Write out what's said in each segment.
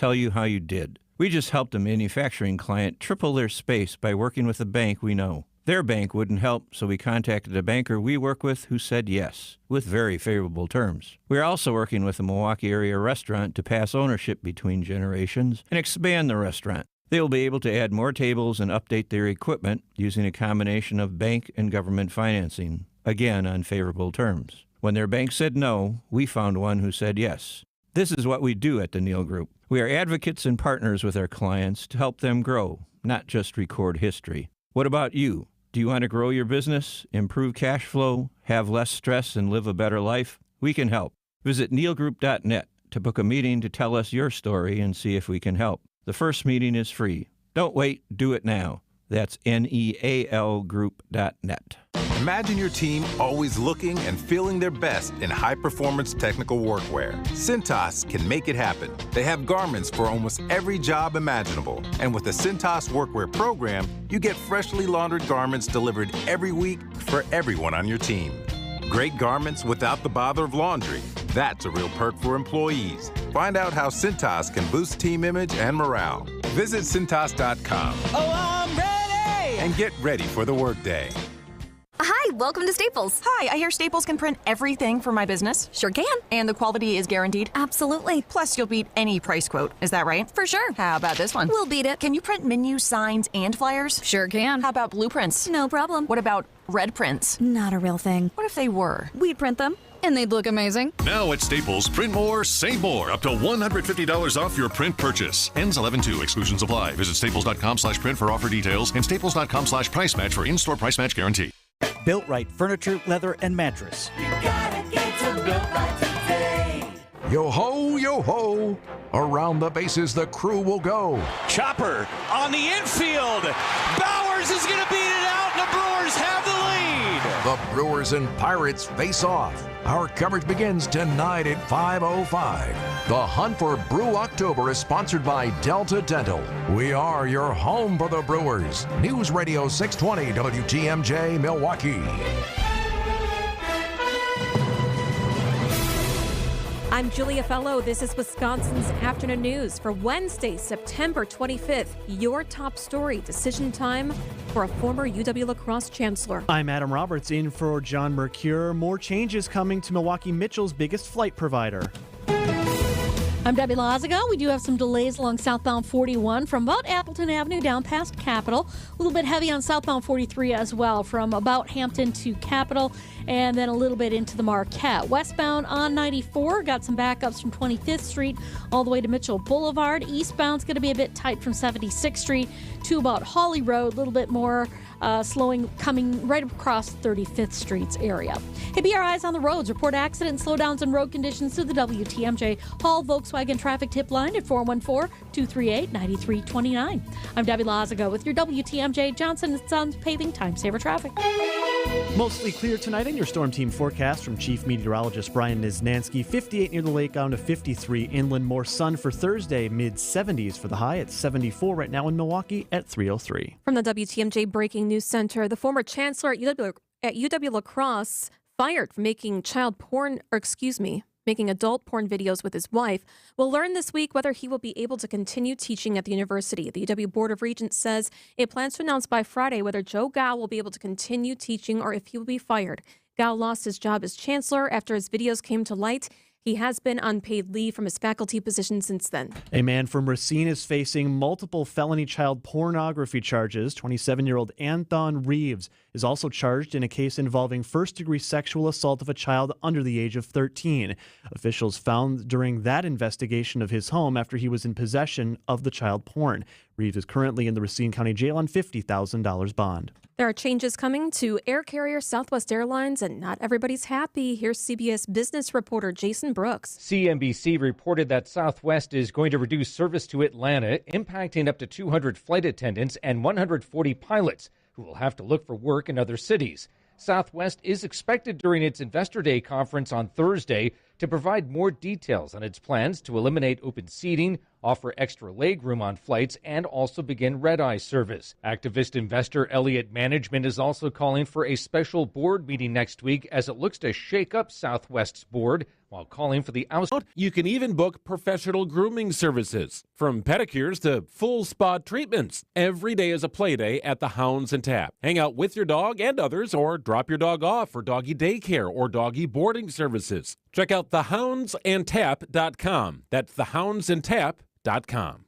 tell you how you did. We just helped a manufacturing client triple their space by working with a bank we know. Their bank wouldn't help, so we contacted a banker we work with who said yes, with very favorable terms. We're also working with a Milwaukee area restaurant to pass ownership between generations and expand the restaurant. They will be able to add more tables and update their equipment using a combination of bank and government financing, again on favorable terms. When their bank said no, we found one who said yes. This is what we do at the Neal Group. We are advocates and partners with our clients to help them grow, not just record history. What about you? Do you want to grow your business, improve cash flow, have less stress, and live a better life? We can help. Visit nealgroup.net to book a meeting to tell us your story and see if we can help. The first meeting is free. Don't wait, do it now. That's nealgroup.net. Imagine your team always looking and feeling their best in high-performance technical workwear. Cintas can make it happen. They have garments for almost every job imaginable. And with the Cintas Workwear program, you get freshly laundered garments delivered every week for everyone on your team. Great garments without the bother of laundry. That's a real perk for employees. Find out how Cintas can boost team image and morale. Visit Cintas.com. Oh, I'm ready! And get ready for the workday. Hi, welcome to Staples. Hi, I hear Staples can print everything for my business. Sure can. And the quality is guaranteed? Absolutely. Plus, you'll beat any price quote. Is that right? For sure. How about this one? We'll beat it. Can you print menus, signs, and flyers? Sure can. How about blueprints? No problem. What about red prints? Not a real thing. What if they were? We'd print them, and they'd look amazing. Now at Staples, print more, save more, up to $150 off your print purchase. Ends 11/2. Exclusions apply. Visit staples.com/print for offer details and staples.com/price match for in-store price match guarantee. Built Right Furniture, Leather, and Mattress. You gotta get to Built Right today. Yo ho, yo ho. Around the bases, the crew will go. Chopper on the infield. Bowers is going to beat it out, and the Brewers have the lead. The Brewers and Pirates face off. Our coverage begins tonight at 5:05. The Hunt for Brew October is sponsored by Delta Dental. We are your home for the Brewers. News Radio 620 WTMJ Milwaukee. I'm Julia Fellow. This is Wisconsin's Afternoon News for Wednesday, September 25th. Your top story, decision time for a former UW lacrosse chancellor. I'm Adam Roberts in for John Mercure. More changes coming to Milwaukee Mitchell's biggest flight provider. I'm Debbie Lazaga. We do have some delays along southbound 41 from about Appleton Avenue down past Capitol. A little bit heavy on southbound 43 as well from about Hampton to Capitol and then a little bit into the Marquette. Westbound on 94, got some backups from 25th Street all the way to Mitchell Boulevard. Eastbound's going to be a bit tight from 76th Street to about Hawley Road, a little bit more slowing coming right across 35th Street's area. Hey, be our eyes on the roads. Report accidents, slowdowns, and road conditions to the WTMJ Hall Volkswagen traffic tip line at 414-238-9329. I'm Debbie Lazaga with your WTMJ Johnson & Sons Paving Time Saver Traffic. Mostly clear tonight in your storm team forecast from Chief Meteorologist Brian Niznansky. 58 near the lake, down to 53 inland. More sun for Thursday, mid-70s for the high at 74 right now in Milwaukee at 303. From the WTMJ Breaking News Center, the former chancellor at UW La Crosse fired for making adult porn videos with his wife. We'll learn this week whether he will be able to continue teaching at the university. The UW Board of Regents says it plans to announce by Friday whether Joe Gao will be able to continue teaching or if he will be fired. Gao lost his job as chancellor after his videos came to light. He has been on paid leave from his faculty position since then. A man from Racine is facing multiple felony child pornography charges. 27-year-old Anthon Reeves is also charged in a case involving first-degree sexual assault of a child under the age of 13. Officials found during that investigation of his home after he was in possession of the child porn. Reeves is currently in the Racine County Jail on $50,000 bond. There are changes coming to air carrier Southwest Airlines, and not everybody's happy. Here's CBS business reporter Jason Brooks. CNBC reported that Southwest is going to reduce service to Atlanta, impacting up to 200 flight attendants and 140 pilots who will have to look for work in other cities. Southwest is expected during its Investor Day conference on Thursday to provide more details on its plans to eliminate open seating, offer extra legroom on flights, and also begin red-eye service. Activist investor Elliott Management is also calling for a special board meeting next week as it looks to shake up Southwest's board, while calling for the oust. You can even book professional grooming services, from pedicures to full spa treatments. Every day is a play day at the Hounds and Tap. Hang out with your dog and others, or drop your dog off for doggy daycare or doggy boarding services. Check out thehoundsandtap.com. That's thehoundsandtap.com.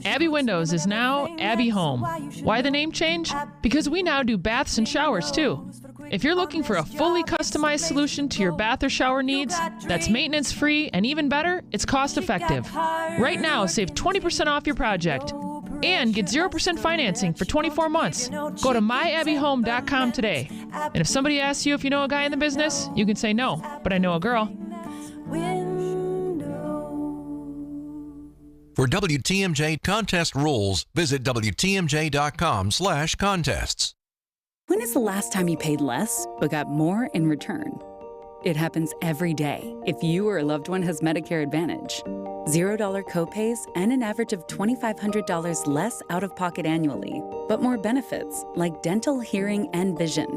Abbey Windows is now Abbey Home. Why the name change? Because we now do baths and showers too. If you're looking for a fully customized solution to your bath or shower needs that's maintenance free and even better, it's cost effective. Right now, save 20% off your project and get 0% financing for 24 months. Go to myabbeyhome.com today. And if somebody asks you if you know a guy in the business, you can say no, but I know a girl. For WTMJ contest rules, visit WTMJ.com/contests. When is the last time you paid less but got more in return? It happens every day if you or a loved one has Medicare Advantage. $0 copays and an average of $2,500 less out of pocket annually, but more benefits like dental, hearing, and vision.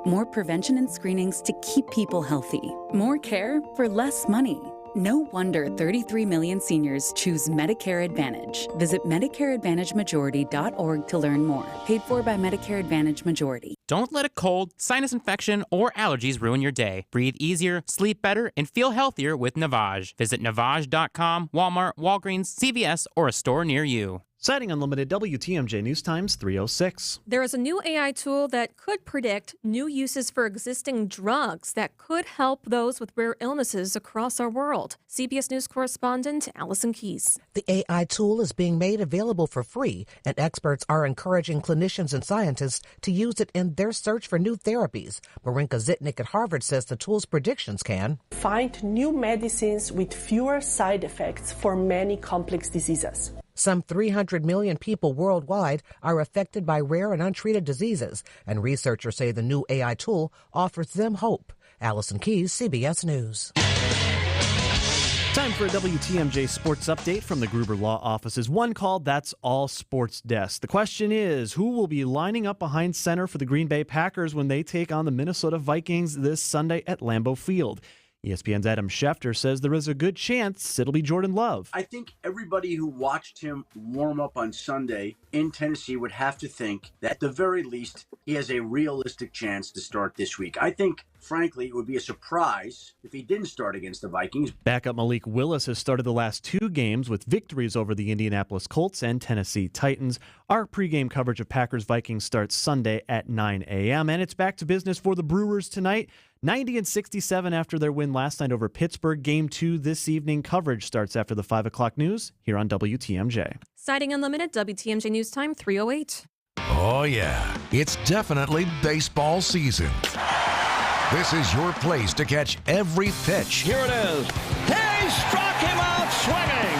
More prevention and screenings to keep people healthy. More care for less money. No wonder 33 million seniors choose Medicare Advantage. Visit MedicareAdvantageMajority.org to learn more. Paid for by Medicare Advantage Majority. Don't let a cold, sinus infection, or allergies ruin your day. Breathe easier, sleep better, and feel healthier with Navage. Visit Navage.com, Walmart, Walgreens, CVS, or a store near you. Citing Unlimited, WTMJ News Times 306. There is a new AI tool that could predict new uses for existing drugs that could help those with rare illnesses across our world. CBS News correspondent Allison Keyes. The AI tool is being made available for free, and experts are encouraging clinicians and scientists to use it in their search for new therapies. Marinka Zitnik at Harvard says the tool's predictions can find new medicines with fewer side effects for many complex diseases. Some 300 million people worldwide are affected by rare and untreated diseases, and researchers say the new AI tool offers them hope. Allison Keyes, CBS News. Time for a WTMJ sports update from the Gruber Law Office's One Call, That's All Sports Desk. The question is, who will be lining up behind center for the Green Bay Packers when they take on the Minnesota Vikings this Sunday at Lambeau Field? ESPN's Adam Schefter says there is a good chance it'll be Jordan Love. I think everybody who watched him warm up on Sunday in Tennessee would have to think that at the very least he has a realistic chance to start this week. I think, frankly, it would be a surprise if he didn't start against the Vikings. Backup Malik Willis has started the last two games with victories over the Indianapolis Colts and Tennessee Titans. Our pregame coverage of Packers-Vikings starts Sunday at 9 a.m., and it's back to business for the Brewers tonight. 90-67 after their win last night over Pittsburgh. Game 2 this evening. Coverage starts after the 5 o'clock news here on WTMJ. Citing Unlimited, WTMJ News Time 308. Oh, yeah. It's definitely baseball season. This is your place to catch every pitch. Here it is. He struck him out swinging.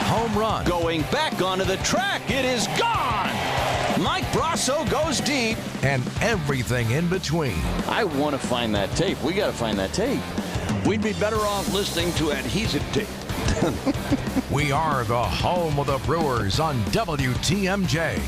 Home run. Going back onto the track. It is gone. Mike Brasso goes deep. And everything in between. I want to find that tape. We got to find that tape. We'd be better off listening to adhesive tape. We are the home of the Brewers on WTMJ.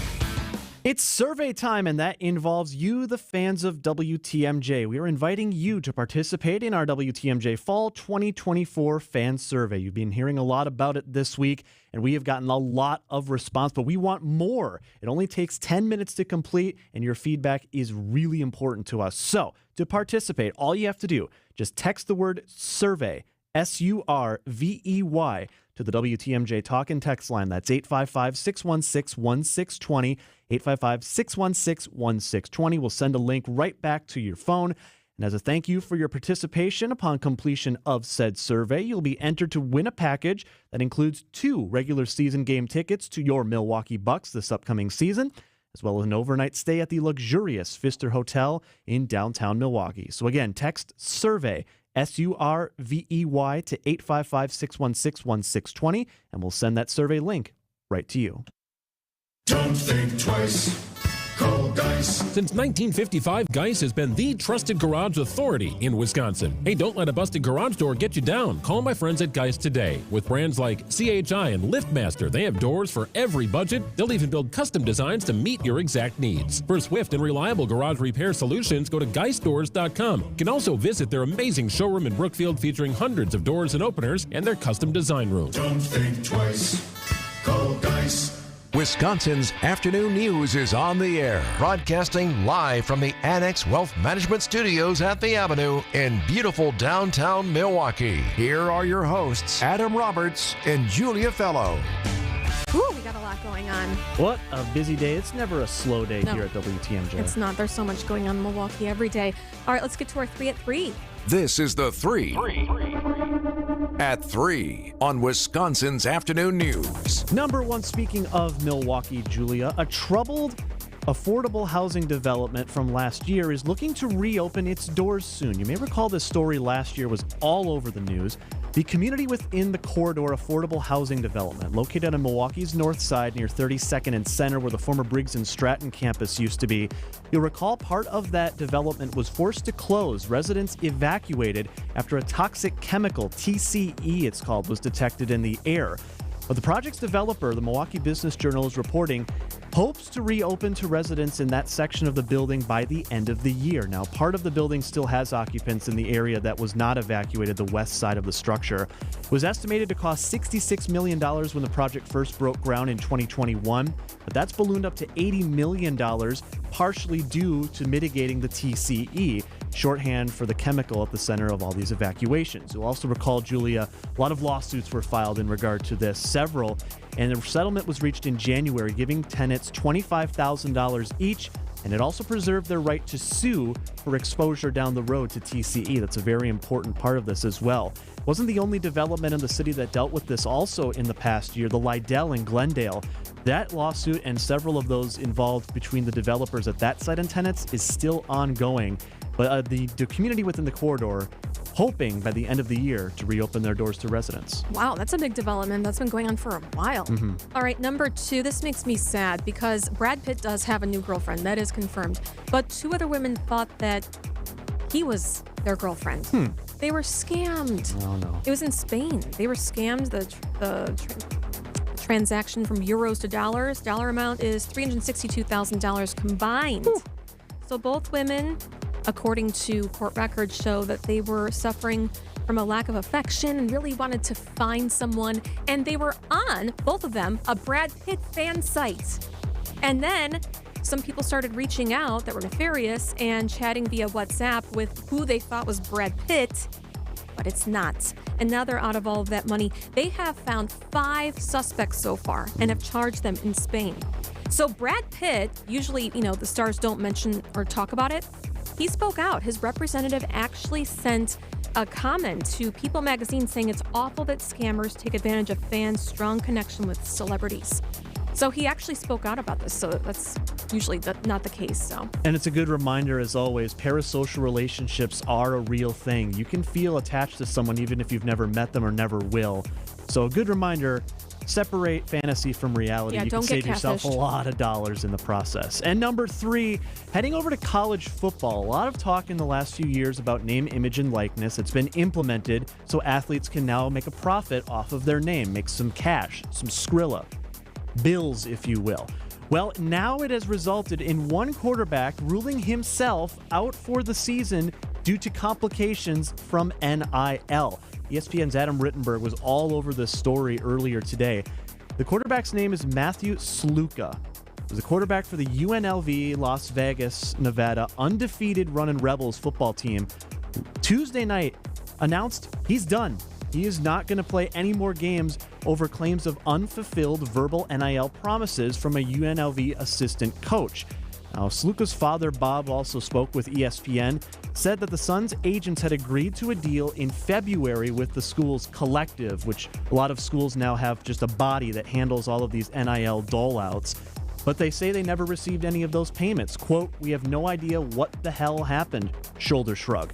It's survey time, and that involves you, the fans of WTMJ. We are inviting you to participate in our WTMJ Fall 2024 Fan Survey. You've been hearing a lot about it this week, and we have gotten a lot of response, but we want more. It only takes 10 minutes to complete, and your feedback is really important to us. So, to participate, all you have to do, just text the word SURVEY, SURVEY, to the WTMJ talk and text line. That's 855-616-1620, 855-616-1620. We'll send a link right back to your phone. And as a thank you for your participation upon completion of said survey, you'll be entered to win a package that includes 2 regular season game tickets to your Milwaukee Bucks this upcoming season, as well as an overnight stay at the luxurious Pfister Hotel in downtown Milwaukee. So again, text SURVEY, SURVEY, to 855-616-1620, and we'll send that survey link right to you. Don't think twice. Call Geis. Since 1955, Geis has been the trusted garage authority in Wisconsin. Hey, don't let a busted garage door get you down. Call my friends at Geis today. With brands like CHI and LiftMaster, they have doors for every budget. They'll even build custom designs to meet your exact needs. For swift and reliable garage repair solutions, go to geisdoors.com. You can also visit their amazing showroom in Brookfield featuring hundreds of doors and openers and their custom design room. Don't think twice. Call Geis. Wisconsin's afternoon news is on the air, broadcasting live from the Annex Wealth Management Studios at the Avenue in beautiful downtown Milwaukee. Here are your hosts, Adam Roberts and Julia Fellow. Ooh, we got a lot going on. What a busy day. It's never a slow day No. here at WTMJ. It's not. There's so much going on in Milwaukee every day. All right, let's get to our 3 at 3. This is the 3 at 3 on Wisconsin's afternoon news. Number one, speaking of Milwaukee, Julia, a troubled affordable housing development from last year is looking to reopen its doors soon. You may recall this story last year was all over the news. The community within the Corridor affordable housing development, located on Milwaukee's north side near 32nd and Center, where the former Briggs and Stratton campus used to be. You'll recall part of that development was forced to close. Residents evacuated after a toxic chemical, TCE it's called, was detected in the air. But the project's developer, the Milwaukee Business Journal is reporting, hopes to reopen to residents in that section of the building by the end of the year. Now, part of the building still has occupants in the area that was not evacuated, the west side of the structure. It was estimated to cost $66 million when the project first broke ground in 2021, but that's ballooned up to $80 million, partially due to mitigating the TCE, shorthand for the chemical at the center of all these evacuations. You'll also recall, Julia, a lot of lawsuits were filed in regard to this, several, and the settlement was reached in January, giving tenants $25,000 each, and it also preserved their right to sue for exposure down the road to TCE. That's a very important part of this as well. It wasn't the only development in the city that dealt with this also in the past year. The Lydell in Glendale, that lawsuit and several of those involved between the developers at that site and tenants is still ongoing. But the community within the corridor hoping by the end of the year to reopen their doors to residents. Wow, that's a big development. That's been going on for a while. All right, number 2, this makes me sad because Brad Pitt does have a new girlfriend. That is confirmed. But 2 other women thought that he was their girlfriend. They were scammed. Oh, no. It was in Spain. They were scammed. The transaction from euros to dollars. Dollar amount is $362,000 combined. So both women, according to court records, show that they were suffering from a lack of affection and really wanted to find someone. And they were on, both of them, a Brad Pitt fan site. And then some people started reaching out that were nefarious and chatting via WhatsApp with who they thought was Brad Pitt, but it's not. And now they're out of all of that money. They have found 5 suspects so far and have charged them in Spain. So Brad Pitt, usually, the stars don't mention or talk about it. He spoke out. His representative actually sent a comment to People magazine saying it's awful that scammers take advantage of fans' strong connection with celebrities. So he actually spoke out about this. So that's usually not the case. So. And it's a good reminder, as always, parasocial relationships are a real thing. You can feel attached to someone even if you've never met them or never will. So a good reminder, separate fantasy from reality. Yeah, you don't can get save yourself a catfished. lot of dollars in the process. And number 3, heading over to college football. A lot of talk in the last few years about name, image, and likeness. It's been implemented so athletes can now make a profit off of their name, make some cash, some Skrilla, bills, if you will. Well, now it has resulted in one quarterback ruling himself out for the season due to complications from NIL. ESPN's Adam Rittenberg was all over this story earlier today. The quarterback's name is Matthew Sluka. He was a quarterback for the UNLV Las Vegas, Nevada, undefeated Runnin' Rebels football team. Tuesday night announced he's done. He is not going to play any more games over claims of unfulfilled verbal NIL promises from a UNLV assistant coach. Now, Sluka's father, Bob, also spoke with ESPN, said that the son's agents had agreed to a deal in February with the school's collective, which a lot of schools now have just a body that handles all of these NIL dole-outs. But they say they never received any of those payments. Quote, "We have no idea what the hell happened," shoulder shrug.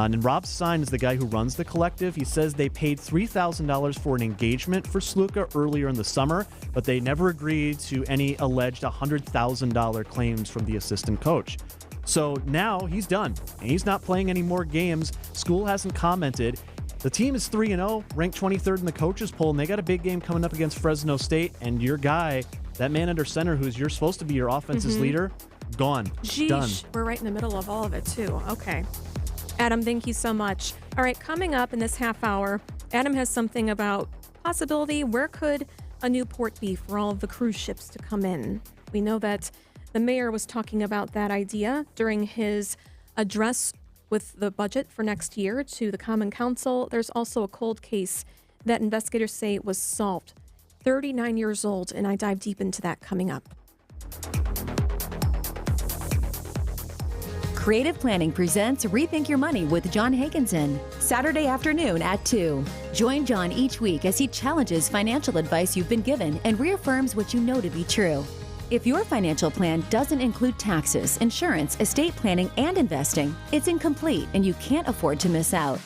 And Rob Stein is the guy who runs the collective. He says they paid $3,000 for an engagement for Sluka earlier in the summer, but they never agreed to any alleged $100,000 claims from the assistant coach. So now he's done, and he's not playing any more games. School hasn't commented. The team is 3-0, ranked 23rd in the coaches poll, and they got a big game coming up against Fresno State. And your guy, that man under center you're supposed to be your offense's leader, gone. Jeez, Done. we're right in the middle of all of it, too. Okay. Adam, thank you so much. All right, coming up in this half hour, Adam has something about possibility. Where could a new port be for all of the cruise ships to come in? We know that the mayor was talking about that idea during his address with the budget for next year to the Common Council. There's also a cold case that investigators say was solved. 39 years old, and I dive deep into that coming up. Creative Planning presents Rethink Your Money with John Hagenson, Saturday afternoon at 2. Join John each week as he challenges financial advice you've been given and reaffirms what you know to be true. If your financial plan doesn't include taxes, insurance, estate planning, and investing, it's incomplete and you can't afford to miss out.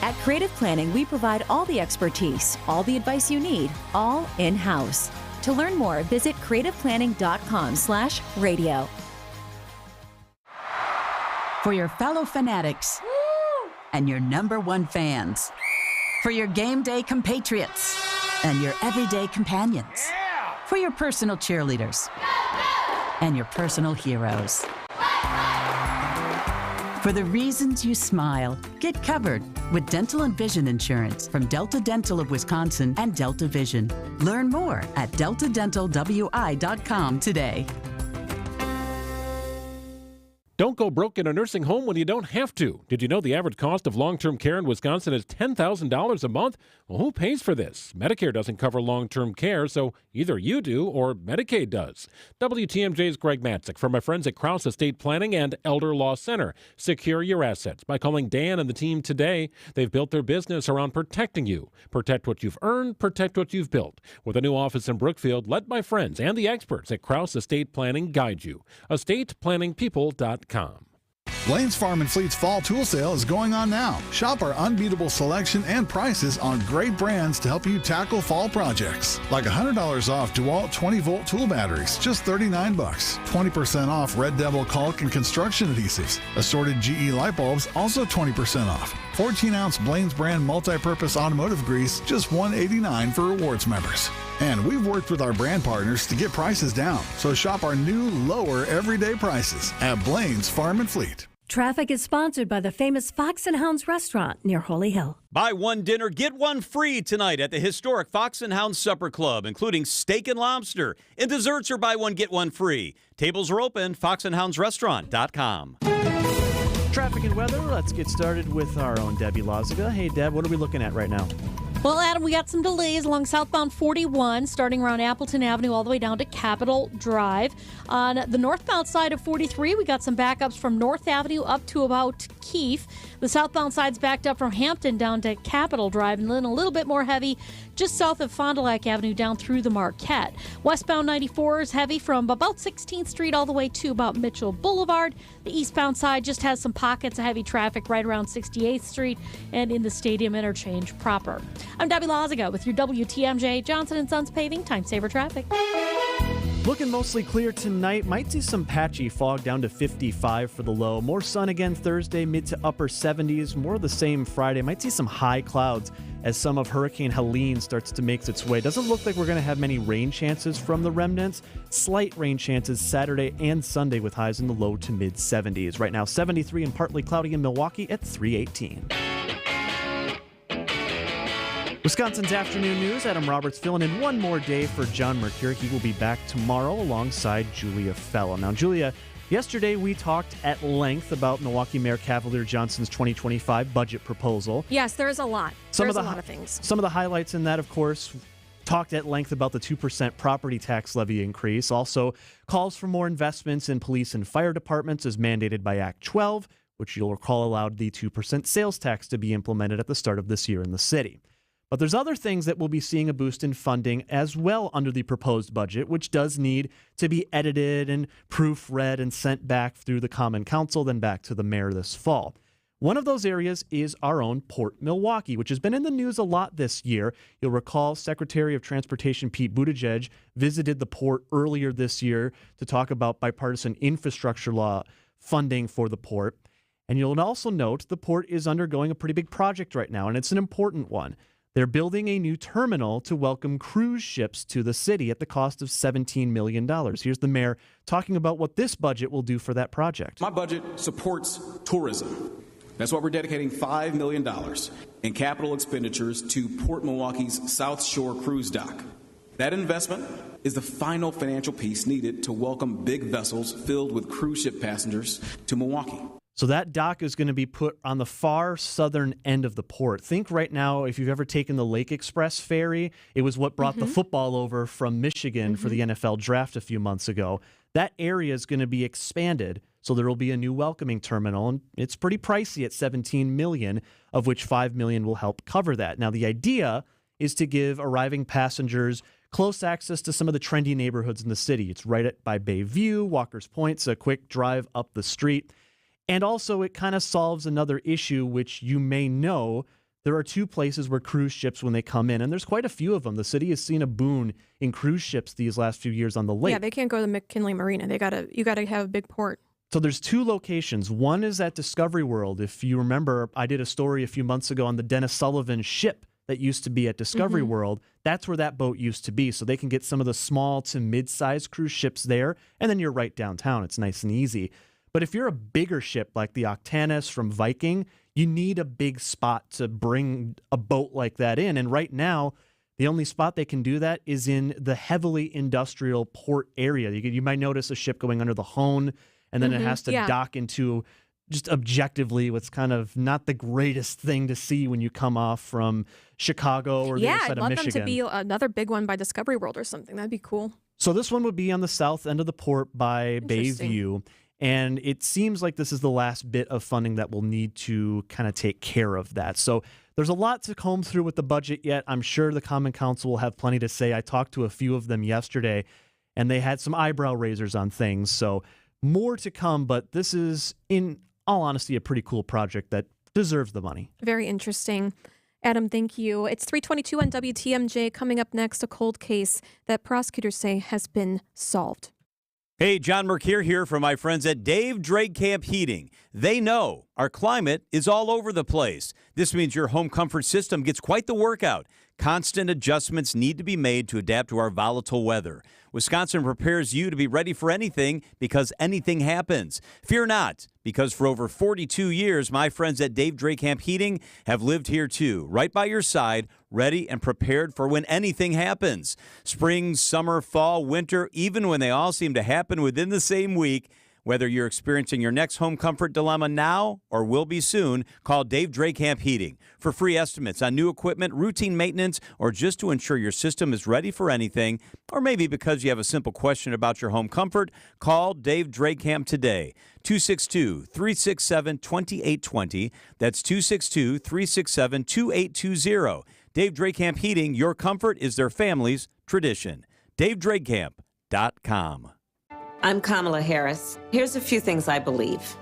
At Creative Planning, we provide all the expertise, all the advice you need, all in-house. To learn more, visit creativeplanning.com/radio. For your fellow fanatics and your number one fans. For your game day compatriots and your everyday companions. For your personal cheerleaders and your personal heroes. For the reasons you smile, get covered with dental and vision insurance from Delta Dental of Wisconsin and Delta Vision. Learn more at deltadentalwi.com today. Don't go broke in a nursing home when you don't have to. Did you know the average cost of long-term care in Wisconsin is $10,000 a month? Well, who pays for this? Medicare doesn't cover long-term care, so either you do or Medicaid does. WTMJ's Greg Matzik from my friends at Krause Estate Planning and Elder Law Center. Secure your assets by calling Dan and the team today. They've built their business around protecting you. Protect what you've earned, protect what you've built. With a new office in Brookfield, let my friends and the experts at Krause Estate Planning guide you. EstatePlanningPeople.com. Blaine's Farm and Fleet's fall tool sale is going on now. Shop our unbeatable selection and prices on great brands to help you tackle fall projects. Like $100 off DeWalt 20-volt tool batteries, just $39. 20% off Red Devil caulk and construction adhesives. Assorted GE light bulbs, also 20% off. 14-ounce Blaine's brand multi-purpose automotive grease, just $189 for rewards members. And we've worked with our brand partners to get prices down. So shop our new, lower everyday prices at Blaine's Farm and Fleet. Traffic is sponsored by the famous Fox and Hounds restaurant near Holy Hill. Buy one dinner, get one free tonight at the historic Fox and Hounds Supper Club, including steak and lobster. And desserts are buy one, get one free. Tables are open, foxandhoundsrestaurant.com. Traffic and weather. Let's get started with our own Debbie Loziga. Hey, Deb, what are we looking at right now? Well, Adam, we got some delays along southbound 41, starting around Appleton Avenue all the way down to Capitol Drive. On the northbound side of 43, we got some backups from North Avenue up to about Keefe. The southbound side's backed up from Hampton down to Capitol Drive, and then a little bit more heavy just south of Fond du Lac Avenue down through the Marquette. Westbound 94 is heavy from about 16th Street all the way to about Mitchell Boulevard. The eastbound side just has some pockets of heavy traffic right around 68th Street and in the Stadium Interchange proper. I'm Debbie Loziga with your WTMJ Johnson & Sons Paving Time Saver Traffic. Looking mostly clear tonight. Might see some patchy fog down to 55 for the low. More sun again Thursday, mid to upper 70s. More of the same Friday. Might see some high clouds as some of Hurricane Helene starts to make its way. Doesn't look like we're going to have many rain chances from the remnants. Slight rain chances Saturday and Sunday with highs in the low to mid 70s. Right now 73 and partly cloudy in Milwaukee at 318. Wisconsin's afternoon news. Adam Roberts filling in one more day for John Mercure. He will be back tomorrow alongside Julia Fella. Now, Julia, yesterday we talked at length about Milwaukee Mayor Cavalier Johnson's 2025 budget proposal. Yes, there's a lot. There's a lot of things. Some of the highlights in that, of course, talked at length about the 2% property tax levy increase. Also, calls for more investments in police and fire departments as mandated by Act 12, which you'll recall allowed the 2% sales tax to be implemented at the start of this year in the city. But there's other things that we'll be seeing a boost in funding as well under the proposed budget, which does need to be edited and proofread and sent back through the Common Council, then back to the mayor this fall. One of those areas is our own Port Milwaukee, which has been in the news a lot this year. You'll recall Secretary of Transportation Pete Buttigieg visited the port earlier this year to talk about bipartisan infrastructure law funding for the port. And you'll also note the port is undergoing a pretty big project right now, and it's an important one. They're building a new terminal to welcome cruise ships to the city at the cost of $17 million. Here's the mayor talking about what this budget will do for that project. My budget supports tourism. That's why we're dedicating $5 million in capital expenditures to Port Milwaukee's South Shore Cruise Dock. That investment is the final financial piece needed to welcome big vessels filled with cruise ship passengers to Milwaukee. So that dock is going to be put on the far southern end of the port. Think right now, if you've ever taken the Lake Express ferry, it was what brought the football over from Michigan for the NFL draft a few months ago. That area is going to be expanded, so there will be a new welcoming terminal, and it's pretty pricey at $17 million, of which $5 million will help cover that. Now, the idea is to give arriving passengers close access to some of the trendy neighborhoods in the city. It's right by Bayview, Walker's Point, so a quick drive up the street. And also, it kind of solves another issue, which you may know. There are two places where cruise ships, when they come in, and there's quite a few of them. The city has seen a boon in cruise ships these last few years on the lake. Yeah, they can't go to the McKinley Marina. You gotta have a big port. So there's two locations. One is at Discovery World. If you remember, I did a story a few months ago on the Dennis Sullivan ship that used to be at Discovery World. That's where that boat used to be. So they can get some of the small to mid-sized cruise ships there, and then you're right downtown. It's nice and easy. But if you're a bigger ship like the Octanus from Viking, you need a big spot to bring a boat like that in. And right now, the only spot they can do that is in the heavily industrial port area. You might notice a ship going under the Hone, and then it has to dock into just objectively what's kind of not the greatest thing to see when you come off from Chicago or the other side of Michigan. I'd love them to be another big one by Discovery World or something. That'd be cool. So this one would be on the south end of the port by Bayview. And it seems like this is the last bit of funding that we'll need to kind of take care of that. So there's a lot to comb through with the budget yet. I'm sure the Common Council will have plenty to say. I talked to a few of them yesterday, and they had some eyebrow raisers on things. So more to come, but this is, in all honesty, a pretty cool project that deserves the money. Very interesting. Adam, thank you. It's 3:22 on WTMJ. Coming up next, a cold case that prosecutors say has been solved. Hey, John Mercure here from my friends at Dave Drake Camp Heating. They know our climate is all over the place. This means your home comfort system gets quite the workout. Constant adjustments need to be made to adapt to our volatile weather. Wisconsin prepares you to be ready for anything because anything happens. Fear not, because for over 42 years, my friends at Dave Drake Camp Heating have lived here too, right by your side, ready and prepared for when anything happens. Spring, summer, fall, winter, even when they all seem to happen within the same week. Whether you're experiencing your next home comfort dilemma now or will be soon, call Dave Drake Camp Heating. For free estimates on new equipment, routine maintenance, or just to ensure your system is ready for anything, or maybe because you have a simple question about your home comfort, call Dave Drake Camp today. 262-367-2820. That's 262-367-2820. Dave Drake Camp Heating, your comfort is their family's tradition. DaveDrakeCamp.com. I'm Kamala Harris. Here's a few things I believe.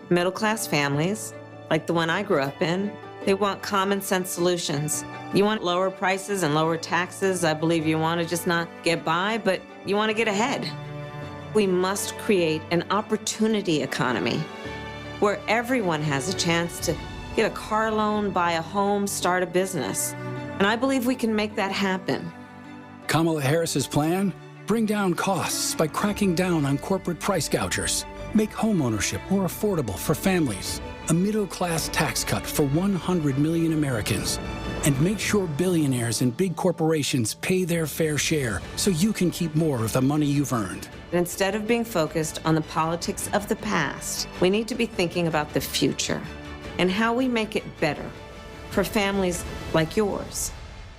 Middle-class families, like the one I grew up in, they want common sense solutions. You want lower prices and lower taxes. I believe you want to just not get by, but you want to get ahead. We must create an opportunity economy where everyone has a chance to get a car loan, buy a home, start a business. And I believe we can make that happen. Kamala Harris's plan? Bring down costs by cracking down on corporate price gougers. Make homeownership more affordable for families. A middle-class tax cut for 100 million Americans. And make sure billionaires and big corporations pay their fair share so you can keep more of the money you've earned. Instead of being focused on the politics of the past, we need to be thinking about the future and how we make it better for families like yours.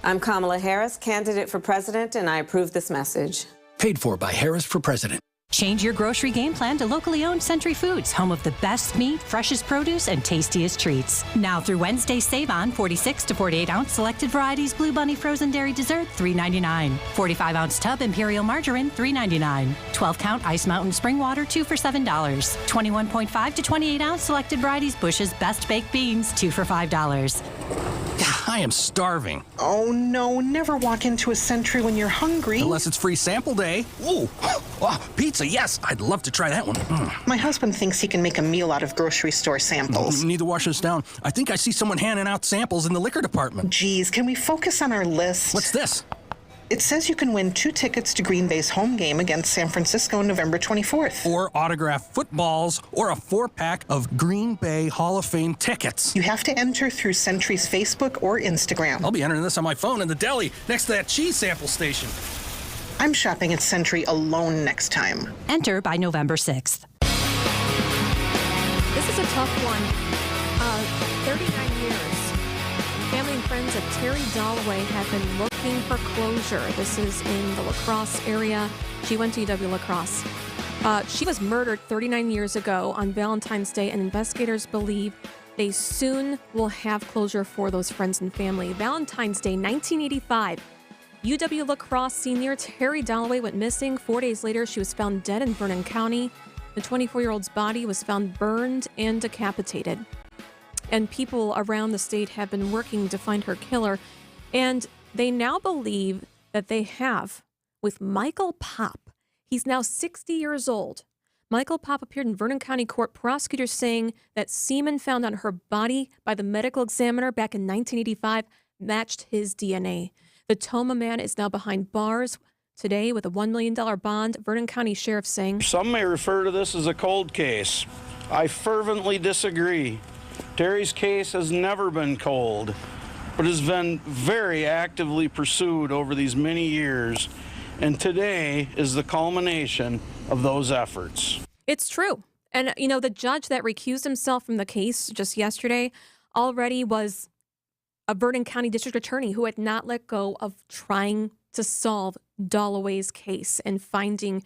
I'm Kamala Harris, candidate for president, and I approve this message. Paid for by Harris for President. Change your grocery game plan to locally owned Century Foods, home of the best meat, freshest produce, and tastiest treats. Now through Wednesday, save on 46 to 48 ounce selected varieties Blue Bunny frozen dairy dessert, $3.99. 45 ounce tub Imperial margarine, $3.99. 12 count Ice Mountain spring water, 2 for $7. 21.5 to 28 ounce selected varieties Bush's best baked beans, 2 for $5. I am starving. Oh, no. Never walk into a Century when you're hungry. Unless it's free sample day. Ooh, pizza, yes. I'd love to try that one. My husband thinks he can make a meal out of grocery store samples. You need to wash this down. I think I see someone handing out samples in the liquor department. Geez, can we focus on our list? What's this? It says you can win 2 tickets to Green Bay's home game against San Francisco November 24th. Or autographed footballs, or a 4-pack of Green Bay Hall of Fame tickets. You have to enter through Century's Facebook or Instagram. I'll be entering this on my phone in the deli next to that cheese sample station. I'm shopping at Century alone next time. Enter by November 6th. This is a tough one. 39 years. Family and friends of Terry Dalloway have been looking for closure. This is in the La Crosse area. She went to UW La Crosse. She was murdered 39 years ago on Valentine's Day, and investigators believe they soon will have closure for those friends and family. Valentine's Day, 1985. UW La Crosse senior Terry Dalloway went missing. 4 days later, she was found dead in Vernon County. The 24-year-old's body was found burned and decapitated. And people around the state have been working to find her killer. And they now believe that they have with Michael Popp. He's now 60 years old. Michael Popp appeared in Vernon County Court, prosecutors saying that semen found on her body by the medical examiner back in 1985 matched his DNA. The Toma man is now behind bars today with a $1 million bond. Vernon County Sheriff saying, "Some may refer to this as a cold case. I fervently disagree. Terry's case has never been cold, but has been very actively pursued over these many years, and today is the culmination of those efforts." It's true. And, you know, the judge that recused himself from the case just yesterday already was a Vernon County district attorney who had not let go of trying to solve Dalloway's case and finding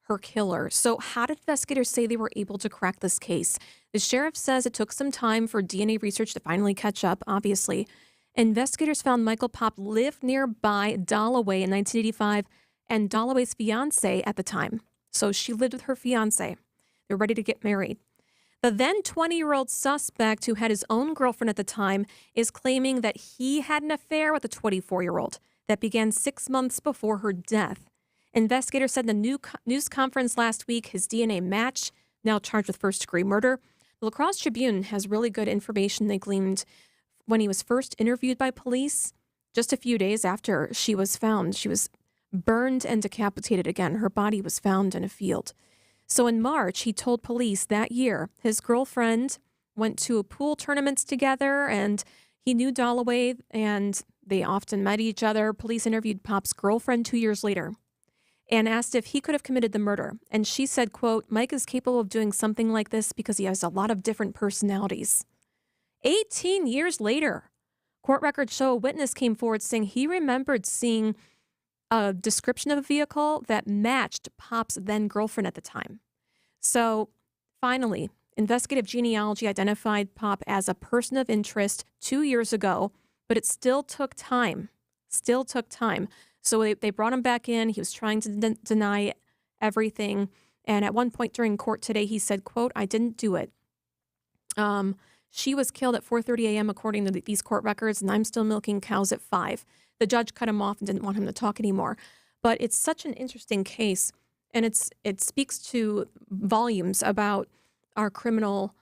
her killer. So how did investigators say they were able to crack this case? The sheriff says it took some time for DNA research to finally catch up, obviously. Investigators found Michael Popp lived nearby Dalloway in 1985 and Dalloway's fiance at the time. So she lived with her fiance. They're ready to get married. The then 20-year-old suspect, who had his own girlfriend at the time, is claiming that he had an affair with the 24-year-old that began 6 months before her death. Investigators said in a news conference last week his DNA matched, now charged with first-degree murder. The La Crosse Tribune has really good information they gleaned when he was first interviewed by police. Just a few days after she was found, she was burned and decapitated again. Her body was found in a field. So in March, he told police that year his girlfriend went to pool tournaments together, and he knew Dalloway, and they often met each other. Police interviewed Popp's girlfriend 2 years later and asked if he could have committed the murder. And she said, quote, "Mike is capable of doing something like this because he has a lot of different personalities." 18 years later, court records show a witness came forward saying he remembered seeing a description of a vehicle that matched Popp's then girlfriend at the time. So finally, investigative genealogy identified Popp as a person of interest 2 years ago, but it still took time. So they brought him back in. He was trying to deny everything. And at one point during court today, he said, quote, "I didn't do it. She was killed at 4:30 a.m. according to these court records, and I'm still milking cows at 5. The judge cut him off and didn't want him to talk anymore. But it's such an interesting case, and it speaks to volumes about our criminal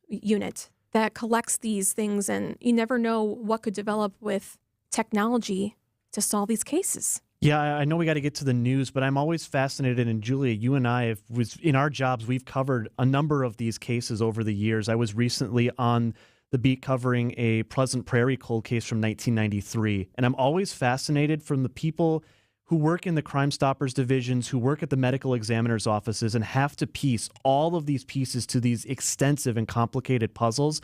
unit that collects these things, and you never know what could develop with technology to solve these cases. Yeah, I know we got to get to the news, but I'm always fascinated. And Julia, you and I, in our jobs, we've covered a number of these cases over the years. I was recently on the beat covering a Pleasant Prairie cold case from 1993. And I'm always fascinated from the people who work in the Crime Stoppers divisions, who work at the medical examiner's offices and have to piece all of these pieces to these extensive and complicated puzzles.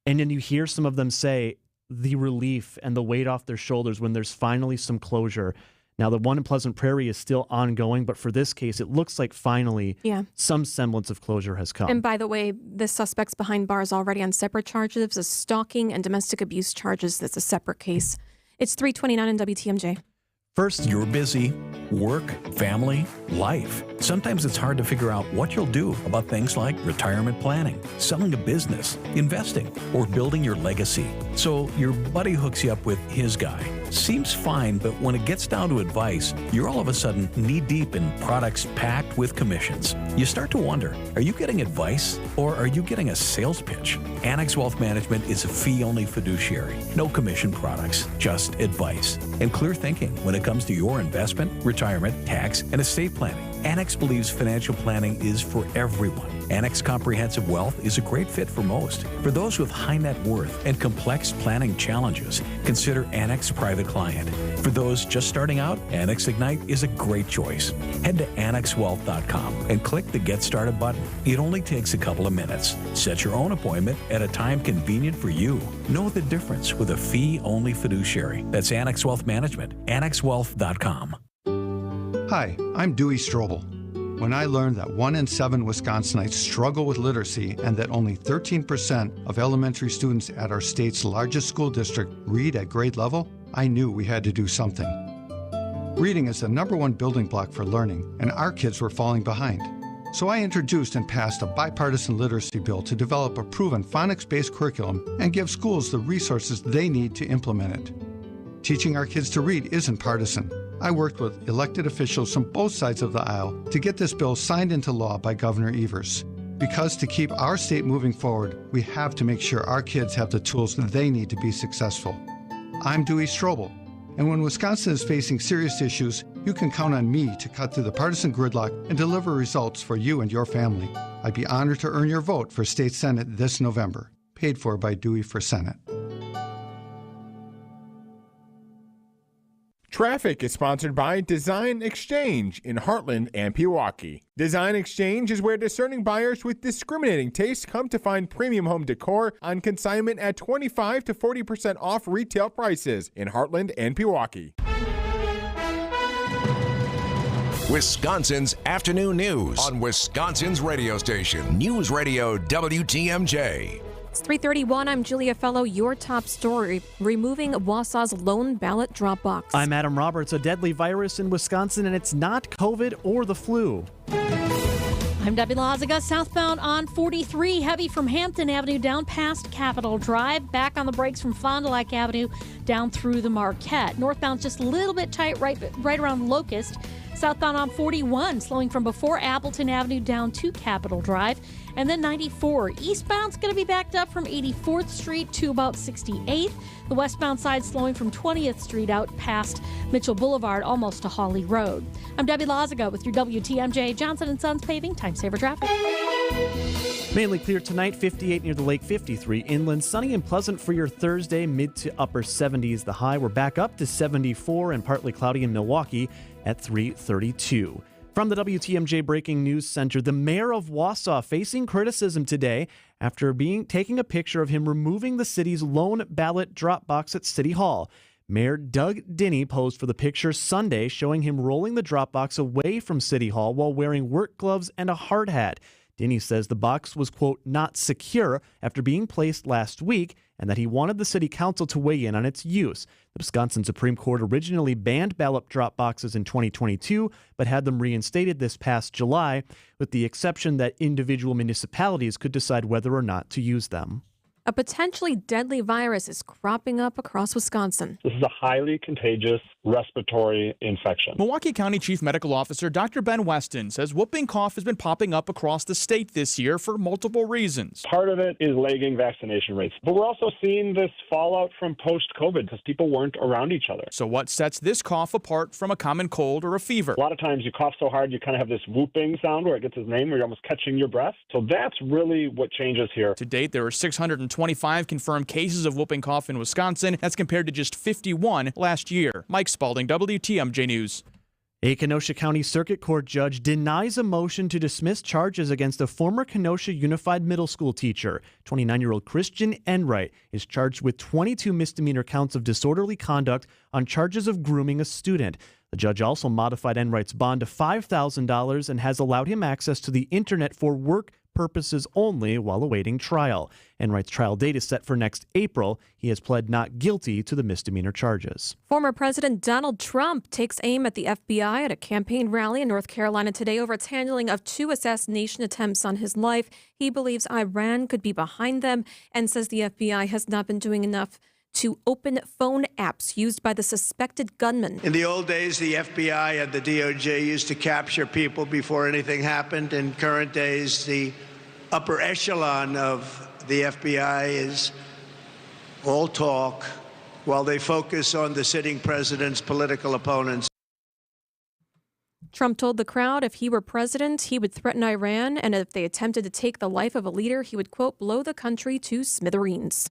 And then you hear some of them say the relief and the weight off their shoulders when there's finally some closure. Now, the one in Pleasant Prairie is still ongoing, but for this case, it looks like finally some semblance of closure has come. And by the way, the suspect's behind bars already on separate charges of stalking and domestic abuse charges. That's a separate case. It's 3:29 in WTMJ. First, you're busy. Work, family, life. Sometimes it's hard to figure out what you'll do about things like retirement planning, selling a business, investing, or building your legacy. So your buddy hooks you up with his guy. Seems fine, but when it gets down to advice, you're all of a sudden knee-deep in products packed with commissions. You start to wonder, are you getting advice or are you getting a sales pitch? Annex Wealth Management is a fee-only fiduciary. No commission products, just advice. And clear thinking when it comes to your investment, retirement, tax, and estate planning. Annex believes financial planning is for everyone. Annex Comprehensive Wealth is a great fit for most. For those with high net worth and complex planning challenges, consider Annex Private Client. For those just starting out, Annex Ignite is a great choice. Head to annexwealth.com and click the Get Started button. It only takes a couple of minutes. Set your own appointment at a time convenient for you. Know the difference with a fee-only fiduciary. That's Annex Wealth Management. annexwealth.com. Hi, I'm Dewey Strobel. When I learned that 1 in 7 Wisconsinites struggle with literacy and that only 13% of elementary students at our state's largest school district read at grade level, I knew we had to do something. Reading is the #1 building block for learning, and our kids were falling behind. So I introduced and passed a bipartisan literacy bill to develop a proven phonics-based curriculum and give schools the resources they need to implement it. Teaching our kids to read isn't partisan. I worked with elected officials from both sides of the aisle to get this bill signed into law by Governor Evers. Because to keep our state moving forward, we have to make sure our kids have the tools they need to be successful. I'm Dewey Strobel, and when Wisconsin is facing serious issues, you can count on me to cut through the partisan gridlock and deliver results for you and your family. I'd be honored to earn your vote for State Senate this November. Paid for by Dewey for Senate. Traffic is sponsored by Design Exchange in Heartland and Pewaukee. Design Exchange is where discerning buyers with discriminating tastes come to find premium home decor on consignment at 25 to 40% off retail prices in Heartland and Pewaukee. Wisconsin's afternoon news on Wisconsin's radio station, News Radio WTMJ. It's 3:31. I'm Julia Fellow. Your top story, removing Wausau's lone ballot drop box. I'm Adam Roberts. A deadly virus in Wisconsin, and it's not COVID or the flu. I'm Debbie Lazaga. Southbound on 43, heavy from Hampton Avenue down past Capitol Drive. Back on the brakes from Fond du Lac Avenue down through the Marquette. Northbound just a little bit tight right around Locust. Southbound on 41, slowing from before Appleton Avenue down to Capitol Drive. And then 94. Eastbound's going to be backed up from 84th Street to about 68th. The westbound side slowing from 20th Street out past Mitchell Boulevard, almost to Hawley Road. I'm Debbie Lazaga with your WTMJ Johnson & Sons Paving Time Saver Traffic. Mainly clear tonight, 58 near the lake, 53 inland. Sunny and pleasant for your Thursday, mid to upper 70s the high. We're back up to 74 and partly cloudy in Milwaukee at 332. From the WTMJ Breaking News Center, the mayor of Wausau facing criticism today after taking a picture of him removing the city's lone ballot drop box at City Hall. Mayor Doug Dinney posed for the picture Sunday, showing him rolling the drop box away from City Hall while wearing work gloves and a hard hat. Dinney says the box was, quote, not secure after being placed last week, and that he wanted the city council to weigh in on its use. The Wisconsin Supreme Court originally banned ballot drop boxes in 2022, but had them reinstated this past July, with the exception that individual municipalities could decide whether or not to use them. A potentially deadly virus is cropping up across Wisconsin. This is a highly contagious respiratory infection. Milwaukee County Chief Medical Officer Dr. Ben Weston says whooping cough has been popping up across the state this year for multiple reasons. Part of it is lagging vaccination rates, but we're also seeing this fallout from post-COVID because people weren't around each other. So what sets this cough apart from a common cold or a fever? A lot of times you cough so hard you kind of have this whooping sound where it gets its name, where you're almost catching your breath. So that's really what changes here. To date, there are 625 confirmed cases of whooping cough in Wisconsin. That's compared to just 51 last year. Mike Spalding, WTMJ News. A Kenosha County Circuit Court judge denies a motion to dismiss charges against a former Kenosha Unified Middle School teacher. 29-year-old Christian Enright is charged with 22 misdemeanor counts of disorderly conduct on charges of grooming a student. The judge also modified Enright's bond to $5,000 and has allowed him access to the internet for work purposes only while awaiting trial. Enright's trial date is set for next April. He has pled not guilty to the misdemeanor charges. Former President Donald Trump takes aim at the FBI at a campaign rally in North Carolina today over its handling of 2 assassination attempts on his life. He believes Iran could be behind them and says the FBI has not been doing enough to open phone apps used by the suspected gunman. In the old days, the FBI and the DOJ used to capture people before anything happened. In current days, the upper echelon of the FBI is all talk while they focus on the sitting president's political opponents. Trump told the crowd if he were president, he would threaten Iran, and if they attempted to take the life of a leader, he would, quote, blow the country to smithereens.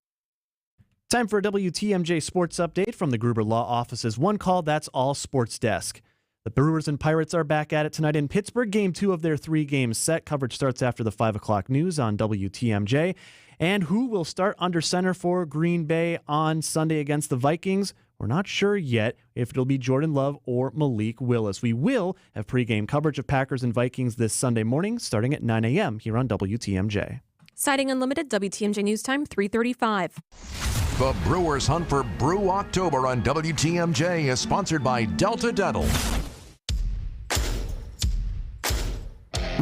Time for a WTMJ sports update from the Gruber Law Office's One Call, That's All Sports Desk. The Brewers and Pirates are back at it tonight in Pittsburgh. Game 2 of their 3-game set. Coverage starts after the 5 o'clock news on WTMJ. And who will start under center for Green Bay on Sunday against the Vikings? We're not sure yet if it'll be Jordan Love or Malik Willis. We will have pregame coverage of Packers and Vikings this Sunday morning starting at 9 a.m. here on WTMJ. Citing Unlimited, WTMJ News Time, 3:35. The Brewers Hunt for Brew October on WTMJ is sponsored by Delta Dental.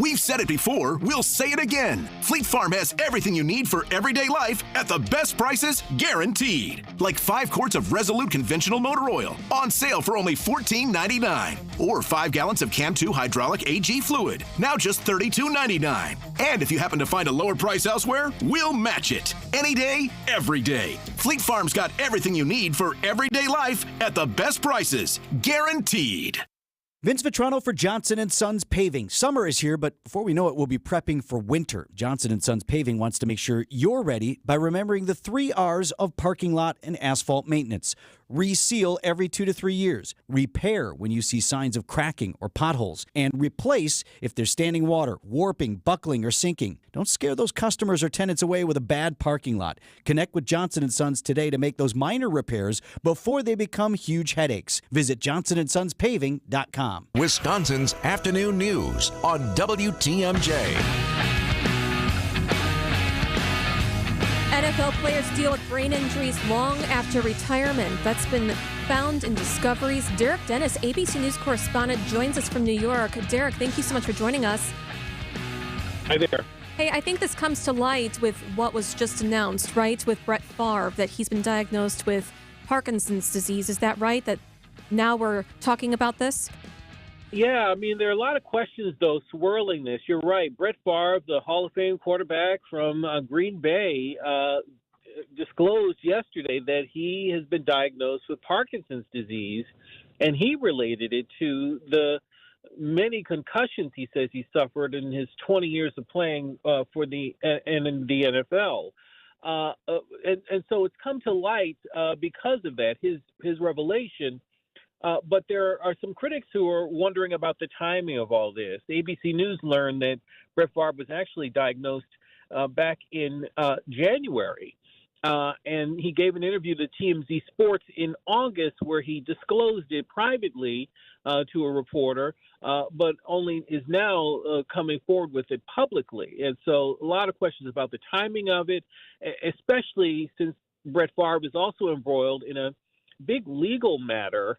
We've said it before, we'll say it again. Fleet Farm has everything you need for everyday life at the best prices guaranteed. Like 5 quarts of Resolute conventional motor oil on sale for only $14.99. Or 5 gallons of Cam 2 hydraulic AG fluid, now just $32.99. And if you happen to find a lower price elsewhere, we'll match it. Any day, every day. Fleet Farm's got everything you need for everyday life at the best prices guaranteed. Vince Vitrano for Johnson & Sons Paving. Summer is here, but before we know it, we'll be prepping for winter. Johnson & Sons Paving wants to make sure you're ready by remembering the 3 R's of parking lot and asphalt maintenance. Reseal every 2 to 3 years. Repair when you see signs of cracking or potholes. And replace if there's standing water, warping, buckling, or sinking. Don't scare those customers or tenants away with a bad parking lot. Connect with Johnson & Sons today to make those minor repairs before they become huge headaches. Visit johnsonsonspaving.com. Wisconsin's Afternoon News on WTMJ. NFL players deal with brain injuries long after retirement. That's been found in discoveries. Derek Dennis, ABC News correspondent, joins us from New York. Derek, thank you so much for joining us. Hi there. Hey, I think this comes to light with what was just announced, right, with Brett Favre, that he's been diagnosed with Parkinson's disease. Is that right, that now we're talking about this? Yeah, I mean, there are a lot of questions, though, swirling this. You're right. Brett Favre, the Hall of Fame quarterback from Green Bay, disclosed yesterday that he has been diagnosed with Parkinson's disease, and he related it to the many concussions he says he suffered in his 20 years of playing for the and in the NFL. And so it's come to light because of that, his revelation. But there are some critics who are wondering about the timing of all this. ABC News learned that Brett Favre was actually diagnosed back in January. And he gave an interview to TMZ Sports in August where he disclosed it privately to a reporter, but only is now coming forward with it publicly. And so a lot of questions about the timing of it, especially since Brett Favre is also embroiled in a big legal matter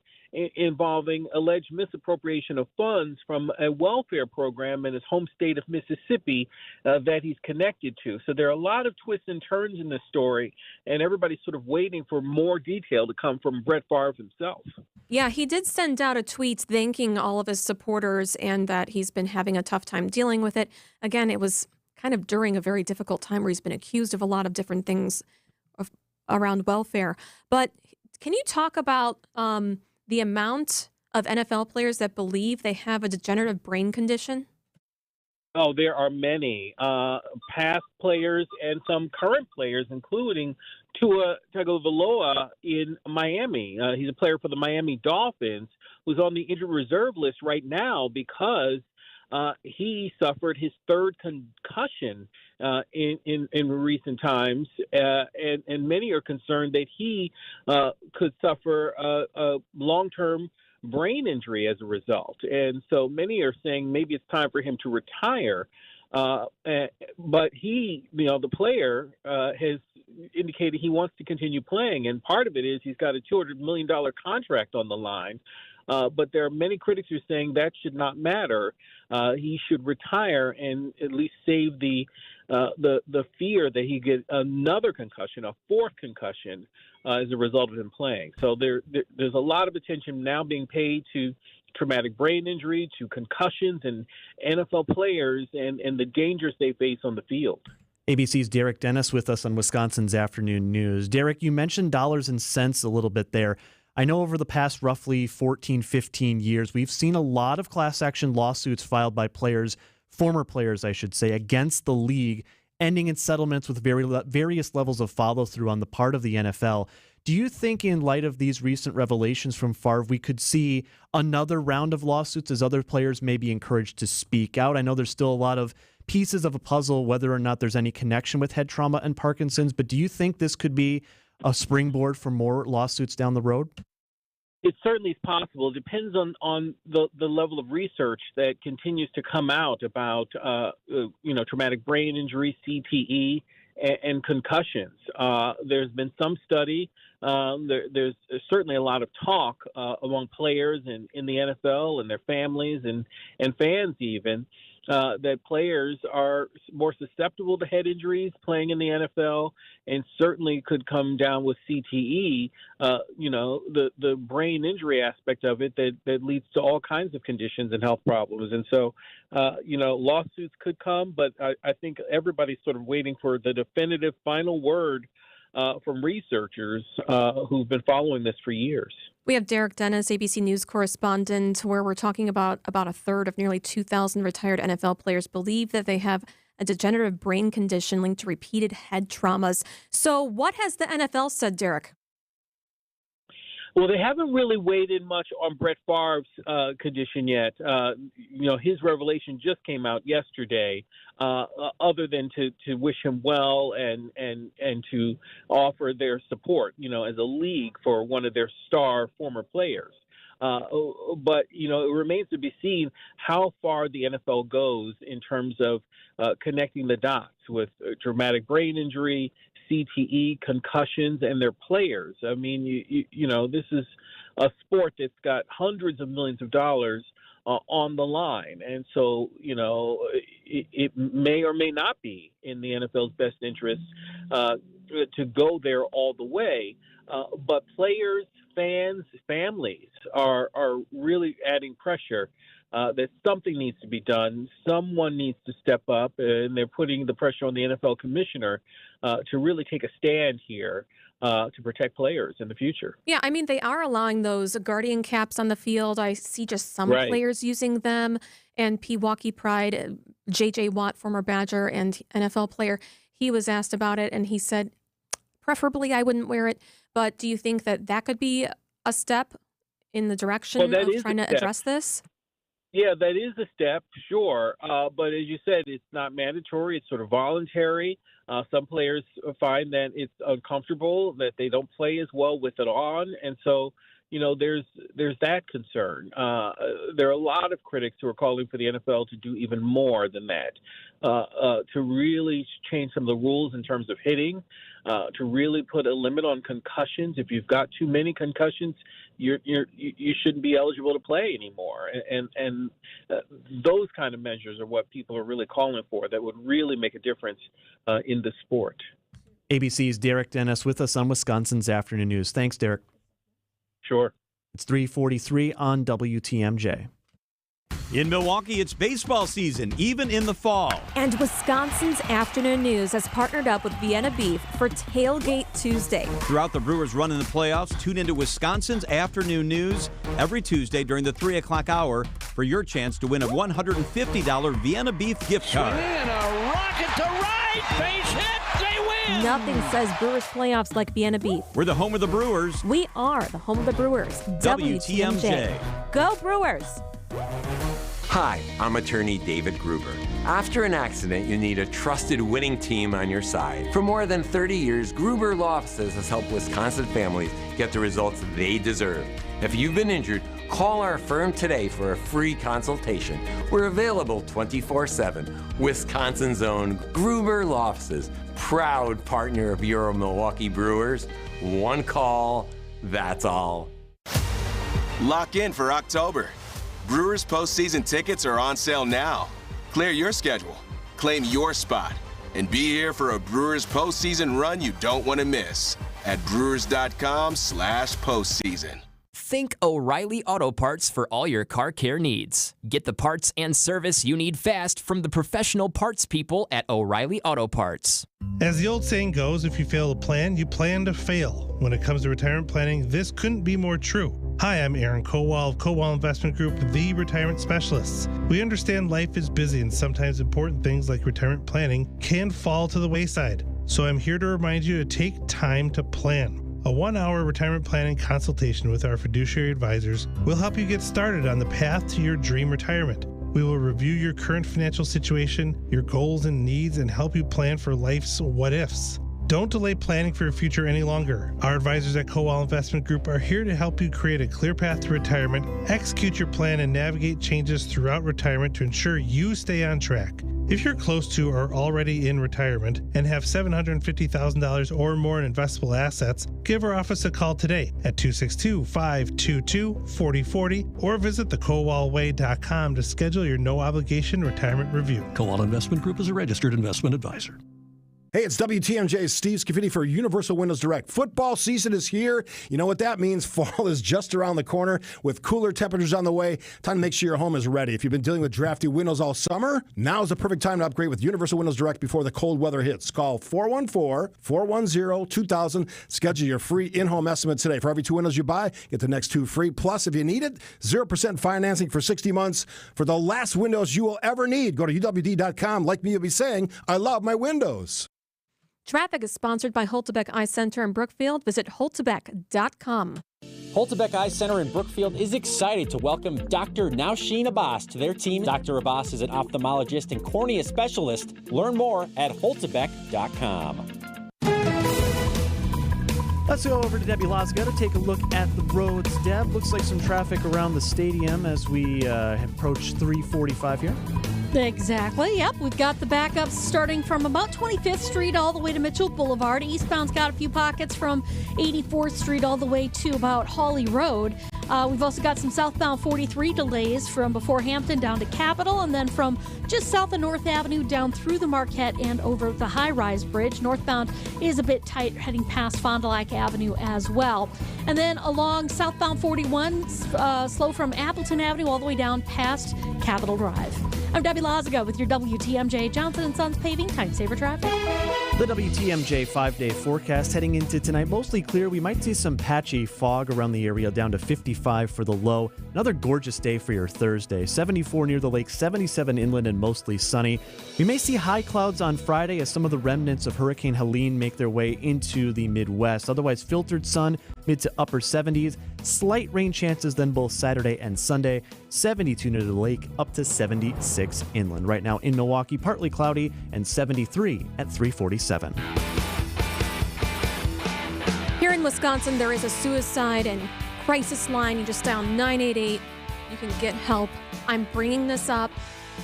involving alleged misappropriation of funds from a welfare program in his home state of Mississippi that he's connected to. So there are a lot of twists and turns in this story, and everybody's sort of waiting for more detail to come from Brett Favre himself. Yeah, he did send out a tweet thanking all of his supporters and that he's been having a tough time dealing with it. Again, it was kind of during a very difficult time where he's been accused of a lot of different things around welfare. But can you talk about the amount of NFL players that believe they have a degenerative brain condition? Oh, there are many past players and some current players, including Tua Tagovailoa in Miami. He's a player for the Miami Dolphins who's on the injured reserve list right now because he suffered his 3rd concussion in recent times, and many are concerned that he could suffer a long-term brain injury as a result. And so many are saying maybe it's time for him to retire. But he, the player, has indicated he wants to continue playing. And part of it is he's got a $200 million contract on the line. But there are many critics who are saying that should not matter. He should retire and at least save the fear that he get another concussion, a fourth concussion, as a result of him playing. So there's a lot of attention now being paid to traumatic brain injury, to concussions, and NFL players and the dangers they face on the field. ABC's Derek Dennis with us on Wisconsin's Afternoon News. Derek, you mentioned dollars and cents a little bit there. I know over the past roughly 14, 15 years, we've seen a lot of class action lawsuits filed by players, former players, I should say, against the league, ending in settlements with various levels of follow-through on the part of the NFL. Do you think in light of these recent revelations from Favre, we could see another round of lawsuits as other players may be encouraged to speak out? I know there's still a lot of pieces of a puzzle, whether or not there's any connection with head trauma and Parkinson's, but do you think this could be a springboard for more lawsuits down the road? It certainly is possible. It depends on the level of research that continues to come out about traumatic brain injury, CTE, and concussions. There's been some study. There's certainly a lot of talk among players in the NFL and their families and fans even. That players are more susceptible to head injuries playing in the NFL, and certainly could come down with CTE, the brain injury aspect of it that leads to all kinds of conditions and health problems. And so, lawsuits could come, but I think everybody's sort of waiting for the definitive final word from researchers who've been following this for years. We have Derek Dennis, ABC News correspondent, where we're talking about a third of nearly 2,000 retired NFL players believe that they have a degenerative brain condition linked to repeated head traumas. So what has the NFL said, Derek? Well, they haven't really weighed in much on Brett Favre's condition yet. His revelation just came out yesterday, other than to wish him well and to offer their support, as a league for one of their star former players. But, it remains to be seen how far the NFL goes in terms of connecting the dots with traumatic brain injury, CTE, concussions, and their players. I mean, this is a sport that's got hundreds of millions of dollars on the line. And so, it may or may not be in the NFL's best interest to go there all the way. But players, fans, families are really adding pressure that something needs to be done. Someone needs to step up, and they're putting the pressure on the NFL commissioner to really take a stand here to protect players in the future. Yeah, I mean, they are allowing those guardian caps on the field. I see just some players using them. And Pewaukee Pride, J.J. Watt, former Badger and NFL player, he was asked about it, and he said, preferably I wouldn't wear it. But do you think that could be a step in the direction of trying to address this? Yeah, that is a step, sure. But as you said, it's not mandatory. It's sort of voluntary. Some players find that it's uncomfortable, that they don't play as well with it on. And so, there's that concern. There are a lot of critics who are calling for the NFL to do even more than that, to really change some of the rules in terms of hitting, to really put a limit on concussions. If you've got too many concussions, you shouldn't be eligible to play anymore. And those kind of measures are what people are really calling for that would really make a difference in the sport. ABC's Derek Dennis with us on Wisconsin's Afternoon News. Thanks, Derek. Sure. It's 3:43 on WTMJ. In Milwaukee, it's baseball season, even in the fall. And Wisconsin's Afternoon News has partnered up with Vienna Beef for Tailgate Tuesday. Throughout the Brewers' run in the playoffs, tune into Wisconsin's Afternoon News every Tuesday during the 3 o'clock hour for your chance to win a $150 Vienna Beef gift card. And a rocket to right, base hit, they win! Nothing says Brewers playoffs like Vienna Beef. We're the home of the Brewers. We are the home of the Brewers. WTMJ. Go Brewers! Hi, I'm attorney David Gruber. After an accident, you need a trusted winning team on your side. For more than 30 years, Gruber Law Offices has helped Wisconsin families get the results they deserve. If you've been injured Call our firm today for a free consultation. We're available 24/7. Wisconsin's own Gruber Law Offices, proud partner of your Milwaukee Brewers. One call, that's all. Lock in for October. Brewers postseason tickets are on sale now. Clear your schedule, claim your spot, and be here for a Brewers postseason run you don't want to miss at brewers.com/postseason. Think O'Reilly Auto Parts for all your car care needs. Get the parts and service you need fast from the professional parts people at O'Reilly Auto Parts. As the old saying goes, if you fail to plan, you plan to fail. When it comes to retirement planning, this couldn't be more true. Hi, I'm Aaron Kowal of Kowal Investment Group, the retirement specialists. We understand life is busy and sometimes important things like retirement planning can fall to the wayside. So I'm here to remind you to take time to plan. A 1-hour retirement planning consultation with our fiduciary advisors will help you get started on the path to your dream retirement. We will review your current financial situation, your goals and needs, and help you plan for life's what-ifs. Don't delay planning for your future any longer. Our advisors at Kowal Investment Group are here to help you create a clear path to retirement, execute your plan, and navigate changes throughout retirement to ensure you stay on track. If you're close to or already in retirement and have $750,000 or more in investable assets, give our office a call today at 262-522-4040 or visit thekowalway.com to schedule your no-obligation retirement review. Kowal Investment Group is a registered investment advisor. Hey, it's WTMJ's Steve Scafidi for Universal Windows Direct. Football season is here. You know what that means. Fall is just around the corner with cooler temperatures on the way. Time to make sure your home is ready. If you've been dealing with drafty windows all summer, now is the perfect time to upgrade with Universal Windows Direct before the cold weather hits. Call 414-410-2000. Schedule your free in-home estimate today. For every 2 windows you buy, get the next 2 free. Plus, if you need it, 0% financing for 60 months for the last windows you will ever need. Go to UWD.com. Like me, you'll be saying, I love my windows. Traffic is sponsored by Holtebeck Eye Center in Brookfield. Visit holtebeck.com. Holtebeck Eye Center in Brookfield is excited to welcome Dr. Nausheen Abbas to their team. Dr. Abbas is an ophthalmologist and cornea specialist. Learn more at holtebeck.com. Let's go over to Debbie Losga to take a look at the roads. Deb, looks like some traffic around the stadium as we approach 345 here. Exactly. Yep. We've got the backups starting from about 25th Street all the way to Mitchell Boulevard. Eastbound's got a few pockets from 84th Street all the way to about Hawley Road. We've also got some southbound 43 delays from before Hampton down to Capitol, and then from just south of North Avenue down through the Marquette and over the high-rise bridge. Northbound is a bit tight heading past Fond du Lac Avenue as well. And then along southbound 41, slow from Appleton Avenue all the way down past Capitol Drive. I'm Debbie Lazaga with your WTMJ Johnson & Sons Paving Time Saver Traffic. The WTMJ 5-day forecast heading into tonight, mostly clear. We might see some patchy fog around the area, down to 55 for the low. Another gorgeous day for your Thursday. 74 near the lake, 77 inland and mostly sunny. We may see high clouds on Friday as some of the remnants of Hurricane Helene make their way into the Midwest. Otherwise, filtered sun, mid to upper 70s. Slight rain chances then both Saturday and Sunday. 72 near the lake, up to 76 inland. Right now in Milwaukee, partly cloudy, and 73 at 347. Here in Wisconsin, there is a suicide and crisis line. You just dial 988. You can get help. I'm bringing this up,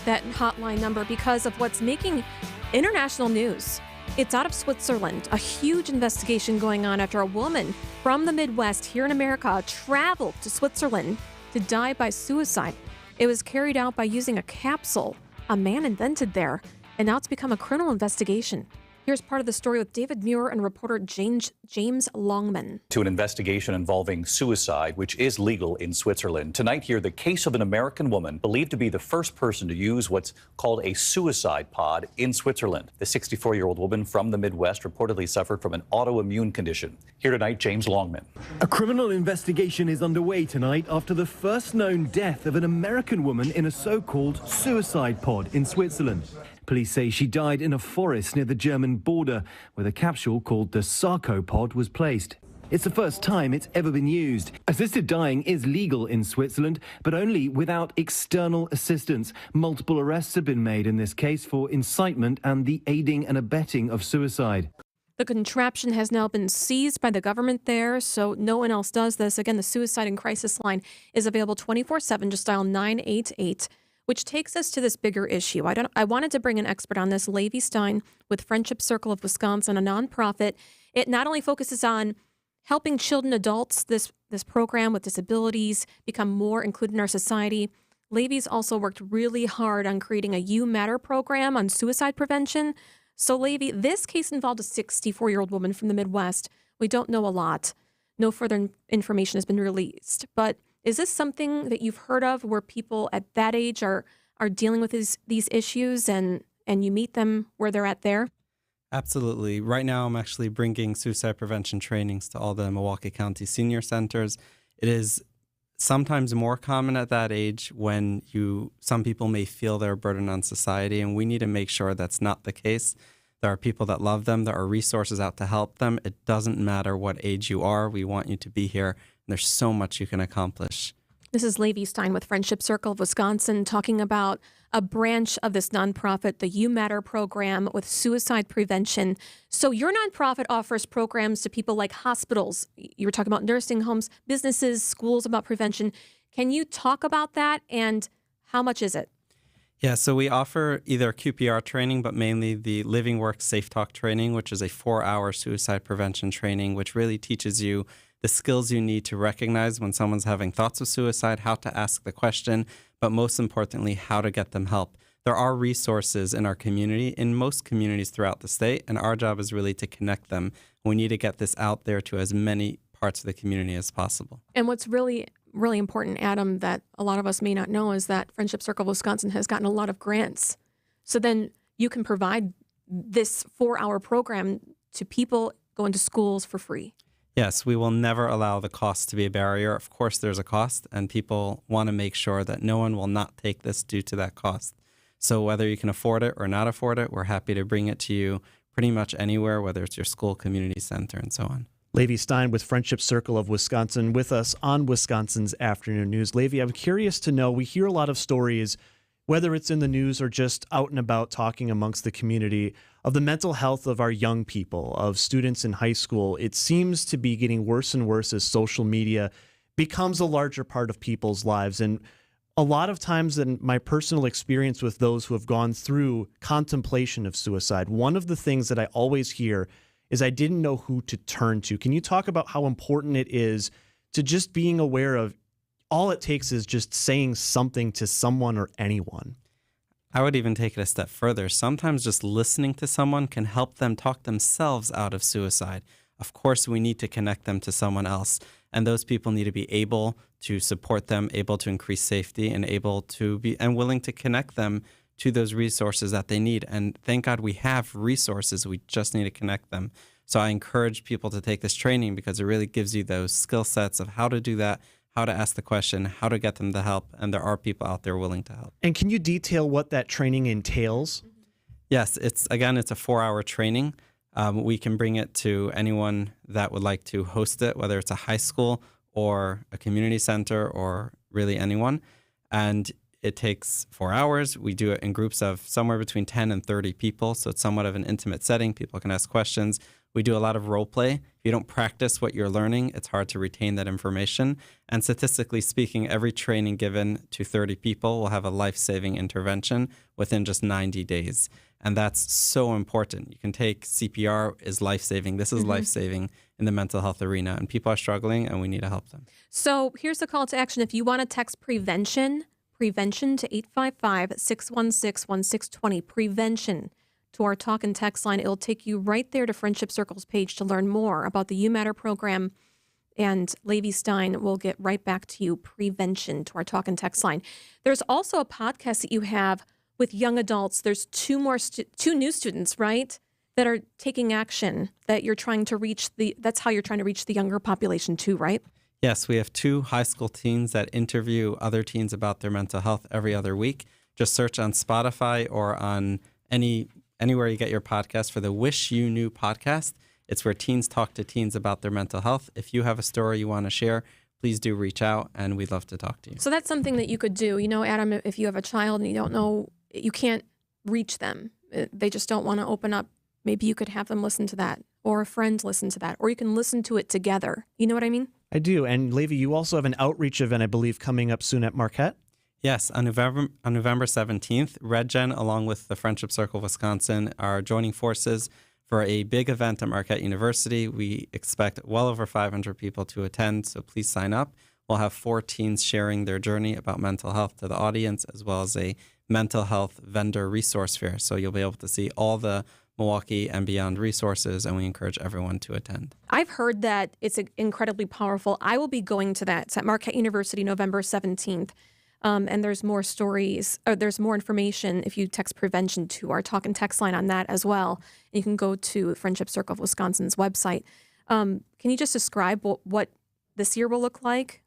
that hotline number, because of what's making international news. It's out of Switzerland. A huge investigation going on after a woman from the Midwest here in America traveled to Switzerland to die by suicide. It was carried out by using a capsule a man invented there, and now it's become a criminal investigation. Here's part of the story with David Muir and reporter James Longman. To an investigation involving suicide, which is legal in Switzerland. Tonight here, the case of an American woman believed to be the first person to use what's called a suicide pod in Switzerland. The 64-year-old woman from the Midwest reportedly suffered from an autoimmune condition. Here tonight, James Longman. A criminal investigation is underway tonight after the first known death of an American woman in a so-called suicide pod in Switzerland. Police say she died in a forest near the German border, where the capsule called the sarcopod was placed. It's the first time it's ever been used. Assisted dying is legal in Switzerland, but only without external assistance. Multiple arrests have been made in this case for incitement and the aiding and abetting of suicide. The contraption has now been seized by the government there, so no one else does this. Again, the Suicide and Crisis Line is available 24/7. Just dial 988, which takes us to this bigger issue. I wanted to bring an expert on this, Levi Stein with Friendship Circle of Wisconsin, a nonprofit. It not only focuses on helping children, adults, this program with disabilities become more included in our society. Levi's also worked really hard on creating a You Matter program on suicide prevention. So, Levi, this case involved a 64-year-old woman from the Midwest. We don't know a lot. No further information has been released. But is this something that you've heard of where people at that age are dealing with these issues and you meet them where they're at there? Absolutely. Right now, I'm actually bringing suicide prevention trainings to all the Milwaukee County senior centers. It is sometimes more common at that age when some people may feel they're a burden on society, and we need to make sure that's not the case. There are people that love them. There are resources out to help them. It doesn't matter what age you are. We want you to be here, and there's so much you can accomplish. This is Levi Stein with Friendship Circle of Wisconsin talking about a branch of this nonprofit, the You Matter program with suicide prevention. So your nonprofit offers programs to people like hospitals. You were talking about nursing homes, businesses, schools about prevention. Can you talk about that and how much is it? Yeah, so we offer either QPR training, but mainly the Living Work Safe Talk training, which is a 4-hour suicide prevention training, which really teaches you the skills you need to recognize when someone's having thoughts of suicide, how to ask the question, but most importantly, how to get them help. There are resources in our community, in most communities throughout the state, and our job is really to connect them. We need to get this out there to as many parts of the community as possible. And what's really important, Adam, that a lot of us may not know is that Friendship Circle of Wisconsin has gotten a lot of grants. So then you can provide this 4-hour program to people going to schools for free. Yes, we will never allow the cost to be a barrier. Of course, there's a cost, and people want to make sure that no one will not take this due to that cost. So whether you can afford it or not afford it, we're happy to bring it to you pretty much anywhere, whether it's your school, community center, and so on. Levi Stein with Friendship Circle of Wisconsin with us on Wisconsin's Afternoon News. Levi, I'm curious to know, we hear a lot of stories, whether it's in the news or just out and about talking amongst the community, of the mental health of our young people, of students in high school. It seems to be getting worse and worse as social media becomes a larger part of people's lives. And a lot of times in my personal experience with those who have gone through contemplation of suicide, one of the things that I always hear is I didn't know who to turn to. Can you talk about how important it is to just being aware of all it takes is just saying something to someone or anyone? I would even take it a step further. Sometimes just listening to someone can help them talk themselves out of suicide. Of course, we need to connect them to someone else, and those people need to be able to support them, able to increase safety, and able to be and willing to connect them to those resources that they need. And thank God we have resources. We just need to connect them. So I encourage people to take this training because it really gives you those skill sets of how to do that, how to ask the question, how to get them the help, and there are people out there willing to help. And can you detail what that training entails? Yes, it's a 4-hour training. We can bring it to anyone that would like to host it, whether it's a high school or a community center or really anyone. And it takes 4 hours. We do it in groups of somewhere between 10 and 30 people, so it's somewhat of an intimate setting. People can ask questions. We do a lot of role play. If you don't practice what you're learning, it's hard to retain that information. And statistically speaking, every training given to 30 people will have a life-saving intervention within just 90 days. And that's so important. You can take CPR is life-saving. This is life-saving in the mental health arena. And people are struggling, and we need to help them. So here's the call to action. If you want to text prevention to 855-616-1620, prevention to our talk and text line. It'll take you right there to Friendship Circle's page to learn more about the You Matter program. And Levi Stein will get right back to you, prevention, to our talk and text line. There's also a podcast that you have with young adults. There's two new students, right, that are taking action that you're trying to reach that's how you're trying to reach the younger population too, right? Yes, we have 2 high school teens that interview other teens about their mental health every other week. Just search on Spotify or on anywhere you get your podcast for the Wish You Knew podcast. It's where teens talk to teens about their mental health. If you have a story you want to share, please do reach out, and we'd love to talk to you. So that's something that you could do. You know, Adam, if you have a child and you don't know, you can't reach them. They just don't want to open up. Maybe you could have them listen to that or a friend listen to that, or you can listen to it together. You know what I mean? I do. And Levi, you also have an outreach event, I believe, coming up soon at Marquette. Yes, on November 17th, RedGen, along with the Friendship Circle of Wisconsin, are joining forces for a big event at Marquette University. We expect well over 500 people to attend, so please sign up. We'll have 4 teens sharing their journey about mental health to the audience, as well as a mental health vendor resource fair. So you'll be able to see all the Milwaukee and beyond resources, and we encourage everyone to attend. I've heard that it's incredibly powerful. I will be going to that. It's at Marquette University, November 17th. And there's more stories, or there's more information if you text prevention to our talk and text line on that as well. And you can go to Friendship Circle of Wisconsin's website. Can you just describe what this year will look like?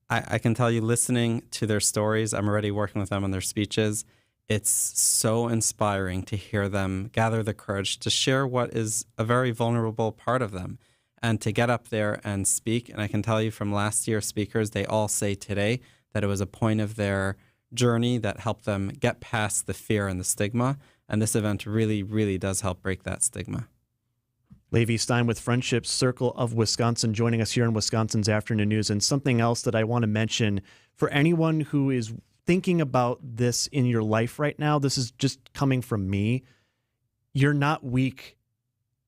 I can tell you, listening to their stories, I'm already working with them on their speeches. It's so inspiring to hear them gather the courage to share what is a very vulnerable part of them and to get up there and speak. And I can tell you from last year's speakers, they all say today that it was a point of their journey that helped them get past the fear and the stigma. And this event really, really does help break that stigma. Levi Stein with Friendship Circle of Wisconsin joining us here in Wisconsin's Afternoon News. And something else that I want to mention for anyone who is thinking about this in your life right now, this is just coming from me. You're not weak.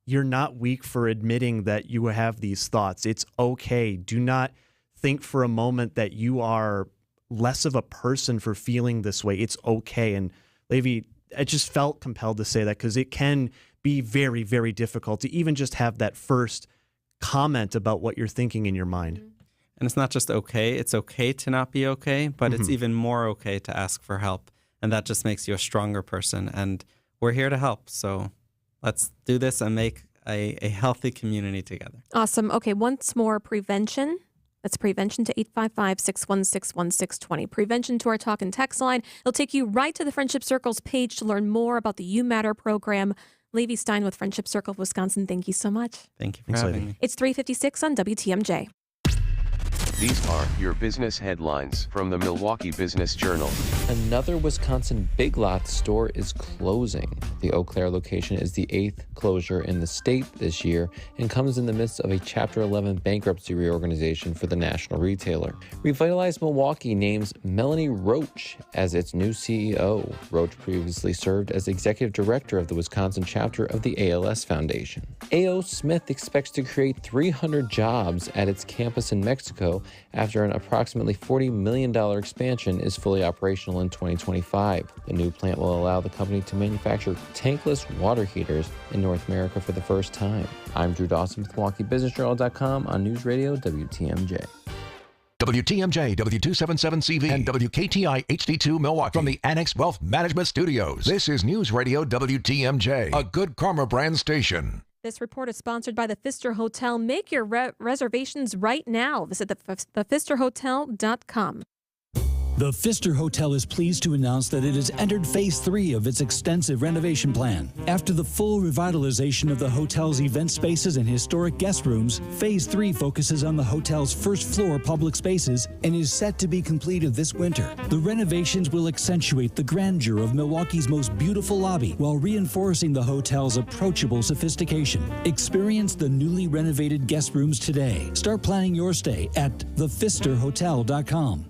You're not weak for admitting that you have these thoughts. It's okay. Do not think for a moment that you are less of a person for feeling this way. It's okay. And Levi, I just felt compelled to say that because it can be very, very difficult to even just have that first comment about what you're thinking in your mind. And it's not just okay. It's okay to not be okay, but it's even more okay to ask for help. And that just makes you a stronger person. And we're here to help. So let's do this and make a healthy community together. Awesome. Okay, once more, prevention. That's prevention to 855-616-1620. Prevention to our talk and text line. It'll take you right to the Friendship Circle's page to learn more about the You Matter program. Levi Stein with Friendship Circle of Wisconsin, thank you so much. Thank you for having me. It's 3:56 on WTMJ. These are your business headlines from the Milwaukee Business Journal. Another Wisconsin Big Lots store is closing. The Eau Claire location is the 8th closure in the state this year and comes in the midst of a Chapter 11 bankruptcy reorganization for the national retailer. Revitalize Milwaukee names Melanie Roach as its new CEO. Roach previously served as executive director of the Wisconsin chapter of the ALS Foundation. A.O. Smith expects to create 300 jobs at its campus in Mexico after an approximately $40 million expansion is fully operational in 2025. The new plant will allow the company to manufacture tankless water heaters in North America for the first time. I'm Drew Dawson with MilwaukeeBusinessJournal.com on News Radio WTMJ. WTMJ, W277CV, and WKTI HD2 Milwaukee from the Annex Wealth Management Studios. This is News Radio WTMJ, a Good Karma brand station. This report is sponsored by the Pfister Hotel. Make your reservations right now. Visit thepfisterhotel.com. The Pfister Hotel is pleased to announce that it has entered Phase 3 of its extensive renovation plan. After the full revitalization of the hotel's event spaces and historic guest rooms, Phase 3 focuses on the hotel's first-floor public spaces and is set to be completed this winter. The renovations will accentuate the grandeur of Milwaukee's most beautiful lobby while reinforcing the hotel's approachable sophistication. Experience the newly renovated guest rooms today. Start planning your stay at thepfisterhotel.com.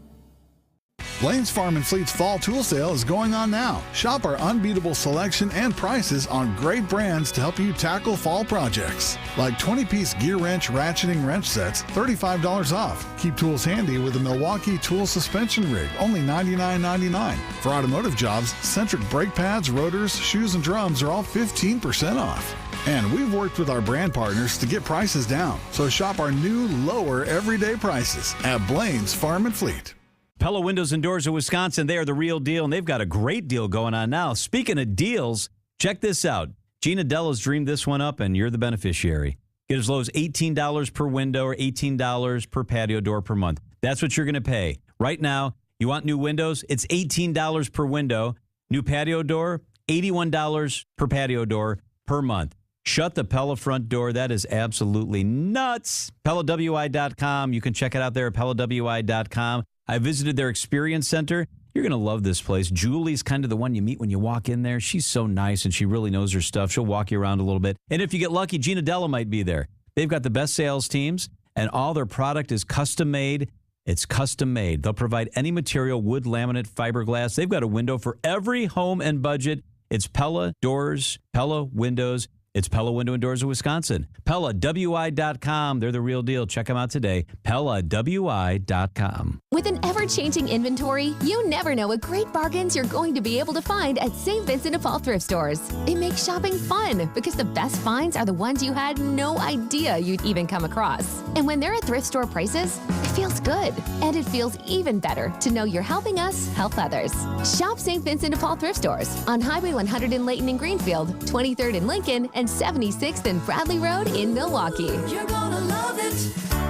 Blaine's Farm and Fleet's Fall Tool Sale is going on now. Shop our unbeatable selection and prices on great brands to help you tackle fall projects. Like 20-piece gear wrench ratcheting wrench sets, $35 off. Keep tools handy with a Milwaukee tool suspension rig, only $99.99. For automotive jobs, Centric brake pads, rotors, shoes, and drums are all 15% off. And we've worked with our brand partners to get prices down. So shop our new, lower everyday prices at Blaine's Farm and Fleet. Pella Windows and Doors of Wisconsin, they are the real deal, and they've got a great deal going on now. Speaking of deals, check this out. Gina Della's dreamed this one up, and you're the beneficiary. Get as low as $18 per window or $18 per patio door per month. That's what you're going to pay. Right now, you want new windows? It's $18 per window. New patio door, $81 per patio door per month. Shut the Pella front door. That is absolutely nuts. PellaWI.com. You can check it out there at PellaWI.com. I visited their experience center. You're going to love this place. Julie's kind of the one you meet when you walk in there. She's so nice, and she really knows her stuff. She'll walk you around a little bit. And if you get lucky, Gina Della might be there. They've got the best sales teams, and all their product is custom made. It's custom made. They'll provide any material, wood, laminate, fiberglass. They've got a window for every home and budget. It's Pella Doors, Pella Windows. It's Pella Window and Doors of Wisconsin. PellaWI.com. They're the real deal. Check them out today. PellaWI.com. With an ever-changing inventory, you never know what great bargains you're going to be able to find at St. Vincent de Paul thrift stores. It makes shopping fun because the best finds are the ones you had no idea you'd even come across. And when they're at thrift store prices, it feels good. And it feels even better to know you're helping us help others. Shop St. Vincent de Paul thrift stores on Highway 100 in Layton and Greenfield, 23rd in Lincoln, and 76th and Bradley Road in Milwaukee. You're gonna love it,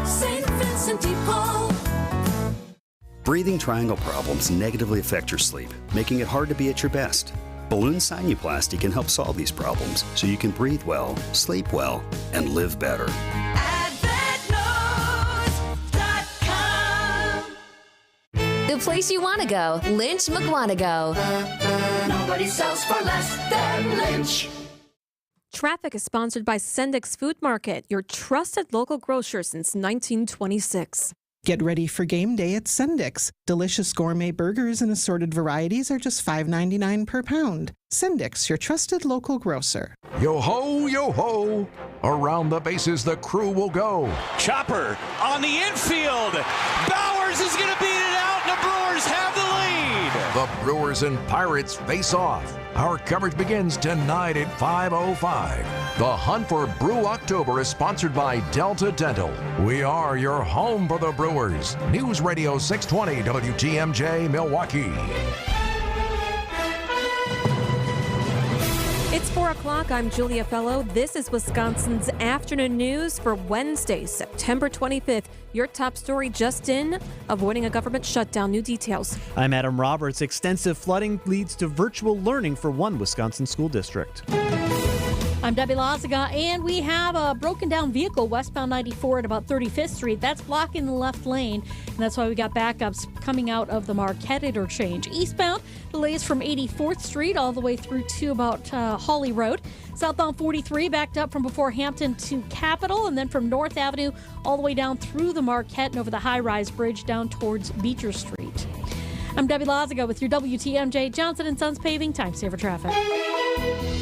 St. Vincent de Paul. Breathing triangle problems negatively affect your sleep, making it hard to be at your best. Balloon sinuplasty can help solve these problems so you can breathe well, sleep well, and live better. The place you want to go, Lynch McWanago. Nobody sells for less than Lynch. Traffic is sponsored by Sendik's Food Market, your trusted local grocer since 1926. Get ready for game day at Sendik's. Delicious gourmet burgers and assorted varieties are just $5.99 per pound. Sendik's, your trusted local grocer. Yo ho, yo ho. Around the bases, the crew will go. Chopper on the infield. Bowers is going to beat it out, and the Brewers have the lead. The Brewers and Pirates face off. Our coverage begins tonight at 5:05. The Hunt for Brew October is sponsored by Delta Dental. We are your home for the Brewers. News Radio 620 WTMJ Milwaukee. It's 4 o'clock. I'm Julia Fellow. This is Wisconsin's Afternoon News for Wednesday, September 25th. Your top story just in, avoiding a government shutdown. New details. I'm Adam Roberts. Extensive flooding leads to virtual learning for one Wisconsin school district. I'm Debbie Lazaga, and we have a broken down vehicle westbound 94 at about 35th Street. That's blocking the left lane, and that's why we got backups coming out of the Marquette interchange. Eastbound, delays from 84th Street all the way through to about Hawley Road. Southbound 43 backed up from before Hampton to Capitol, and then from North Avenue all the way down through the Marquette and over the high-rise bridge down towards Beecher Street. I'm Debbie Lazaga with your WTMJ Johnson & Sons Paving Time Saver Traffic.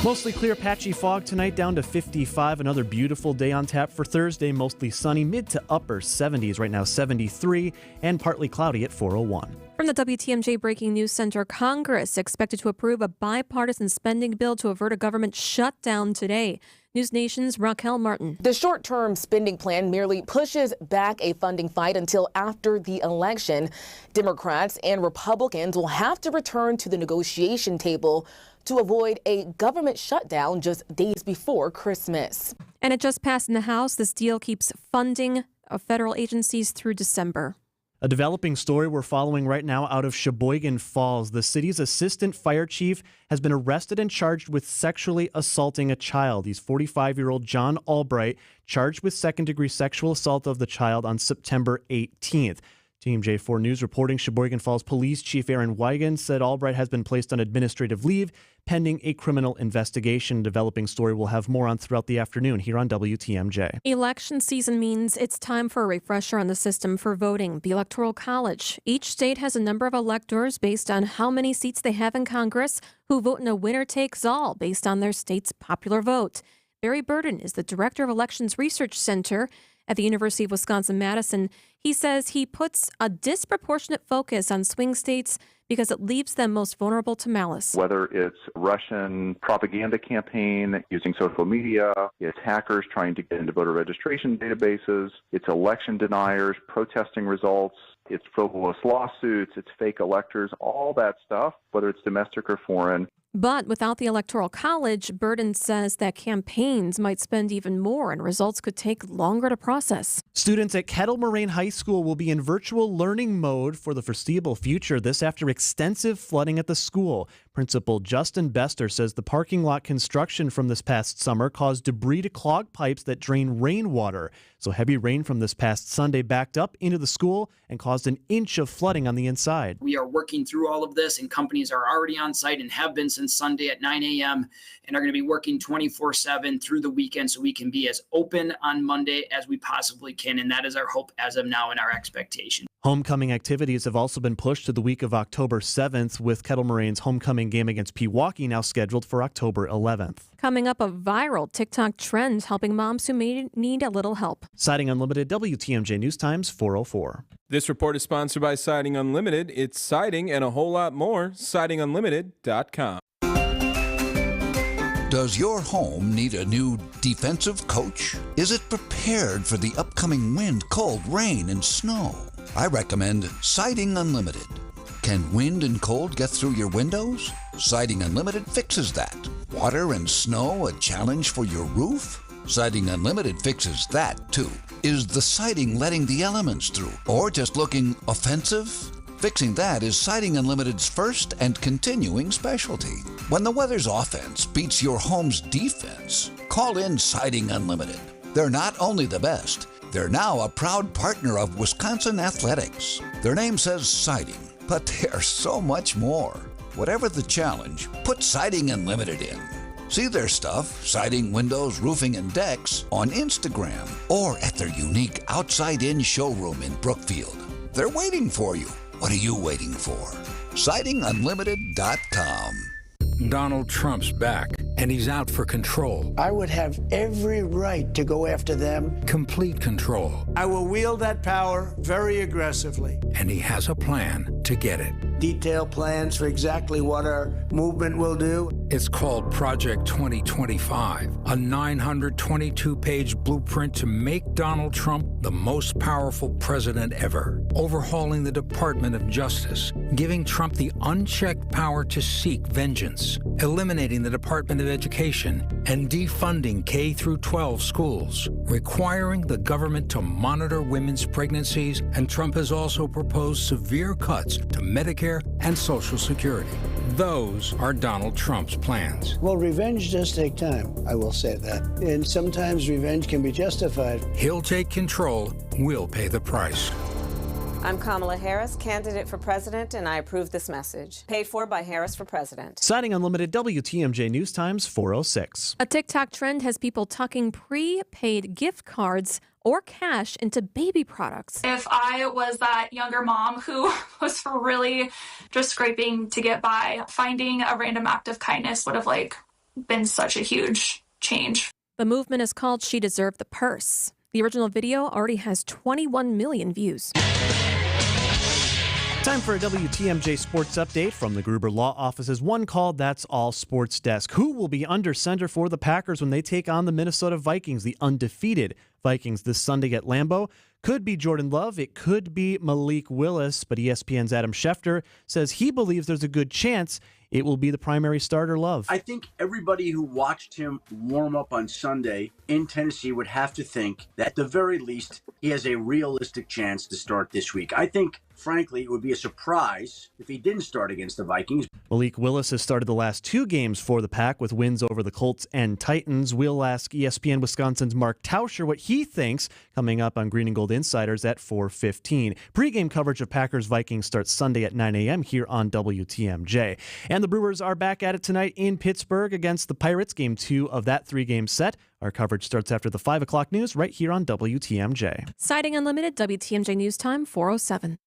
Mostly clear, patchy fog tonight, down to 55. Another beautiful day on tap for Thursday. Mostly sunny, mid to upper 70s. Right now 73 and partly cloudy at 401. From the WTMJ Breaking News Center, Congress expected to approve a bipartisan spending bill to avert a government shutdown today. News Nation's Raquel Martin. The short-term spending plan merely pushes back a funding fight until after the election. Democrats and Republicans will have to return to the negotiation table to avoid a government shutdown just days before Christmas. And it just passed in the House. This deal keeps funding of federal agencies through December. A developing story we're following right now out of Sheboygan Falls. The city's assistant fire chief has been arrested and charged with sexually assaulting a child. He's 45-year-old John Albright, charged with second-degree sexual assault of the child on September 18th. TMJ4 News reporting Sheboygan Falls Police Chief Aaron Wigan said Albright has been placed on administrative leave pending a criminal investigation. Developing story we'll have more on throughout the afternoon here on WTMJ. Election season means it's time for a refresher on the system for voting. The Electoral College. Each state has a number of electors based on how many seats they have in Congress who vote in a winner-takes-all based on their state's popular vote. Barry Burden is the director of Elections Research Center at the University of Wisconsin-Madison. He says he puts a disproportionate focus on swing states because it leaves them most vulnerable to malice. Whether it's Russian propaganda campaign using social media, it's hackers trying to get into voter registration databases, it's election deniers protesting results, it's frivolous lawsuits, it's fake electors, all that stuff, whether it's domestic or foreign. But without the Electoral College, Burden says that campaigns might spend even more and results could take longer to process. Students at Kettle Moraine High School will be in virtual learning mode for the foreseeable future. This after extensive flooding at the school. Principal Justin Bester says the parking lot construction from this past summer caused debris to clog pipes that drain rainwater. So heavy rain from this past Sunday backed up into the school and caused an inch of flooding on the inside. We are working through all of this, and companies are already on site and have been since Sunday at 9 a.m. and are going to be working 24/7 through the weekend so we can be as open on Monday as we possibly can. And that is our hope as of now and our expectation. Homecoming activities have also been pushed to the week of October 7th, with Kettle Moraine's homecoming game against Pewaukee now scheduled for October 11th. Coming up, a viral TikTok trend helping moms who may need a little help. Siding Unlimited, WTMJ News Times 404. This report is sponsored by Siding Unlimited. It's siding and a whole lot more. SidingUnlimited.com. Does your home need a new defensive coach? Is it prepared for the upcoming wind, cold, rain, and snow? I recommend Siding Unlimited. Can wind and cold get through your windows? Siding Unlimited fixes that. Water and snow a challenge for your roof? Siding Unlimited fixes that too. Is the siding letting the elements through or just looking offensive? Fixing that is Siding Unlimited's first and continuing specialty. When the weather's offense beats your home's defense, call in Siding Unlimited. They're not only the best, they're now a proud partner of Wisconsin Athletics. Their name says siding, but they are so much more. Whatever the challenge, put Siding Unlimited in. See their stuff, siding, windows, roofing, and decks, on Instagram or at their unique outside-in showroom in Brookfield. They're waiting for you. What are you waiting for? SidingUnlimited.com. Donald Trump's back, and he's out for control. I would have every right to go after them. Complete control. I will wield that power very aggressively. And he has a plan to get it. Detailed plans for exactly what our movement will do. It's called Project 2025, a 922-page blueprint to make Donald Trump the most powerful president ever. Overhauling the Department of Justice, giving Trump the unchecked power to seek vengeance, eliminating the Department of Education, and defunding K-12 schools, requiring the government to monitor women's pregnancies, and Trump has also proposed severe cuts to Medicare and Social Security. Those are Donald Trump's plans. Well, revenge does take time, I will say that. And sometimes revenge can be justified. He'll take control, we'll pay the price. I'm Kamala Harris, candidate for president, and I approve this message. Paid for by Harris for President. Siding Unlimited, WTMJ News Times 406. A TikTok trend has people tucking prepaid gift cards or cash into baby products. If I was that younger mom who was really just scraping to get by, finding a random act of kindness would have been such a huge change. The movement is called She Deserved the Purse. The original video already has 21 million views. Time for a WTMJ Sports Update from the Gruber Law Office's One Call, That's All Sports Desk. Who will be under center for the Packers when they take on the Minnesota Vikings, the undefeated Vikings, this Sunday at Lambeau? Could be Jordan Love, it could be Malik Willis, but ESPN's Adam Schefter says he believes there's a good chance it will be the primary starter, Love. I think everybody who watched him warm up on Sunday in Tennessee would have to think that at the very least he has a realistic chance to start this week. I think, frankly, it would be a surprise if he didn't start against the Vikings. Malik Willis has started the last two games for the Pack with wins over the Colts and Titans. We'll ask ESPN Wisconsin's Mark Tauscher what he thinks coming up on Green and Gold Insiders at 4:15. Pre-game coverage of Packers-Vikings starts Sunday at 9 a.m. here on WTMJ. And the Brewers are back at it tonight in Pittsburgh against the Pirates, Game 2 of that three-game set. Our coverage starts after the 5 o'clock news right here on WTMJ. Siding Unlimited, WTMJ News Time 4:07.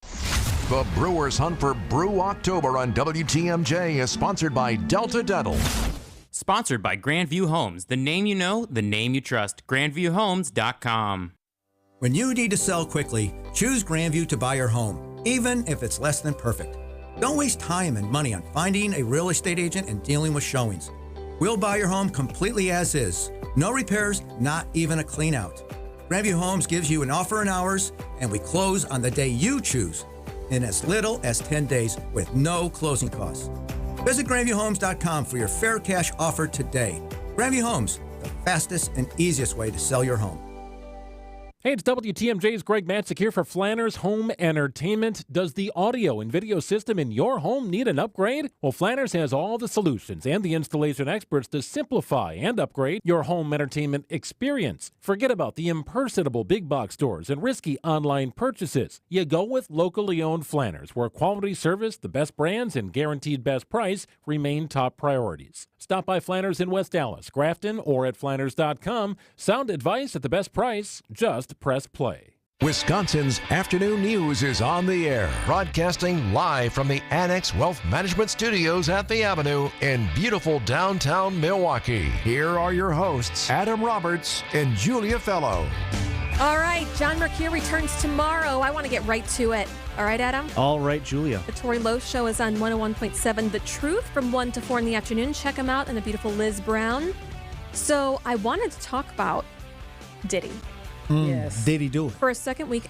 The Brewers Hunt for Brew October on WTMJ is sponsored by Delta Dental. Sponsored by Grandview Homes, the name you know, the name you trust. GrandviewHomes.com. When you need to sell quickly, choose Grandview to buy your home, even if it's less than perfect. Don't waste time and money on finding a real estate agent and dealing with showings. We'll buy your home completely as is. No repairs, not even a clean out. Grandview Homes gives you an offer in hours, and we close on the day you choose in as little as 10 days with no closing costs. Visit GrandviewHomes.com for your fair cash offer today. Grandview Homes, the fastest and easiest way to sell your home. Hey, it's WTMJ's Greg Matzik here for Flanner's Home Entertainment. Does the audio and video system in your home need an upgrade? Well, Flanner's has all the solutions and the installation experts to simplify and upgrade your home entertainment experience. Forget about the impersonable big box stores and risky online purchases. You go with locally owned Flanner's, where quality service, the best brands, and guaranteed best price remain top priorities. Stop by Flanner's in West Dallas, Grafton, or at Flanners.com. Sound advice at the best price. Just press play. Wisconsin's afternoon news is on the air, broadcasting live from the Annex Wealth Management Studios at the Avenue in beautiful downtown Milwaukee. Here are your hosts, Adam Roberts and Julia Fellow. All right, John Mercure returns tomorrow. I want to get right to it. All right, Adam? All right, Julia. The Tori Lowe Show is on 101.7 The Truth from 1 to 4 in the afternoon. Check him out and the beautiful Liz Brown. So I wanted to talk about Diddy. Yes. Did he do it? For a second week.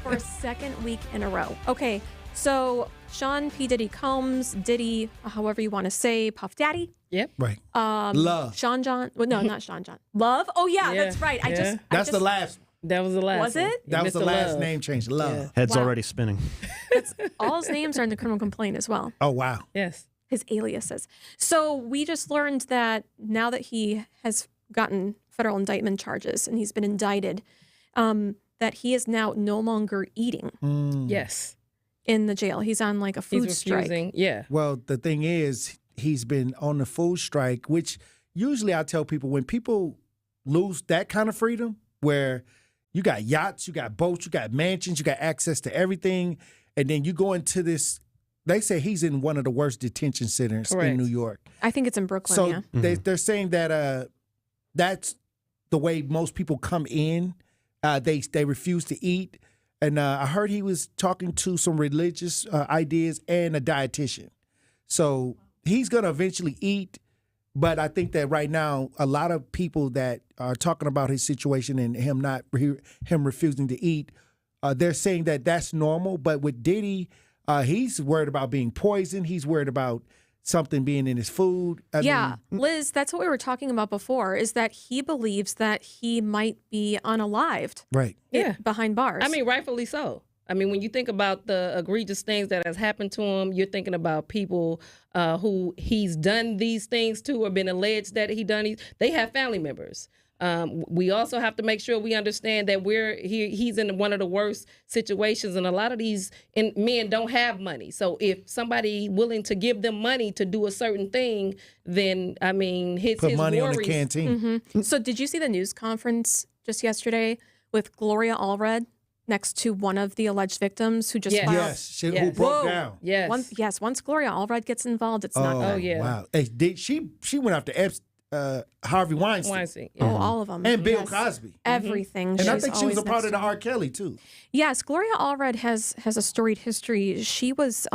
For a second week in a row. Okay, so Sean P. Diddy Combs, Diddy, however you want to say, Puff Daddy. Yep. Right. Love. Sean John. Well, no, not Sean John. Love? Oh, yeah, that's right. That's the last one. That was the last Was one. it? That was the last Love. name change. Love. Yeah. Head's Wow. already spinning. All his names are in the criminal complaint as well. Oh, wow. Yes. His aliases. So we just learned that now that he has gotten federal indictment charges and he's been indicted, that he is now no longer eating. Yes. In the jail. He's on like a food strike. Yeah. Well, the thing is, he's been on the food strike, which usually I tell people when people lose that kind of freedom, where you got yachts, you got boats, you got mansions, you got access to everything, and then you go into this. They say he's in one of the worst detention centers in New York. I think it's in Brooklyn, So yeah. they're saying that that's the way most people come in. They refuse to eat. And I heard he was talking to some religious ideas and a dietitian. So he's going to eventually eat. But I think that right now, a lot of people that are talking about his situation and him refusing to eat, they're saying that that's normal. But with Diddy, he's worried about being poisoned. He's worried about something being in his food. I mean, Liz, that's what we were talking about before, is that he believes that he might be unalived. Right. Behind bars. I mean, rightfully so. I mean, when you think about the egregious things that has happened to him, you're thinking about people who he's done these things to or been alleged that he done these. They have family members. We also have to make sure we understand that he's in one of the worst situations, and a lot of these men don't have money. So if somebody willing to give them money to do a certain thing, then I mean, put money worries. on the canteen. Mm-hmm. So did you see the news conference just yesterday with Gloria Allred next to one of the alleged victims who just filed? Who broke down. Yes. Once Gloria Allred gets involved, it's not good. Wow. Hey, she went after Harvey Weinstein. Oh, all of them. And Bill Yes. Cosby. Everything. And I She's think she was a always part next of the to R. Kelly, too. Yes, Gloria Allred has a storied history. She was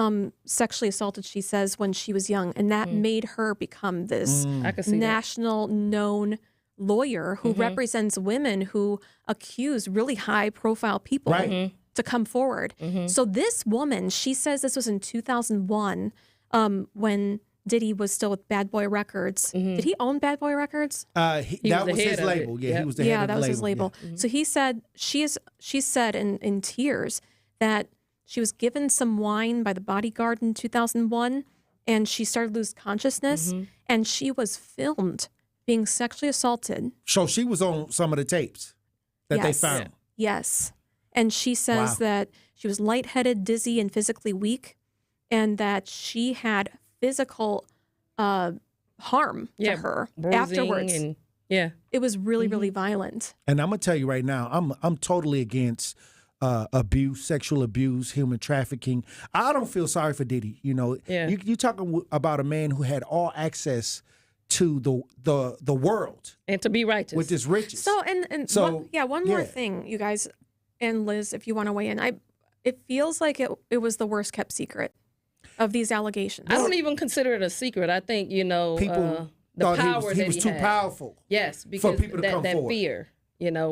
sexually assaulted, she says, when she was young, and that made her become this I can see national known lawyer who represents women who accuse really high-profile people to come forward. So this woman, she says this was in 2001 when Diddy was still with Bad Boy Records. Did he own Bad Boy Records? That was his label. Yeah, he was the head of the that was label. his label. Yeah. So he said she said in tears that she was given some wine by the bodyguard in 2001, and she started to lose consciousness, and she was filmed being sexually assaulted. So she was on some of the tapes that they found. Yes. And she says that she was lightheaded, dizzy, and physically weak, and that she had physical harm to her bruising afterwards. And, it was really, really violent. And I'm gonna tell you right now, I'm totally against abuse, sexual abuse, human trafficking. I don't feel sorry for Diddy. You know, you talking about a man who had all access to the world and to be righteous with his riches. So one more thing, you guys, and Liz, if you want to weigh in, it feels like it was the worst kept secret of these allegations. I don't even consider it a secret. I think people the thought power he was too had. powerful. Yes, because for people to come that forward. fear.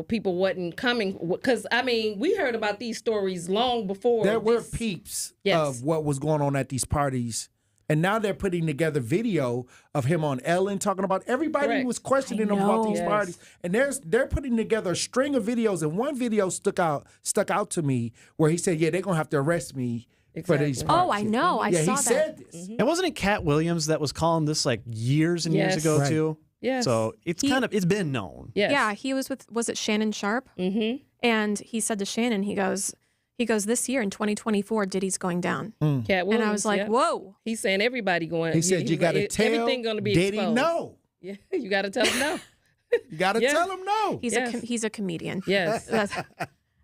People wasn't coming because I mean we heard about these stories long before. There were peeps of what was going on at these parties And now they're putting together video of him on Ellen talking about everybody Correct. who was questioning him about these Yes. parties. And they're putting together a string of videos. And one video stuck out to me where he said, yeah, they're going to have to arrest me for these parties. Oh, I know. I yeah, saw he that. said this. And wasn't it Cat Williams that was calling this like years and years Yes. ago Right. too? Yes. So it's it's been known. Yes. Yeah, he was with, was it Shannon Sharp? Mm-hmm. And he said to Shannon, he goes, this year in 2024, Diddy's going down. Cat Williams, And I was like, yeah. whoa. He's saying everybody going. He said, you got to tell everything going to be Diddy exposed. no. Yeah, you got to tell him no. You got to Yeah. tell him no. He's a comedian. Yes. That's-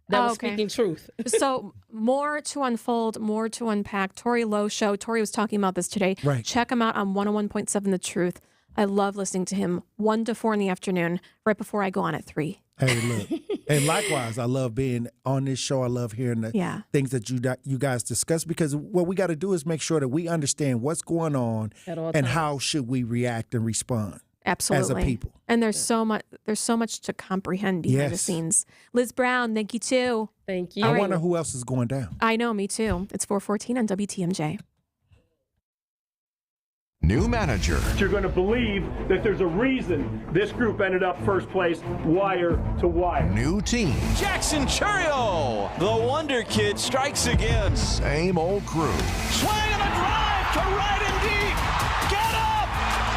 That was okay. speaking truth. So more to unfold, more to unpack. Tori Lowe Show. Tori was talking about this today. Right. Check him out on 101.7 The Truth. I love listening to him 1 to 4 in the afternoon, right before I go on at 3. Hey, look. And likewise, I love being on this show. I love hearing the things that you guys discuss, because what we got to do is make sure that we understand what's going on At all and times. how should we react and respond Absolutely. as a people. And there's so much to comprehend behind the Yes. scenes. Liz Brown, thank you too. Thank you. I wonder who else is going down. I know, me too. It's 4:14 on WTMJ. New manager. You're going to believe that there's a reason this group ended up first place, wire to wire. New team. Jackson Churio, the Wonder Kid, strikes again. Same old crew. Swing and a drive to right and deep. Get up!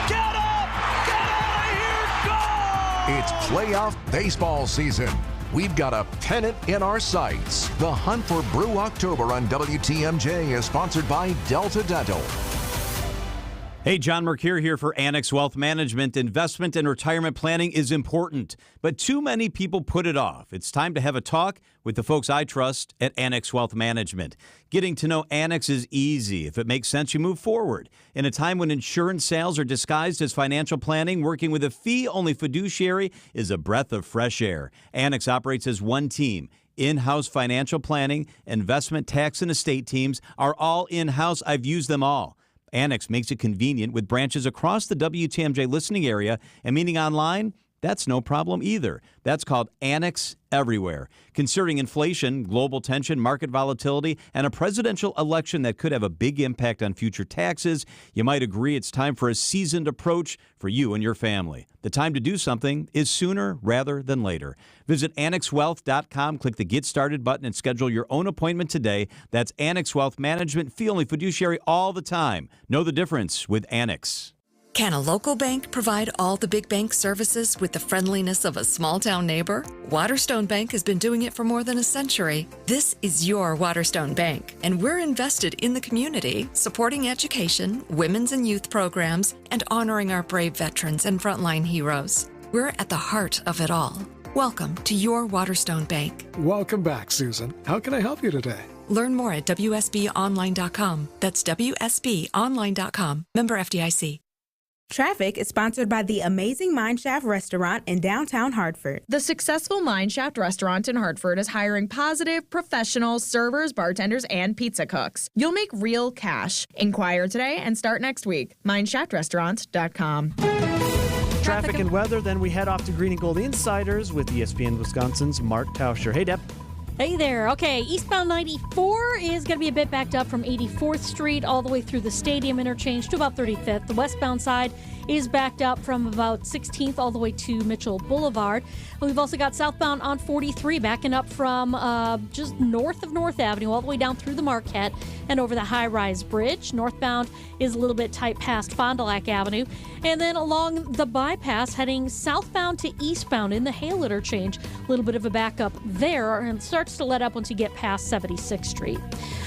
Get up! Get out of here! Go! It's playoff baseball season. We've got a pennant in our sights. The Hunt for Brew October on WTMJ is sponsored by Delta Dental. Hey, John Mercure here for Annex Wealth Management. Investment and retirement planning is important, but too many people put it off. It's time to have a talk with the folks I trust at Annex Wealth Management. Getting to know Annex is easy. If it makes sense, you move forward. In a time when insurance sales are disguised as financial planning, working with a fee-only fiduciary is a breath of fresh air. Annex operates as one team. In-house financial planning, investment, tax, and estate teams are all in-house. I've used them all. Annex makes it convenient with branches across the WTMJ listening area, and meeting online, that's no problem either. That's called Annex Everywhere. Considering inflation, global tension, market volatility, and a presidential election that could have a big impact on future taxes, you might agree it's time for a seasoned approach for you and your family. The time to do something is sooner rather than later. Visit AnnexWealth.com, click the Get Started button, and schedule your own appointment today. That's Annex Wealth Management, fee-only fiduciary all the time. Know the difference with Annex. Can a local bank provide all the big bank services with the friendliness of a small-town neighbor? Waterstone Bank has been doing it for more than a century. This is your Waterstone Bank, and we're invested in the community, supporting education, women's and youth programs, and honoring our brave veterans and frontline heroes. We're at the heart of it all. Welcome to your Waterstone Bank. Welcome back, Susan. How can I help you today? Learn more at WSBOnline.com. That's WSBOnline.com. Member FDIC. Traffic is sponsored by the amazing Mineshaft Restaurant in downtown Hartford. The successful Mineshaft Restaurant in Hartford is hiring positive, professional servers, bartenders, and pizza cooks. You'll make real cash. Inquire today and start next week. MineshaftRestaurant.com. Traffic and weather, then we head off to Green and Gold Insiders with ESPN Wisconsin's Mark Tauscher. Hey, Deb. Hey there. Okay, eastbound 94 is going to be a bit backed up from 84th Street all the way through the Stadium interchange to about 35th. The westbound side is backed up from about 16th all the way to Mitchell Boulevard. We've also got southbound on 43 backing up from just north of North Avenue all the way down through the Marquette and over the high-rise bridge. Northbound is a little bit tight past Fond du Lac Avenue. And then along the bypass heading southbound to eastbound in the Hale interchange, a little bit of a backup there, and it starts to let up once you get past 76th Street.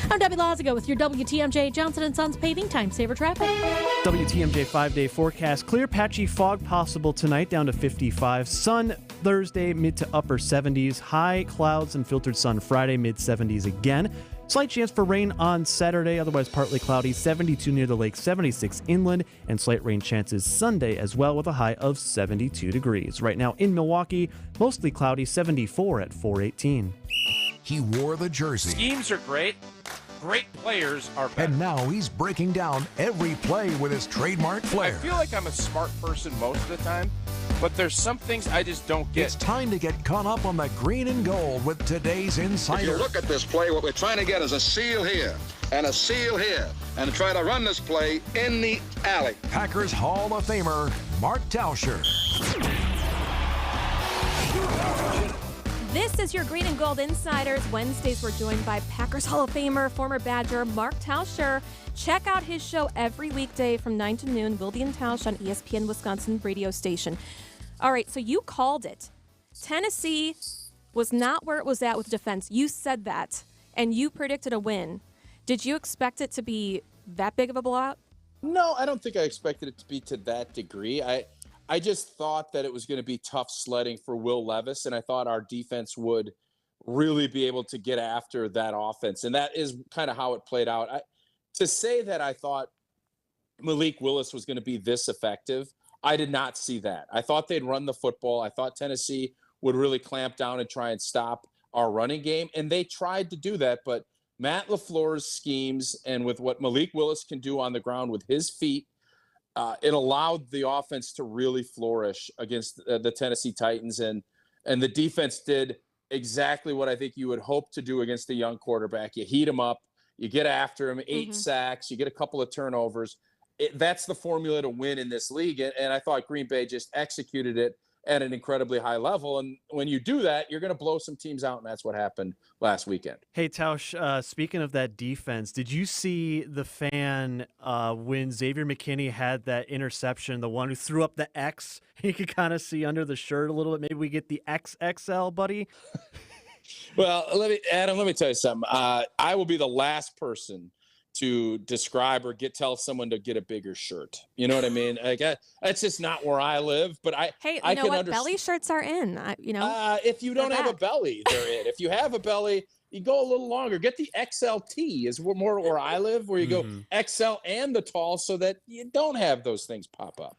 I'm Debbie Lazago with your WTMJ Johnson & Sons Paving Time Saver Traffic. WTMJ 5-day forecast. Clear patchy fog possible tonight down to 55. Sun Thursday mid to upper 70s. High clouds and filtered sun Friday mid 70s again. Slight chance for rain on Saturday, otherwise partly cloudy, 72 near the lake, 76 inland, and slight rain chances Sunday as well with a high of 72 degrees. Right now in Milwaukee, mostly cloudy, 74 at 418. He wore the jersey. Schemes are great. Great players are better. And now he's breaking down every play with his trademark flair. I feel like I'm a smart person most of the time, but there's some things I just don't get. It's time to get caught up on the green and gold with today's Insider. If you look at this play, what we're trying to get is a seal here and a seal here and try to run this play in the alley. Packers Hall of Famer Mark Tauscher. This is your Green and Gold Insiders. Wednesdays, we're joined by Packers Hall of Famer, former Badger, Mark Tauscher. Check out his show every weekday from 9 to noon, Wilde and Tausch on ESPN Wisconsin radio station. All right, so you called it. Tennessee was not where it was at with defense. You said that, and you predicted a win. Did you expect it to be that big of a blowout? No, I don't think I expected it to be to that degree. I just thought that it was going to be tough sledding for Will Levis, and I thought our defense would really be able to get after that offense. And that is kind of how it played out. To say that I thought Malik Willis was going to be this effective, I did not see that. I thought they'd run the football. I thought Tennessee would really clamp down and try and stop our running game, and they tried to do that. But Matt LaFleur's schemes and with what Malik Willis can do on the ground with his feet, it allowed the offense to really flourish against the Tennessee Titans, and the defense did exactly what I think you would hope to do against a young quarterback. You heat him up, you get after him, 8 sacks, you get a couple of turnovers. That's the formula to win in this league, and I thought Green Bay just executed it at an incredibly high level. And when you do that, you're going to blow some teams out, and that's what happened last weekend. Hey, Tausch, speaking of that defense, did you see the fan when Xavier McKinney had that interception, the one who threw up the X? You could kind of see under the shirt a little bit. Maybe we get the XXL, buddy. Well, Adam, let me tell you something. I will be the last person to describe or tell someone to get a bigger shirt. You know what I mean? That's just not where I live. But I know what? Belly shirts are in. If you don't have a belly, they're in. If you have a belly, you go a little longer. Get the XLT is more where I live, where you go XL and the tall, so that you don't have those things pop up.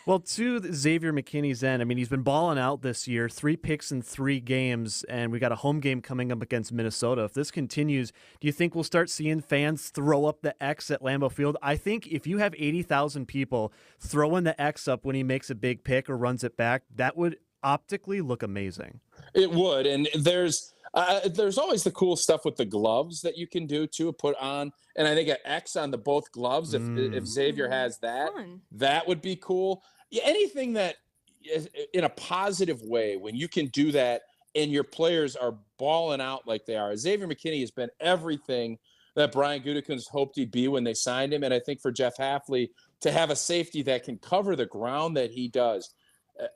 Well, to Xavier McKinney's end, I mean, he's been balling out this year, 3 picks in 3 games, and we got a home game coming up against Minnesota. If this continues, do you think we'll start seeing fans throw up the X at Lambeau Field? I think if you have 80,000 people throwing the X up when he makes a big pick or runs it back, that would optically look amazing. It would, and there's always the cool stuff with the gloves that you can do too, put on, and I think an X on both gloves. If Xavier has that, that would be cool. Yeah, anything that is in a positive way, when you can do that and your players are balling out like they are. Xavier McKinney has been everything that Brian Gutekunst hoped he'd be when they signed him, and I think for Jeff Hafley to have a safety that can cover the ground that he does.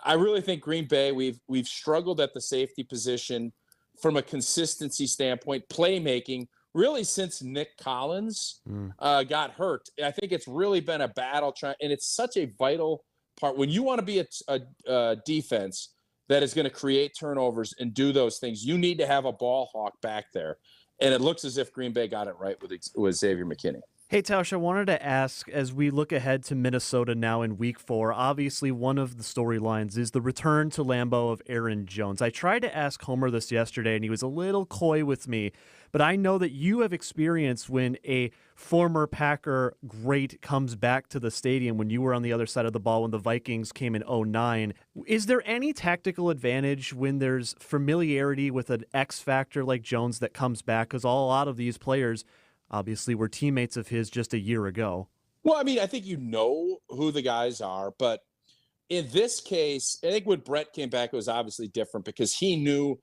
I really think Green Bay, we've struggled at the safety position from a consistency standpoint, playmaking, really since Nick Collins got hurt. I think it's really been a battle, and it's such a vital part. When you want to be a defense that is going to create turnovers and do those things, you need to have a ball hawk back there. And it looks as if Green Bay got it right with Xavier McKinney. Hey, Tausch, I wanted to ask, as we look ahead to Minnesota now in Week 4, obviously one of the storylines is the return to Lambeau of Aaron Jones. I tried to ask Homer this yesterday, and he was a little coy with me, but I know that you have experience when a former Packer great comes back to the stadium when you were on the other side of the ball when the Vikings came in 2009. Is there any tactical advantage when there's familiarity with an X factor like Jones that comes back? Because a lot of these players obviously were teammates of his just a year ago. Well, I mean, I think you know who the guys are, but in this case, I think when Brett came back, it was obviously different because he knew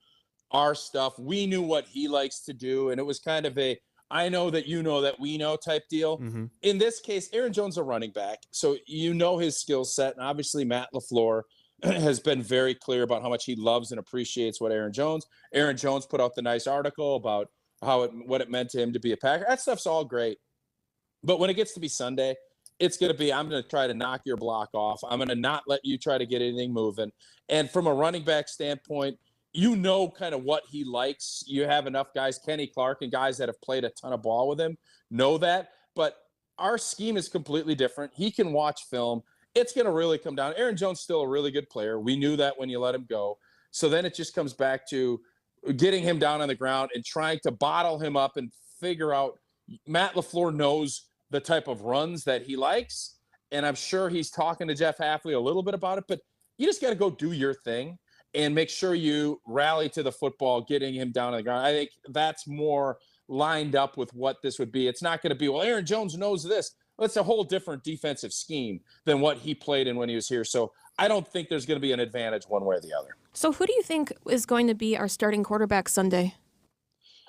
our stuff. We knew what he likes to do, and it was kind of a I know that you know that we know type deal. In this case, Aaron Jones is a running back, so you know his skill set, and obviously Matt LaFleur has been very clear about how much he loves and appreciates what Aaron Jones put out the nice article about what it meant to him to be a Packer. That stuff's all great. But when it gets to be Sunday, it's going to be, I'm going to try to knock your block off. I'm going to not let you try to get anything moving. And from a running back standpoint, you know kind of what he likes. You have enough guys, Kenny Clark and guys that have played a ton of ball with him, know that. But our scheme is completely different. He can watch film. It's going to really come down. Aaron Jones is still a really good player. We knew that when you let him go. So then it just comes back to getting him down on the ground and trying to bottle him up and figure out. Matt LaFleur knows the type of runs that he likes, and I'm sure he's talking to Jeff Hafley a little bit about it, but you just got to go do your thing and make sure you rally to the football, getting him down on the ground. I think that's more lined up with what this would be. It's not going to be, well, Aaron Jones knows this. It's a whole different defensive scheme than what he played in when he was here. So I don't think there's going to be an advantage one way or the other. So who do you think is going to be our starting quarterback Sunday?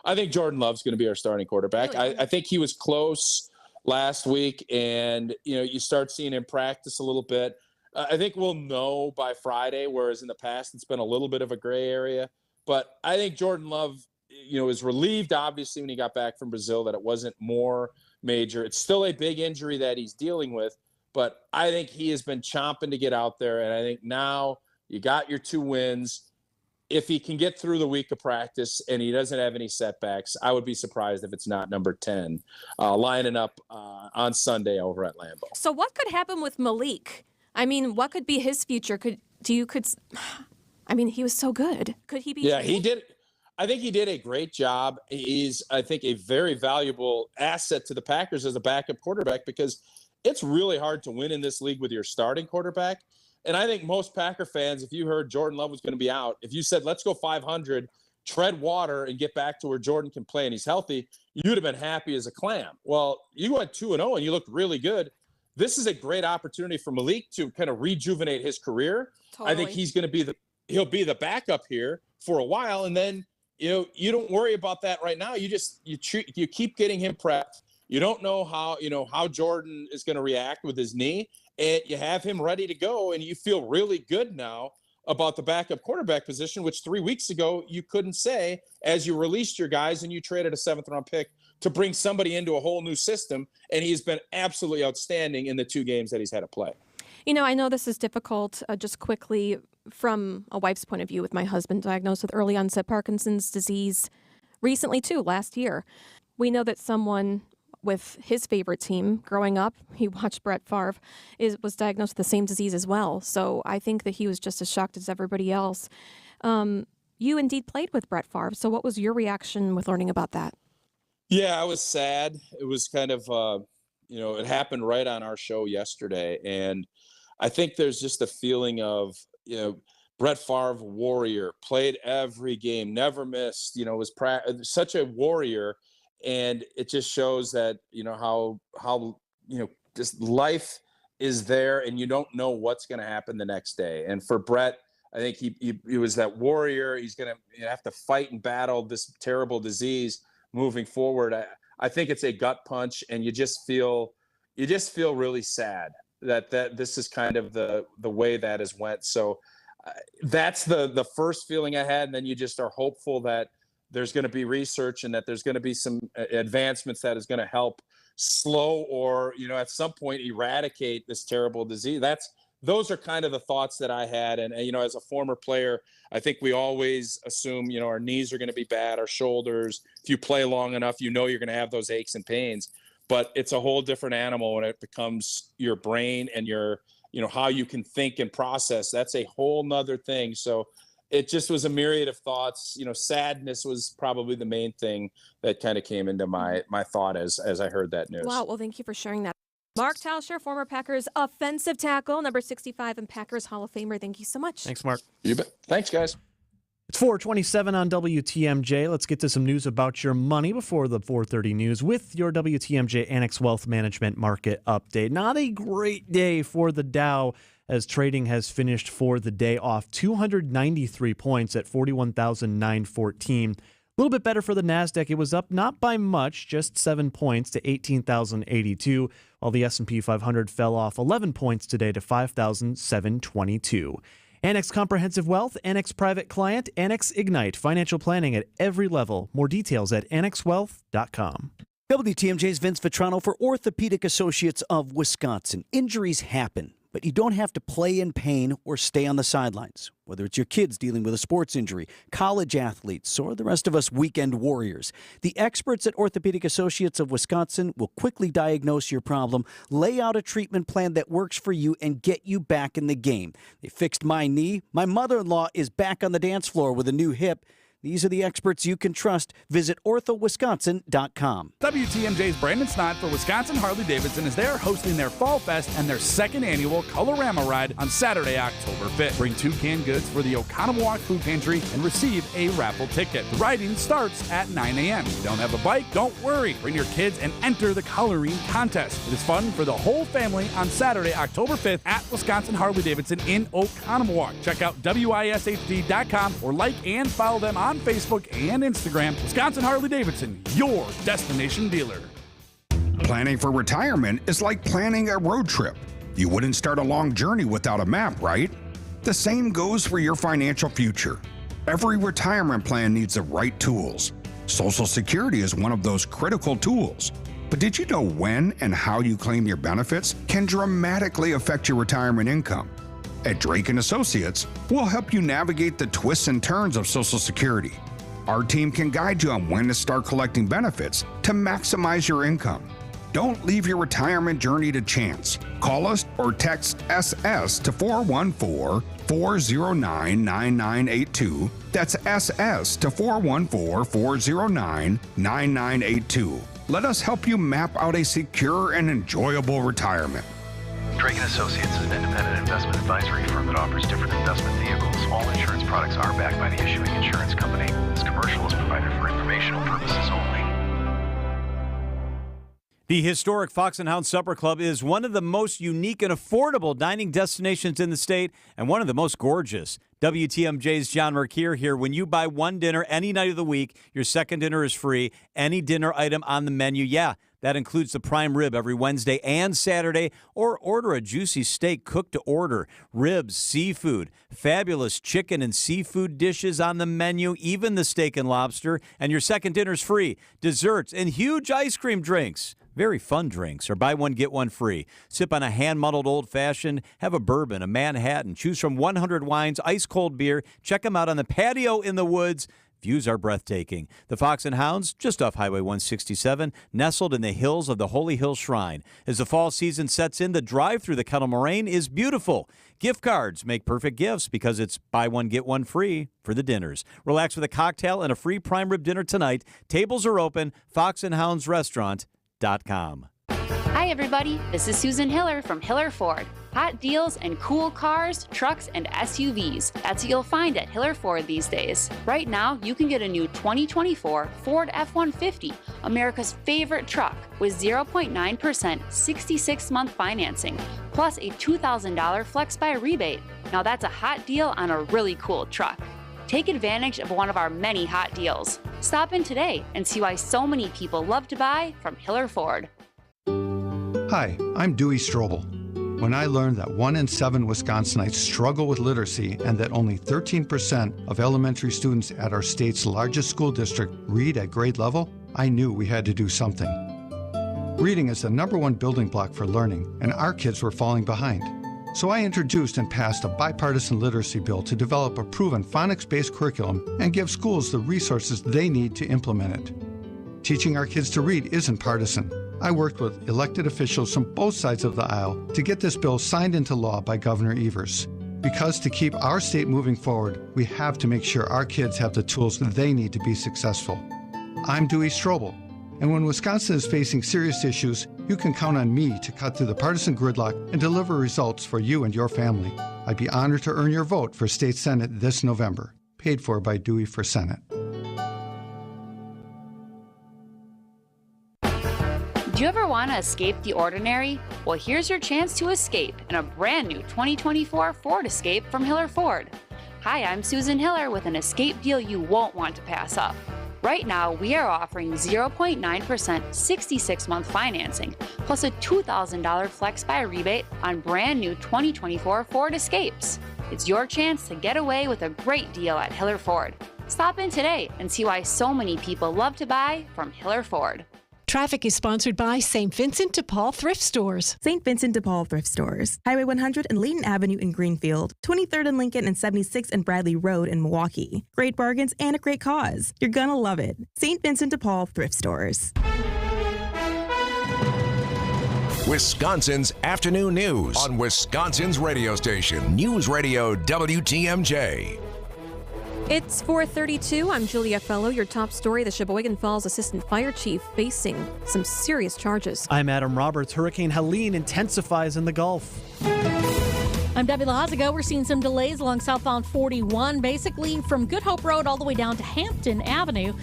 I think Jordan Love's going to be our starting quarterback. Really? I think he was close last week, and you start seeing him practice a little bit. I think we'll know by Friday, whereas in the past it's been a little bit of a gray area. But I think Jordan Love, is relieved, obviously, when he got back from Brazil that it wasn't more major. It's still a big injury that he's dealing with, but I think he has been chomping to get out there, and I think now you got your 2 wins. If he can get through the week of practice and he doesn't have any setbacks, I would be surprised if it's not number 10 lining up on Sunday over at Lambeau. So what could happen with Malik? I mean, what could be his future? He was so good. Could he be? Yeah, traded? he did. I think he did a great job. He's, I think, a very valuable asset to the Packers as a backup quarterback because it's really hard to win in this league with your starting quarterback. And I think most Packer fans, if you heard Jordan Love was going to be out, if you said, let's go 500, tread water and get back to where Jordan can play and he's healthy, you'd have been happy as a clam. Well, you went 2-0 and you looked really good. This is a great opportunity for Malik to kind of rejuvenate his career. Totally. I think he's going to he'll be the backup here for a while. And then, you don't worry about that right now. You keep getting him prepped. You don't know how Jordan is going to react with his knee, and you have him ready to go, and you feel really good now about the backup quarterback position, which 3 weeks ago you couldn't say as you released your guys and you traded a 7th-round pick to bring somebody into a whole new system, and he's been absolutely outstanding in the 2 games that he's had to play. I know this is difficult, just quickly from a wife's point of view with my husband diagnosed with early onset Parkinson's disease recently too, last year. We know that someone with his favorite team growing up, he watched Brett Favre, was diagnosed with the same disease as well. So I think that he was just as shocked as everybody else. You indeed played with Brett Favre. So what was your reaction with learning about that? Yeah, I was sad. It was kind of, it happened right on our show yesterday. And I think there's just a feeling of, Brett Favre, warrior, played every game, never missed, was such a warrior. And it just shows that, how just life is there and you don't know what's going to happen the next day. And for Brett, I think he was that warrior. He's going to have to fight and battle this terrible disease moving forward. I think it's a gut punch, and you just feel really sad that this is kind of the way that has went. So that's the first feeling I had. And then you just are hopeful that there's going to be research and that there's going to be some advancements that is going to help slow or, at some point eradicate this terrible disease. Those are kind of the thoughts that I had. And, as a former player, I think we always assume, our knees are going to be bad, our shoulders. If you play long enough, you're going to have those aches and pains. But it's a whole different animal when it becomes your brain and your, how you can think and process. That's a whole nother thing. So it just was a myriad of thoughts. Sadness was probably the main thing that kind of came into my thought as I heard that news. Wow. Well, thank you for sharing that. Mark Tauscher, former Packers offensive tackle, number 65 and Packers Hall of Famer. Thank you so much. Thanks, Mark. You bet. Thanks, guys. It's 4:27 on WTMJ. Let's get to some news about your money before the 4:30 news with your WTMJ Annex Wealth Management Market Update. Not a great day for the Dow as trading has finished for the day off 293 points at 41,914. A little bit better for the NASDAQ. It was up not by much, just 7 points to 18,082, while the S&P 500 fell off 11 points today to 5,722. Annex Comprehensive Wealth, Annex Private Client, Annex Ignite, financial planning at every level. More details at annexwealth.com. WTMJ's Vince Vitrano for Orthopedic Associates of Wisconsin. Injuries happen, but you don't have to play in pain or stay on the sidelines. Whether it's your kids dealing with a sports injury, college athletes, or the rest of us weekend warriors, the experts at Orthopedic Associates of Wisconsin will quickly diagnose your problem, lay out a treatment plan that works for you, and get you back in the game. They fixed my knee. My mother-in-law is back on the dance floor with a new hip. These are the experts you can trust. Visit orthowisconsin.com. WTMJ's Brandon Snott for Wisconsin Harley-Davidson is there hosting their Fall Fest and their second annual Colorama Ride on Saturday, October 5th. Bring 2 canned goods for the Oconomowoc Food Pantry and receive a raffle ticket. The riding starts at 9 a.m. If you don't have a bike, don't worry. Bring your kids and enter the coloring contest. It is fun for the whole family on Saturday, October 5th at Wisconsin Harley-Davidson in Oconomowoc. Check out WISHD.com or like and follow them on Facebook and Instagram. Wisconsin Harley-Davidson, your destination dealer. Planning for retirement is like planning a road trip. You wouldn't start a long journey without a map, right? The same goes for your financial future. Every retirement plan needs the right tools. Social Security is one of those critical tools. But did you know when and how you claim your benefits can dramatically affect your retirement income? At Drake & Associates, we'll help you navigate the twists and turns of Social Security. Our team can guide you on when to start collecting benefits to maximize your income. Don't leave your retirement journey to chance. Call us or text SS to 414-409-9982. That's SS to 414-409-9982. Let us help you map out a secure and enjoyable retirement. Drake & Associates is an independent investment advisory firm that offers different investment vehicles. All insurance products are backed by the issuing insurance company. This commercial is provided for informational purposes only. The historic Fox and Hound Supper Club is one of the most unique and affordable dining destinations in the state and one of the most gorgeous. WTMJ's John Mercure here. When you buy one dinner any night of the week, your second dinner is free. Any dinner item on the menu, that includes the prime rib every Wednesday and Saturday, or order a juicy steak cooked to order, ribs, seafood, fabulous chicken and seafood dishes on the menu, even the steak and lobster, and your second dinner's free. Desserts and huge ice cream drinks. Very fun drinks, or buy one, get one free. Sip on a hand-muddled old-fashioned, have a bourbon, a Manhattan, choose from 100 wines, ice-cold beer. Check them out on the patio in the woods. Views are breathtaking. The Fox and Hounds, just off Highway 167, nestled in the hills of the Holy Hill Shrine. As the fall season sets in, the drive through the Kettle Moraine is beautiful. Gift cards make perfect gifts because it's buy one, get one free for the dinners. Relax with a cocktail and a free prime rib dinner tonight. Tables are open. FoxandHoundsRestaurant.com. Hi, everybody. This is Susan Hiller from Hiller Ford. Hot deals and cool cars, trucks, and SUVs. That's what you'll find at Hiller Ford these days. Right now, you can get a new 2024 Ford F-150, America's favorite truck, with 0.9% 66-month financing, plus a $2,000 flex-buy rebate. Now that's a hot deal on a really cool truck. Take advantage of one of our many hot deals. Stop in today and see why so many people love to buy from Hiller Ford. Hi, I'm Dewey Strobel. When I learned that 1 in 7 Wisconsinites struggle with literacy and that only 13% of elementary students at our state's largest school district read at grade level, I knew we had to do something. Reading is the #1 building block for learning, and our kids were falling behind. So I introduced and passed a bipartisan literacy bill to develop a proven phonics-based curriculum and give schools the resources they need to implement it. Teaching our kids to read isn't partisan. I worked with elected officials from both sides of the aisle to get this bill signed into law by Governor Evers. Because to keep our state moving forward, we have to make sure our kids have the tools that they need to be successful. I'm Dewey Strobel, and when Wisconsin is facing serious issues, you can count on me to cut through the partisan gridlock and deliver results for you and your family. I'd be honored to earn your vote for State Senate this November. Paid for by Dewey for Senate. Do you ever want to escape the ordinary? Well, here's your chance to escape in a brand new 2024 Ford Escape from Hiller Ford. Hi, I'm Susan Hiller with an escape deal you won't want to pass up. Right now, we are offering 0.9% 66-month financing, plus a $2,000 flex-buy rebate on brand new 2024 Ford Escapes. It's your chance to get away with a great deal at Hiller Ford. Stop in today and see why so many people love to buy from Hiller Ford. Traffic is sponsored by St. Vincent de Paul Thrift Stores. St. Vincent de Paul Thrift Stores. Highway 100 and Layton Avenue in Greenfield. 23rd and Lincoln and 76th and Bradley Road in Milwaukee. Great bargains and a great cause. You're gonna love it. St. Vincent de Paul Thrift Stores. Wisconsin's afternoon news on Wisconsin's radio station. News Radio WTMJ. It's 4:32. I'm Julia Fellow. Your top story, the Sheboygan Falls Assistant Fire Chief facing some serious charges. I'm Adam Roberts. Hurricane Helene intensifies in the Gulf. I'm Debbie Lazago. We're seeing some delays along southbound 41, basically from Good Hope Road all the way down to Hampton Avenue.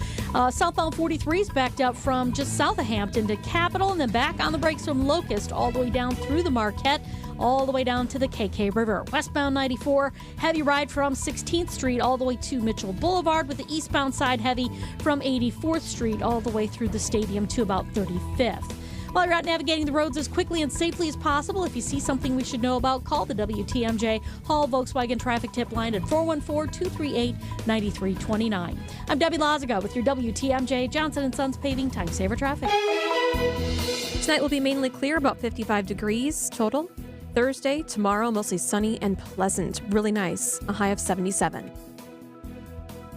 Southbound 43 is backed up from just south of Hampton to Capitol, and then back on the brakes from Locust all the way down through the Marquette, all the way down to the KK River. Westbound 94, heavy ride from 16th Street all the way to Mitchell Boulevard, with the eastbound side heavy from 84th Street all the way through the stadium to about 35th. While you're out navigating the roads as quickly and safely as possible, if you see something we should know about, call the WTMJ Hall Volkswagen traffic tip line at 414-238-9329. I'm Debbie Lazago with your WTMJ Johnson & Sons Paving Time Saver Traffic. Tonight will be mainly clear, about 55 degrees total. Thursday, tomorrow, mostly sunny and pleasant. Really nice, a high of 77.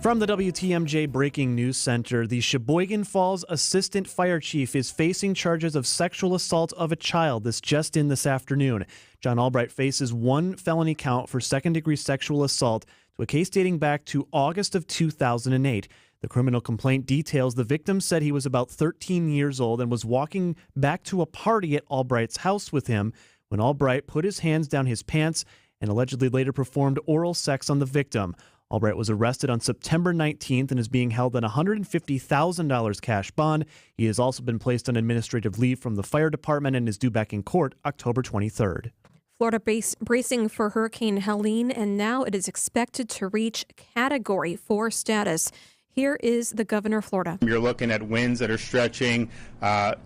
From the WTMJ Breaking News Center, the Sheboygan Falls Assistant Fire Chief is facing charges of sexual assault of a child. This just in this afternoon. John Albright faces one felony count for second-degree sexual assault to a case dating back to August of 2008. The criminal complaint details the victim said he was about 13 years old and was walking back to a party at Albright's house with him when Albright put his hands down his pants and allegedly later performed oral sex on the victim. Albright was arrested on September 19th and is being held on $150,000 cash bond. He has also been placed on administrative leave from the fire department and is due back in court October 23rd. Florida bracing for Hurricane Helene, and now it is expected to reach Category 4 status. Here is the governor of Florida. You're looking at winds that are stretching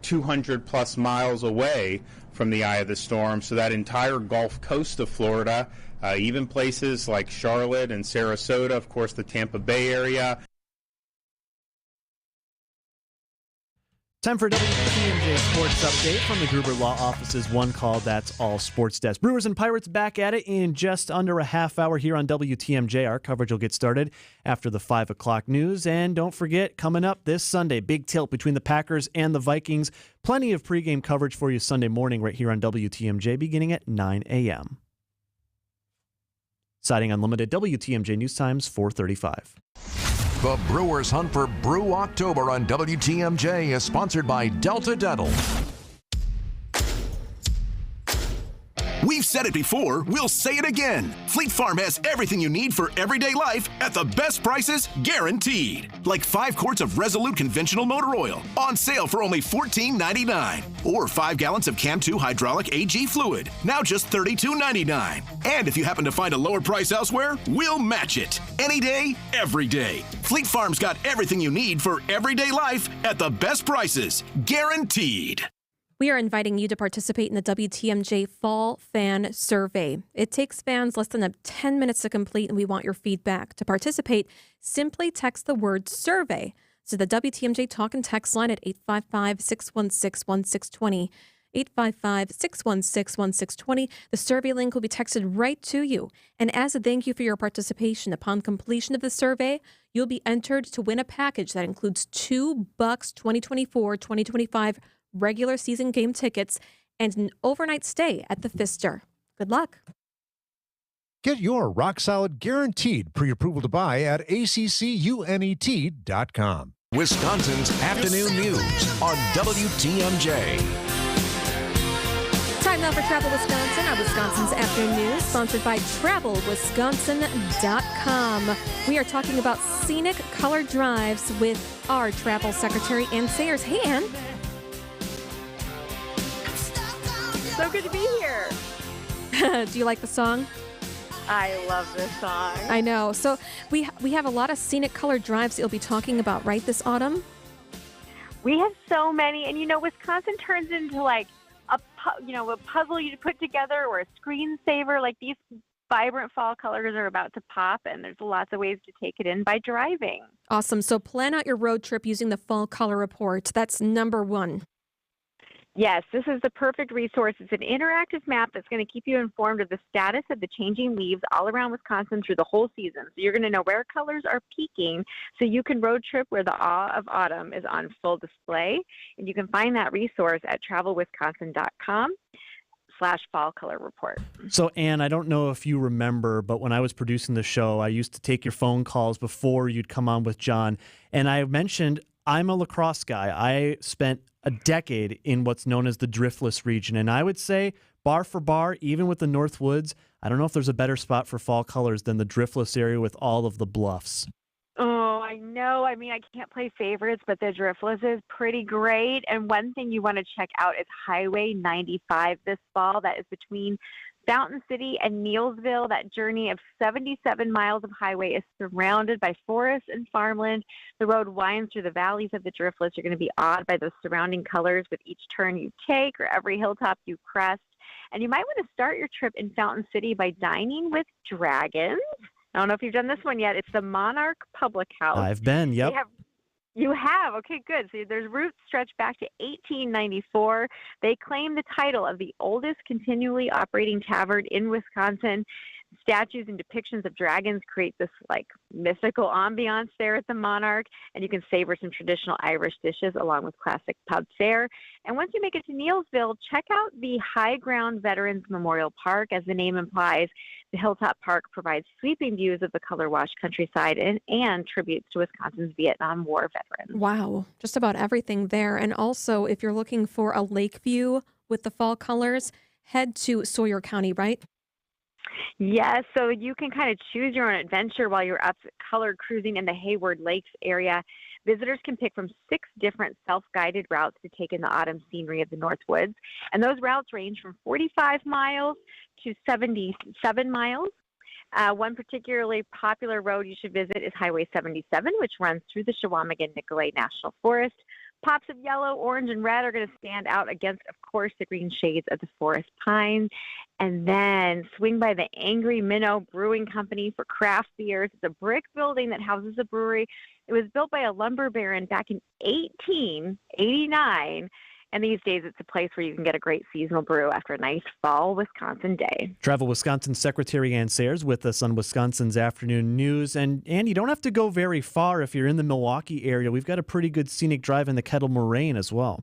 200 plus miles away from the eye of the storm. So that entire Gulf Coast of Florida, even places like Charlotte and Sarasota, of course, the Tampa Bay area. Time for WTMJ Sports Update from the Gruber Law Office's One Call That's All Sports Desk. Brewers and Pirates back at it in just under a half hour here on WTMJ. Our coverage will get started after the 5 o'clock news. And don't forget, coming up this Sunday, big tilt between the Packers and the Vikings. Plenty of pregame coverage for you Sunday morning right here on WTMJ beginning at 9 a.m. Siding Unlimited, WTMJ News Times 4:35. The Brewers Hunt for Brew October on WTMJ is sponsored by Delta Dental. We've said it before, we'll say it again. Fleet Farm has everything you need for everyday life at the best prices guaranteed. Like 5 quarts of Resolute conventional motor oil on sale for only $14.99. Or 5 gallons of Cam 2 hydraulic AG fluid, now just $32.99. And if you happen to find a lower price elsewhere, we'll match it. Any day, every day. Fleet Farm's got everything you need for everyday life at the best prices guaranteed. We are inviting you to participate in the WTMJ Fall Fan Survey. It takes fans less than 10 minutes to complete, and we want your feedback. To participate, simply text the word survey to the WTMJ Talk and Text line at 855-616-1620. 855-616-1620. The survey link will be texted right to you. And as a thank you for your participation, upon completion of the survey, you'll be entered to win a package that includes $2 2024-2025 regular season game tickets and an overnight stay at the Pfister. Good luck. Get your rock solid guaranteed pre-approval to buy at ACCUNET.com. Wisconsin's afternoon news on WTMJ. Time now for Travel Wisconsin, our Wisconsin's afternoon news, sponsored by TravelWisconsin.com. We are talking about scenic colored drives with our travel secretary, Ann Sayers. Hey, Ann. So good to be here. Do you like the song? I love this song. I know. So we have a lot of scenic colored drives that you'll be talking about, right, this autumn? We have so many, and Wisconsin turns into like a puzzle you put together or a screensaver. Like these vibrant fall colors are about to pop, and there's lots of ways to take it in by driving. Awesome. So plan out your road trip using the Fall Color Report. That's number one. Yes, this is the perfect resource. It's an interactive map that's going to keep you informed of the status of the changing leaves all around Wisconsin through the whole season. So you're going to know where colors are peaking so you can road trip where the awe of autumn is on full display. And you can find that resource at travelwisconsin.com/ /fall color report. So, Ann, I don't know if you remember, but when I was producing the show, I used to take your phone calls before you'd come on with John. And I mentioned I'm a lacrosse guy. I spent a decade in what's known as the Driftless region. And I would say, bar for bar, even with the North Woods, I don't know if there's a better spot for fall colors than the Driftless area with all of the bluffs. Oh, I know. I mean, I can't play favorites, but the Driftless is pretty great. And one thing you want to check out is Highway 95 this fall. That is between Fountain City and Neillsville. That journey of 77 miles of highway is surrounded by forest and farmland. The road winds through the valleys of the Driftless. You're going to be awed by those surrounding colors with each turn you take or every hilltop you crest. And you might want to start your trip in Fountain City by dining with dragons. I don't know if you've done this one yet. It's the Monarch Public House. I've been, yep. You have? Okay, good. So there's roots stretch back to 1894. They claim the title of the oldest continually operating tavern in Wisconsin. Statues and depictions of dragons create this like mythical ambiance there at the Monarch, and you can savor some traditional Irish dishes along with classic pub fare. And once you make it to Neillsville, check out the High Ground Veterans Memorial Park. As the name implies, the Hilltop Park provides sweeping views of the color-washed countryside and tributes to Wisconsin's Vietnam War veterans. Wow, just about everything there. And also, if you're looking for a lake view with the fall colors, head to Sawyer County, right? Yes, so you can kind of choose your own adventure while you're up color cruising in the Hayward Lakes area. Visitors can pick from 6 different self-guided routes to take in the autumn scenery of the North Woods. And those routes range from 45 miles to 77 miles. One particularly popular road you should visit is Highway 77, which runs through the Chequamegon-Nicolet National Forest. Pops of yellow, orange, and red are going to stand out against, of course, the green shades of the forest pines. And then swing by the Angry Minnow Brewing Company for craft beers. It's a brick building that houses a brewery. It was built by a lumber baron back in 1889. And these days, it's a place where you can get a great seasonal brew after a nice fall Wisconsin day. Travel Wisconsin Secretary Ann Sayers with us on Wisconsin's Afternoon News. And you don't have to go very far if you're in the Milwaukee area. We've got a pretty good scenic drive in the Kettle Moraine as well.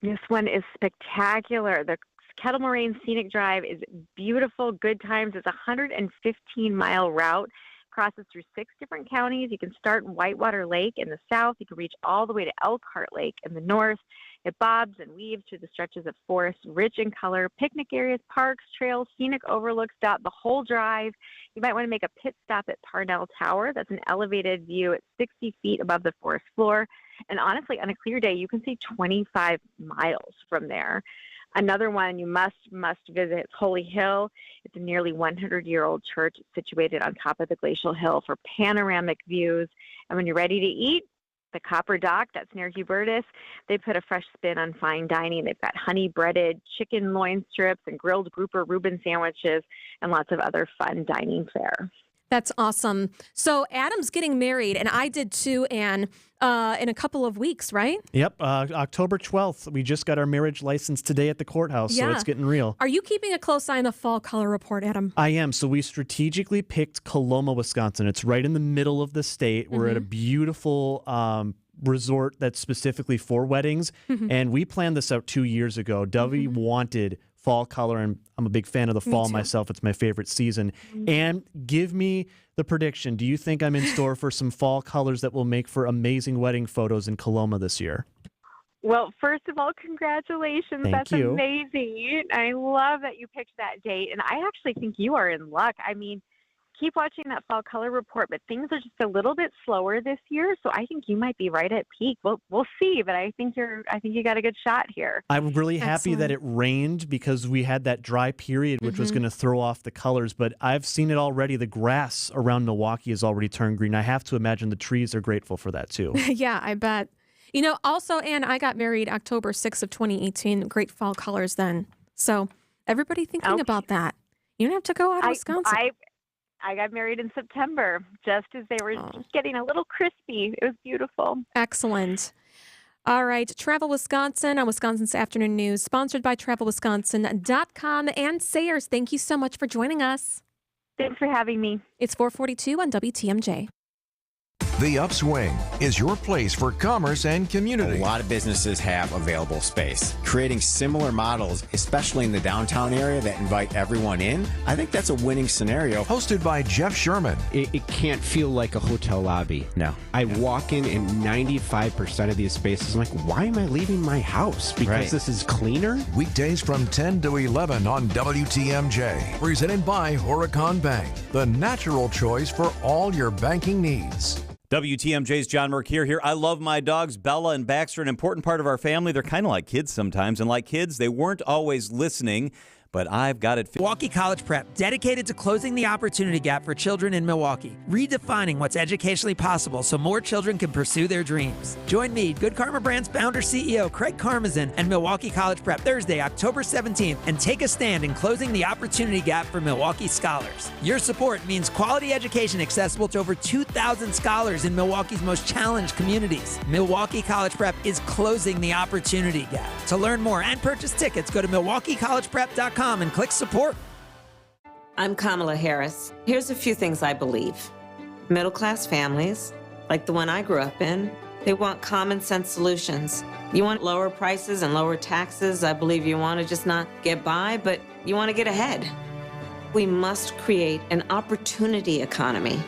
This one is spectacular. The Kettle Moraine Scenic Drive is beautiful, good times. It's a 115-mile route. Crosses through 6 different counties. You can start in Whitewater Lake in the south. You can reach all the way to Elkhart Lake in the north. It bobs and weaves through the stretches of forest, rich in color, picnic areas, parks, trails, scenic overlooks dot the whole drive. You might want to make a pit stop at Parnell Tower. That's an elevated view at 60 feet above the forest floor. And honestly, on a clear day, you can see 25 miles from there. Another one you must visit is Holy Hill. It's a nearly 100-year-old church situated on top of the glacial hill for panoramic views. And when you're ready to eat, the Copper Dock, that's near Hubertus, they put a fresh spin on fine dining. They've got honey-breaded chicken loin strips and grilled grouper Reuben sandwiches and lots of other fun dining fare. That's awesome. So Adam's getting married, and I did too, Ann, in a couple of weeks, right? Yep, October 12th. We just got our marriage license today at the courthouse, so it's getting real. Are you keeping a close eye on the fall color report, Adam? I am. So we strategically picked Coloma, Wisconsin. It's right in the middle of the state. We're at a beautiful resort that's specifically for weddings, and we planned this out 2 years ago. Dovey wanted fall color, and I'm a big fan of the fall myself. It's my favorite season. And give me the prediction. Do you think I'm in store for some fall colors that will make for amazing wedding photos in Coloma this year? Well, first of all, congratulations. Thank you. Amazing. I love that you picked that date, and I actually think you are in luck. I mean, keep watching that fall color report, but things are just a little bit slower this year, so I think you might be right at peak. We'll see, but I think you got a good shot here. I'm really happy that it rained because we had that dry period, which was going to throw off the colors, but I've seen it already. The grass around Milwaukee has already turned green. I have to imagine the trees are grateful for that too. Yeah, I bet. You know, also, Ann, I got married October 6th of 2018. Great fall colors then. So everybody thinking about that. You don't have to go out of Wisconsin. I got married in September, just as they were just getting a little crispy. It was beautiful. Excellent. All right. Travel Wisconsin on Wisconsin's Afternoon News, sponsored by TravelWisconsin.com. And Sayers, thank you so much for joining us. Thanks for having me. It's 4:42 on WTMJ. The Upswing is your place for commerce and community. A lot of businesses have available space. Creating similar models, especially in the downtown area that invite everyone in, I think that's a winning scenario. Hosted by Jeff Sherman. It can't feel like a hotel lobby. No. I walk in and 95% of these spaces, I'm like, why am I leaving my house? Because this is cleaner? Weekdays from 10 to 11 on WTMJ. Presented by Horicon Bank, the natural choice for all your banking needs. WTMJ's John Mercure here. I love my dogs, Bella and Baxter, an important part of our family. They're kind of like kids sometimes. And like kids, they weren't always listening. But I've got it. Milwaukee College Prep, dedicated to closing the opportunity gap for children in Milwaukee, redefining what's educationally possible so more children can pursue their dreams. Join me, Good Karma Brand's founder CEO Craig Karmazin, and Milwaukee College Prep Thursday, October 17th, and take a stand in closing the opportunity gap for Milwaukee scholars. Your support means quality education accessible to over 2,000 scholars in Milwaukee's most challenged communities. Milwaukee College Prep is closing the opportunity gap. To learn more and purchase tickets, go to MilwaukeeCollegePrep.com and click support. I'm Kamala Harris. Here's a few things I believe. Middle-class families, like the one I grew up in, they want common sense solutions. You want lower prices and lower taxes. I believe you want to just not get by, but you want to get ahead. We must create an opportunity economy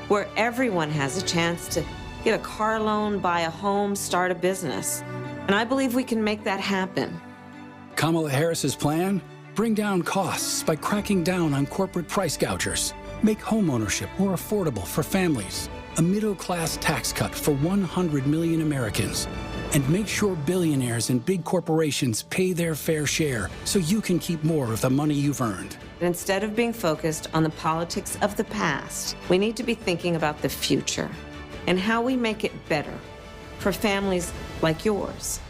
where everyone has a chance to get a car loan, buy a home, start a business. And I believe we can make that happen. Kamala Harris's plan? Bring down costs by cracking down on corporate price gougers. Make homeownership more affordable for families. A middle-class tax cut for 100 million Americans. And make sure billionaires and big corporations pay their fair share so you can keep more of the money you've earned. Instead of being focused on the politics of the past, we need to be thinking about the future and how we make it better for families like yours.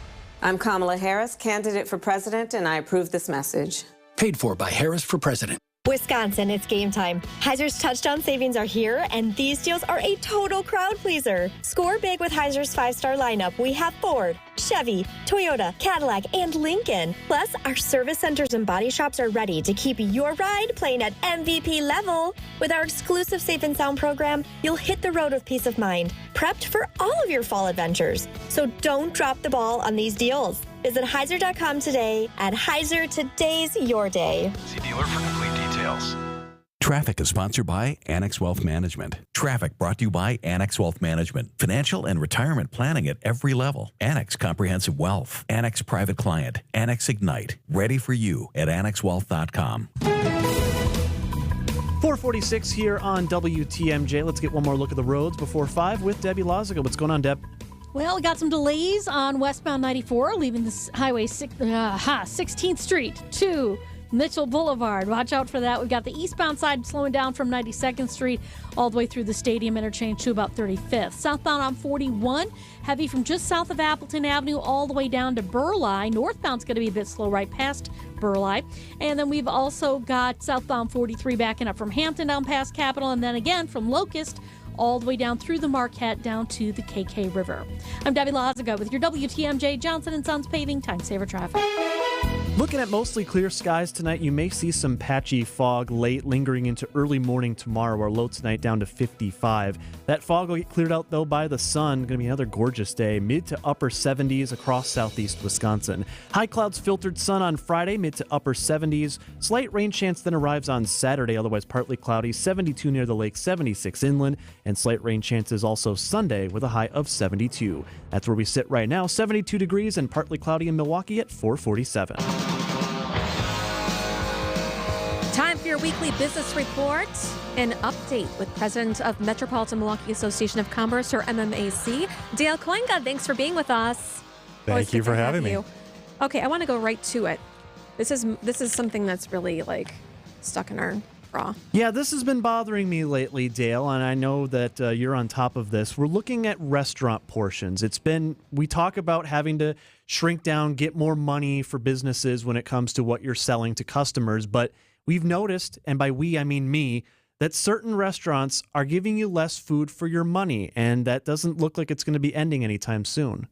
I'm Kamala Harris, candidate for president, and I approve this message. Paid for by Harris for President. Wisconsin, it's game time. Heiser's touchdown savings are here, and these deals are a total crowd pleaser. Score big with Heiser's 5-star lineup. We have Ford, Chevy, Toyota, Cadillac, and Lincoln. Plus, our service centers and body shops are ready to keep your ride playing at MVP level. With our exclusive Safe and Sound program, you'll hit the road with peace of mind, prepped for all of your fall adventures. So don't drop the ball on these deals. Visit Heiser.com today. At Heiser, today's your day. See dealer for complete details. Traffic is sponsored by Annex Wealth Management. Traffic brought to you by Annex Wealth Management. Financial and retirement planning at every level. Annex Comprehensive Wealth. Annex Private Client. Annex Ignite. Ready for you at AnnexWealth.com. 446 here on WTMJ. Let's get one more look at the roads before 5 with Debbie Loziga. What's going on, Deb? Well, we got some delays on westbound 94, leaving the highway 16th Street to Mitchell Boulevard. Watch out for that. We've got the eastbound side slowing down from 92nd Street all the way through the Stadium interchange to about 35th. Southbound on 41, heavy from just south of Appleton Avenue all the way down to Burleigh. Northbound's going to be a bit slow right past Burleigh. And then we've also got southbound 43 backing up from Hampton down past Capitol, and then again from Locust all the way down through the Marquette down to the KK River. I'm Debbie Loziga with your WTMJ Johnson & Sons Paving Time Saver Traffic. Looking at mostly clear skies tonight, you may see some patchy fog late lingering into early morning tomorrow. Our low tonight down to 55. That fog will get cleared out, though, by the sun. Going to be another gorgeous day. Mid to upper 70s across southeast Wisconsin. High clouds filtered sun on Friday, mid to upper 70s. Slight rain chance then arrives on Saturday, otherwise partly cloudy. 72 near the lake, 76 inland. And slight rain chances also Sunday with a high of 72. That's where we sit right now. 72 degrees and partly cloudy in Milwaukee at 447. Time for your weekly business report. An update with President of Metropolitan Milwaukee Association of Commerce, or MMAC, Dale Koenga. Thanks for being with us. Thank you for having me. Okay, I want to go right to it. This is something that's really like stuck in our craw. Yeah, this has been bothering me lately, Dale, and I know that you're on top of this. We're looking at restaurant portions. We talk about having to shrink down, get more money for businesses when it comes to what you're selling to customers, but we've noticed, and by we, I mean me, that certain restaurants are giving you less food for your money, and that doesn't look like it's going to be ending anytime soon.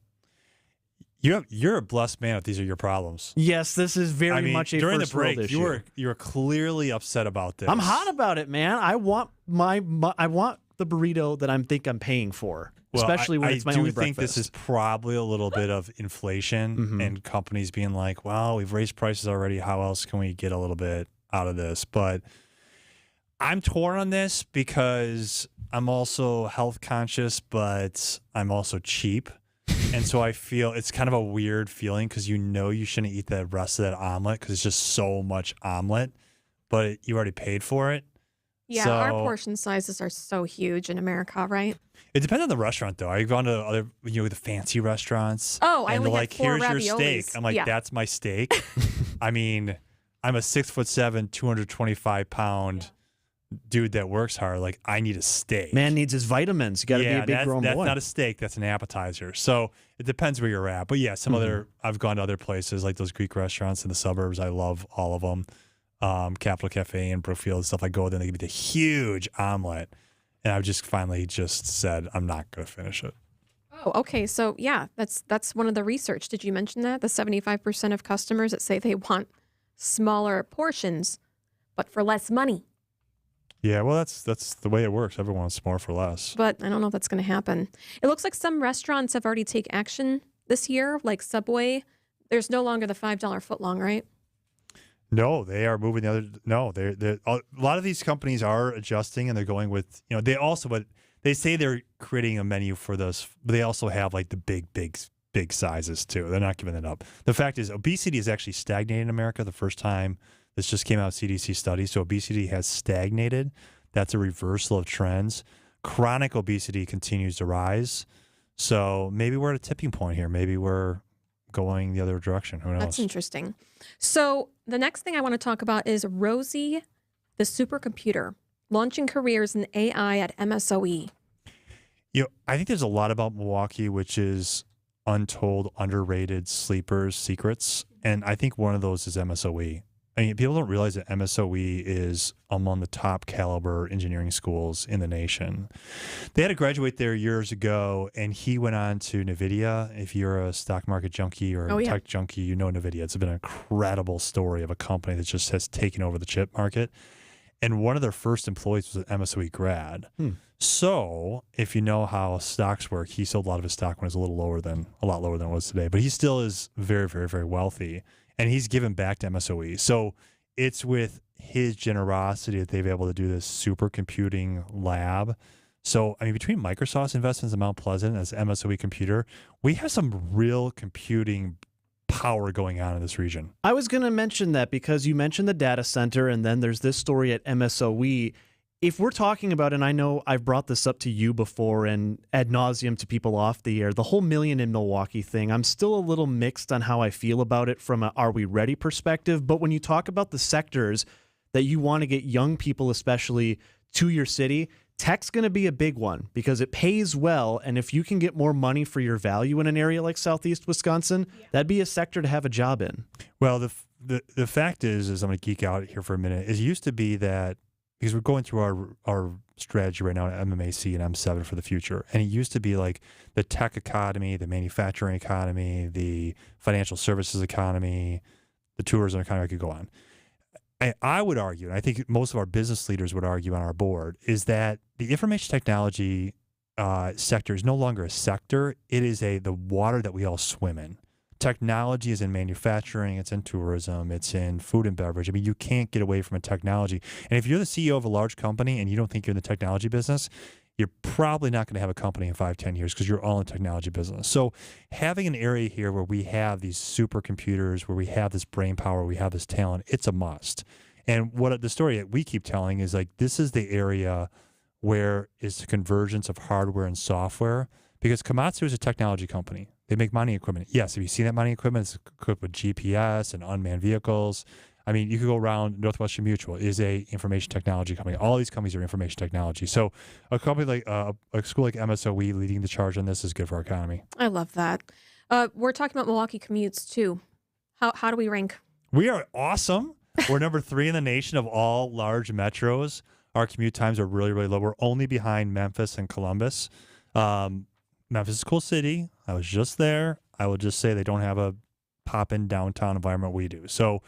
You're a blessed man if these are your problems. Yes, this is very much a during first the break, world issue. you were clearly upset about this. I'm hot about it, man. I want the burrito that I think I'm paying for, Well, especially when it's my only only breakfast. I breakfast. think this is probably a little bit of inflation and companies being like, well, we've raised prices already. How else can we get a little bit out of this? But I'm torn on this because I'm also health conscious, but I'm also cheap. And so I feel it's kind of a weird feeling because you shouldn't eat the rest of that omelet because it's just so much omelet, but you already paid for it. Yeah, So, our portion sizes are so huge in America, right? It depends on the restaurant, though. I've gone to other, the fancy restaurants. Oh, I and only they're had like, 4 here's your steak. raviolis. I'm like, Yeah. that's my steak. I mean, I'm a 6'7", 225-pound dude that works hard. Like, I need a steak. Man needs his vitamins. You got to be a big grown that's boy. not a steak. That's an appetizer. So it depends where you're at. But yeah, I've gone to other places like those Greek restaurants in the suburbs. I love all of them. Capital Cafe in Brookfield and stuff. I go there and they give me the huge omelet. And I've just finally said, I'm not going to finish it. Oh, okay. So yeah, that's one of the research. Did you mention that? The 75% of customers that say they want smaller portions, but for less money. Yeah, well, that's the way it works. Everyone wants more for less. But I don't know if that's going to happen. It looks like some restaurants have already taken action this year, like Subway. There's no longer the $5 footlong, right? No, they are moving the other. No, they're a lot of these companies are adjusting and they're going with, they also, but they say they're creating a menu for this, but they also have like the big sizes too. They're not giving it up. The fact is obesity is actually stagnating in America. The first time this just came out CDC study. So obesity has stagnated. That's a reversal of trends. Chronic obesity continues to rise. So maybe we're at a tipping point here. Maybe we're going the other direction. Who knows? That's interesting. So the next thing I want to talk about is Rosie, the supercomputer, launching careers in AI at MSOE. I think there's a lot about Milwaukee, which is untold, underrated sleepers, secrets. And I think one of those is MSOE. I mean, people don't realize that MSOE is among the top caliber engineering schools in the nation. They had a graduate there years ago, and he went on to NVIDIA. If you're a stock market junkie or a tech junkie, you know NVIDIA. It's been an incredible story of a company that just has taken over the chip market. And one of their first employees was an MSOE grad. So if you know how stocks work, he sold a lot of his stock when it was a lot lower than it was today. But he still is very, very, very wealthy. And he's given back to MSOE. So it's with his generosity that they've been able to do this supercomputing lab. So, I mean, between Microsoft's investments in Mount Pleasant as MSOE computer, we have some real computing power going on in this region. I was going to mention that because you mentioned the data center, and then there's this story at MSOE. If we're talking about, and I know I've brought this up to you before and ad nauseum to people off the air, the whole Million in Milwaukee thing, I'm still a little mixed on how I feel about it from a are we ready perspective. But when you talk about the sectors that you want to get young people especially to your city, tech's going to be a big one because it pays well. And if you can get more money for your value in an area like Southeast Wisconsin, that'd be a sector to have a job in. Well, the fact is I'm going to geek out here for a minute, it used to be that because we're going through our strategy right now at MMAC and M7 for the future. And it used to be like the tech economy, the manufacturing economy, the financial services economy, the tourism economy, I could go on. I would argue, and I think most of our business leaders would argue on our board, is that the information technology sector is no longer a sector. It is the water that we all swim in. Technology is in manufacturing, it's in tourism, it's in food and beverage. I mean, you can't get away from a technology. And if you're the CEO of a large company and you don't think you're in the technology business, you're probably not going to have a company in 5-10 years because you're all in the technology business. So having an area here where we have these supercomputers, where we have this brain power, we have this talent, it's a must. And what the story that we keep telling is like, this is the area where is the convergence of hardware and software, because Komatsu is a technology company. They make mining equipment. Yes, have you seen that mining equipment? It's equipped with GPS and unmanned vehicles. I mean, you could go around. Northwestern Mutual is a information technology company. All these companies are information technology. So a company like a school like MSOE leading the charge on this is good for our economy. I love that. We're talking about Milwaukee commutes too. How do we rank? We are awesome. We're number 3 in the nation of all large metros. Our commute times are really, really low. We're only behind Memphis and Columbus. Memphis is a cool city. I was just there. I will just say they don't have a pop-in downtown environment we do. So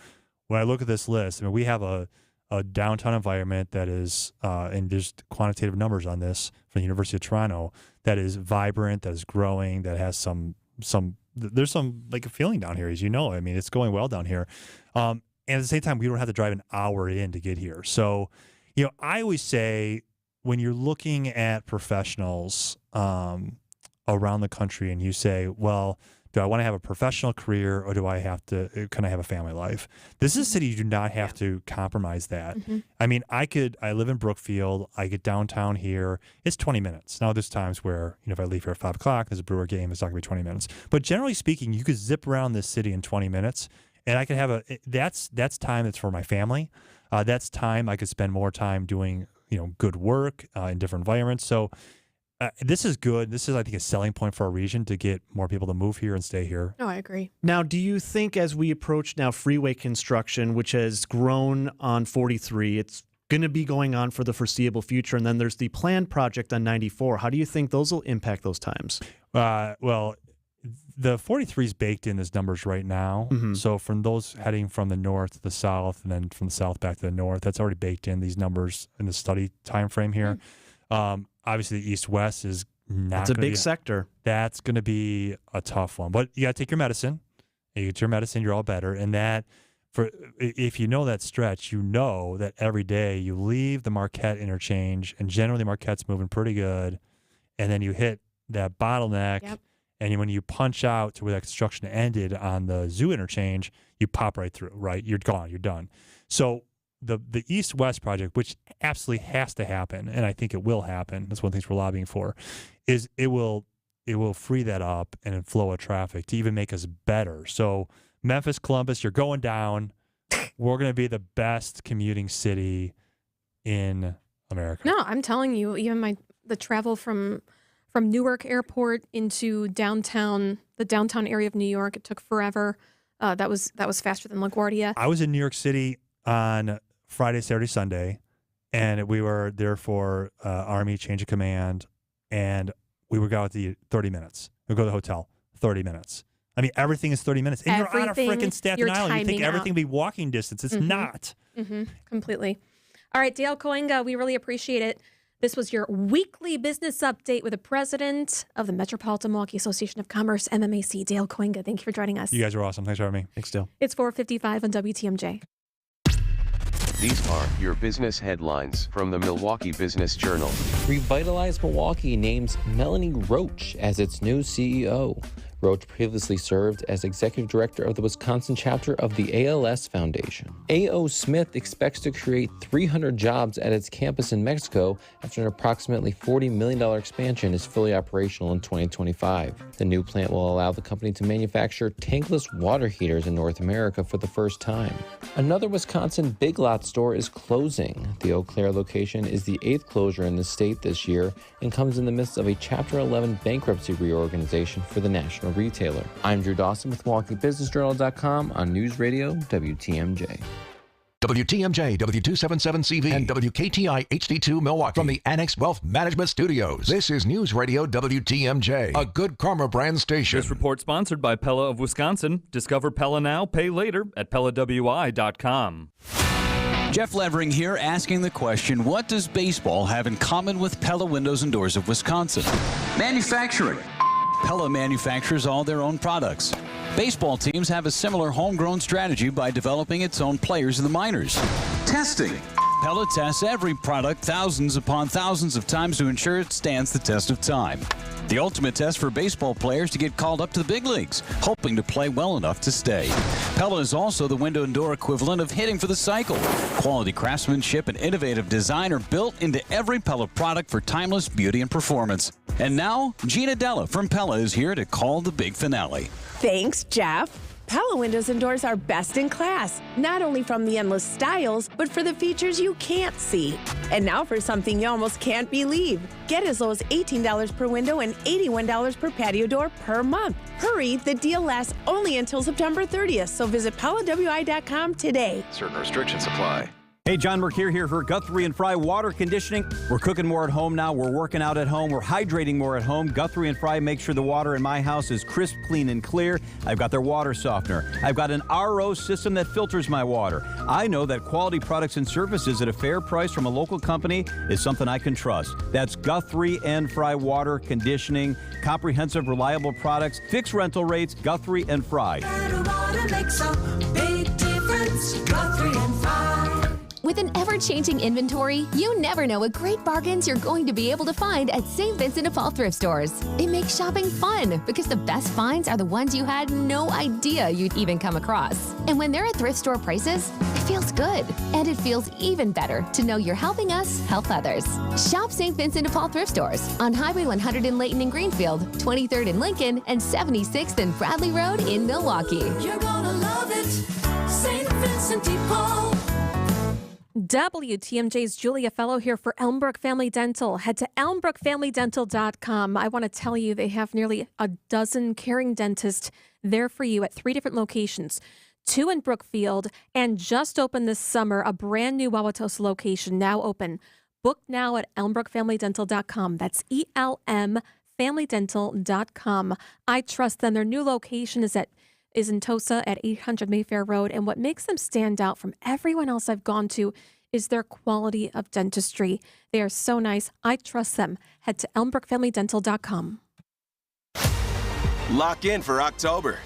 when I look at this list, I mean, we have a a downtown environment that is, and there's quantitative numbers on this from the University of Toronto, that is vibrant, that is growing, that has there's some like a feeling down here, as you know. I mean, it's going well down here. And at the same time, we don't have to drive an hour in to get here. So, I always say when you're looking at professionals around the country and you say, well, do I want to have a professional career or can I have a family life? This is a city you do not have to compromise that. Mm-hmm. I mean, I live in Brookfield. I get downtown here. It's 20 minutes. Now, there's times where, if I leave here at 5 o'clock, there's a Brewer game, it's not going to be 20 minutes. But generally speaking, you could zip around this city in 20 minutes, and I could have that's time that's for my family. That's time I could spend more time doing, good work in different environments. So, this is good. This is, I think, a selling point for our region to get more people to move here and stay here. No, I agree. Now, do you think as we approach now freeway construction, which has grown on 43, it's going to be going on for the foreseeable future, and then there's the planned project on 94. How do you think those will impact those times? Well, the 43 is baked in as numbers right now. Mm-hmm. So from those heading from the north to the south, and then from the south back to the north, that's already baked in, these numbers in the study time frame here. Mm-hmm. Obviously, the east-west is not. It's a big sector. That's going to be a tough one, but you got to take your medicine. You get your medicine, you're all better. And that, if you know that stretch, you know that every day you leave the Marquette interchange, and generally Marquette's moving pretty good, and then you hit that bottleneck. Yep. And when you punch out to where that construction ended on the Zoo interchange, you pop right through. Right, you're gone. You're done. So. The east-west project, which absolutely has to happen, and I think it will happen, that's one of the things we're lobbying for, is it will free that up and flow of traffic to even make us better. So Memphis, Columbus, you're going down. We're going to be the best commuting city in America. No, I'm telling you, even the travel from Newark Airport into the downtown area of New York, it took forever. That was faster than LaGuardia. I was in New York City on Friday, Saturday, Sunday, and we were there for Army change of command, and we would go out to eat 30 minutes. We'd go to the hotel, 30 minutes. I mean, everything is 30 minutes. And you're on a freaking Staten Island. You think everything would be walking distance. It's not. Mm-hmm. Completely. All right, Dale Koenga, we really appreciate it. This was your weekly business update with the president of the Metropolitan Milwaukee Association of Commerce, MMAC, Dale Koenga. Thank you for joining us. You guys are awesome. Thanks for having me. Thanks, Dale. It's 4:55 on WTMJ. These are your business headlines from the Milwaukee Business Journal. Revitalize Milwaukee names Melanie Roach as its new CEO. Roach previously served as executive director of the Wisconsin chapter of the ALS Foundation. A.O. Smith expects to create 300 jobs at its campus in Mexico after an approximately $40 million expansion is fully operational in 2025. The new plant will allow the company to manufacture tankless water heaters in North America for the first time. Another Wisconsin Big Lots store is closing. The Eau Claire location is the 8th closure in the state this year and comes in the midst of a Chapter 11 bankruptcy reorganization for the national retailer. I'm Drew Dawson with MilwaukeeBusinessJournal.com on News Radio WTMJ. WTMJ, W277CV, and WKTI HD2 Milwaukee. From the Annex Wealth Management Studios, this is News Radio WTMJ, a Good Karma brand station. This report sponsored by Pella of Wisconsin. Discover Pella now, pay later at PellaWI.com. Jeff Levering here, asking the question, what does baseball have in common with Pella Windows and Doors of Wisconsin? Manufacturing. Pella manufactures all their own products. Baseball teams have a similar homegrown strategy by developing its own players in the minors. Testing. Pella tests every product thousands upon thousands of times to ensure it stands the test of time. The ultimate test for baseball players to get called up to the big leagues, hoping to play well enough to stay. Pella is also the window and door equivalent of hitting for the cycle. Quality craftsmanship and innovative design are built into every Pella product for timeless beauty and performance. And now, Gina Della from Pella is here to call the big finale. Thanks, Jeff. Pella windows and doors are best in class, not only from the endless styles, but for the features you can't see. And now for something you almost can't believe. Get as low as $18 per window and $81 per patio door per month. Hurry, the deal lasts only until September 30th, so visit PellaWI.com today. Certain restrictions apply. Hey, John Mercure here for Guthrie and Fry Water Conditioning. We're cooking more at home now. We're working out at home. We're hydrating more at home. Guthrie and Fry make sure the water in my house is crisp, clean, and clear. I've got their water softener. I've got an RO system that filters my water. I know that quality products and services at a fair price from a local company is something I can trust. That's Guthrie and Fry Water Conditioning. Comprehensive, reliable products, fixed rental rates, Guthrie and Fry. Better water makes a big difference. Guthrie and Fry. With an ever-changing inventory, you never know what great bargains you're going to be able to find at St. Vincent de Paul thrift stores. It makes shopping fun because the best finds are the ones you had no idea you'd even come across. And when they're at thrift store prices, it feels good. And it feels even better to know you're helping us help others. Shop St. Vincent de Paul thrift stores on Highway 100 in Layton and Greenfield, 23rd in Lincoln, and 76th and Bradley Road in Milwaukee. You're gonna love it. St. Vincent de Paul. WTMJ's Julia Fellow here for Elmbrook Family Dental. Head to elmbrookfamilyddental.com. I want to tell you they have nearly a dozen caring dentists there for you at 3 different locations. 2 in Brookfield, and just opened this summer, a brand new Wauwatosa location now open. Book now at elmbrookfamilydental.com. That's ELM familydental.com. I trust them. Their new location is in Tosa at 800 Mayfair Road. And what makes them stand out from everyone else I've gone to is their quality of dentistry. They are so nice. I trust them. Head to elmbrookfamilydental.com. Lock in for October.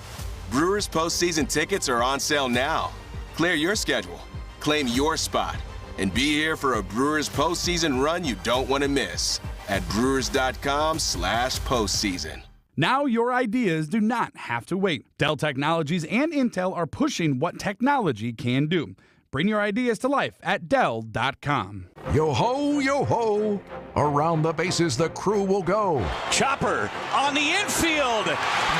Brewers postseason tickets are on sale now. Clear your schedule, claim your spot, and be here for a Brewers postseason run you don't want to miss at brewers.com/postseason. Now your ideas do not have to wait. Dell Technologies and Intel are pushing what technology can do. Bring your ideas to life at Dell.com. Yo ho, yo ho. Around the bases, the crew will go. Chopper on the infield.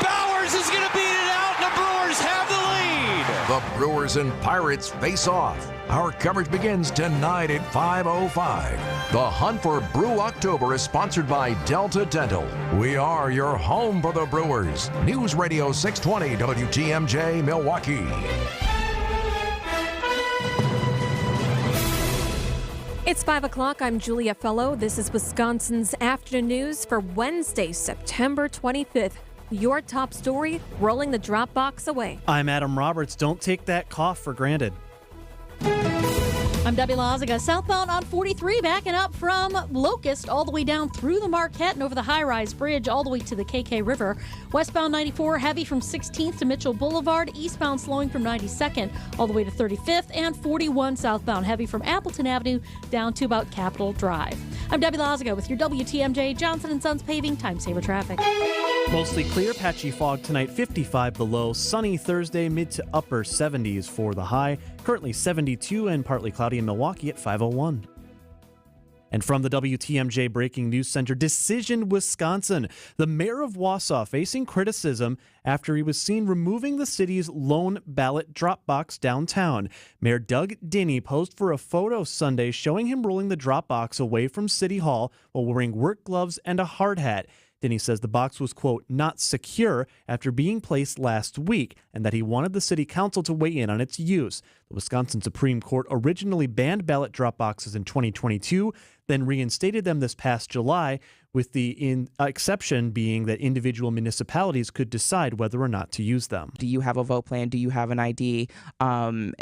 Bowers is going to beat it out, and the Brewers have the lead. The Brewers and Pirates face off. Our coverage begins tonight at 5:05. The Hunt for Brew October is sponsored by Delta Dental. We are your home for the Brewers. News Radio 620 WTMJ Milwaukee. It's 5 o'clock. I'm Julia Fellow. This is Wisconsin's Afternoon News for Wednesday, September 25th. Your top story, rolling the drop box away. I'm Adam Roberts. Don't take that cough for granted. I'm Debbie Lazaga. Southbound on 43, backing up from Locust all the way down through the Marquette and over the high-rise bridge all the way to the KK River. Westbound 94, heavy from 16th to Mitchell Boulevard. Eastbound slowing from 92nd all the way to 35th. And 41 southbound, heavy from Appleton Avenue down to about Capitol Drive. I'm Debbie Lazaga with your WTMJ Johnson & Sons Paving Time Saver Traffic. Mostly clear, patchy fog tonight, 55 below. Sunny Thursday, mid to upper 70s for the high. Currently 72 and partly cloudy in Milwaukee at 5:01. And from the WTMJ Breaking News Center, Decision Wisconsin. The mayor of Wausau facing criticism after he was seen removing the city's lone ballot drop box downtown. Mayor Doug Dinney posed for a photo Sunday showing him rolling the drop box away from City Hall while wearing work gloves and a hard hat. Dinney says the box was, quote, not secure after being placed last week and that he wanted the city council to weigh in on its use. The Wisconsin Supreme Court originally banned ballot drop boxes in 2022, then reinstated them this past July, with the exception being that individual municipalities could decide whether or not to use them. Do you have a vote plan? Do you have an ID?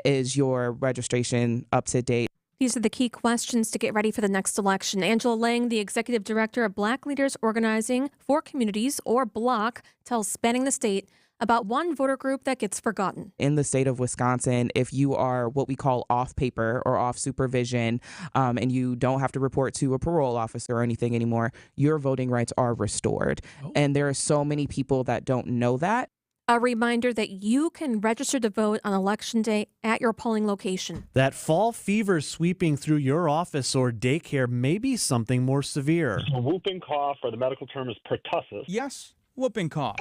Is your registration up to date? These are the key questions to get ready for the next election. Angela Lang, the executive director of Black Leaders Organizing for Communities, or BLOC, tells Spanning the State about one voter group that gets forgotten. In the state of Wisconsin, if you are what we call off paper or off supervision, and you don't have to report to a parole officer or anything anymore, your voting rights are restored. And there are so many people that don't know that. A reminder that you can register to vote on Election Day at your polling location. That fall fever sweeping through your office or daycare may be something more severe. A whooping cough, or the medical term is pertussis. Yes, whooping cough.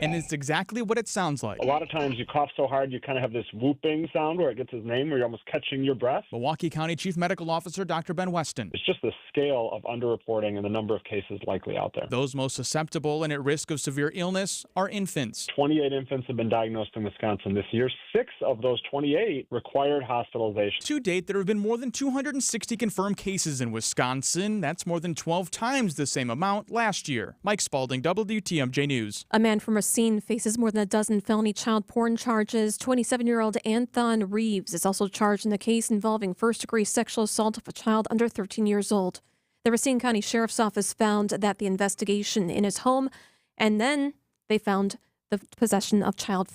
And it's exactly what it sounds like. A lot of times you cough so hard you kind of have this whooping sound where it gets its name, where you're almost catching your breath. Milwaukee County Chief Medical Officer Dr. Ben Weston. It's just the scale of underreporting and the number of cases likely out there. Those most susceptible and at risk of severe illness are infants. 28 infants have been diagnosed in Wisconsin this year. 6 of those 28 required hospitalization. To date, there have been more than 260 confirmed cases in Wisconsin. That's more than 12 times the same amount last year. Mike Spalding, WTMJ News. A man from Racine faces more than a dozen felony child porn charges. 27-year-old Anthon Reeves is also charged in the case involving first-degree sexual assault of a child under 13 years old. The Racine County Sheriff's Office found that the investigation in his home, and then they found the possession of child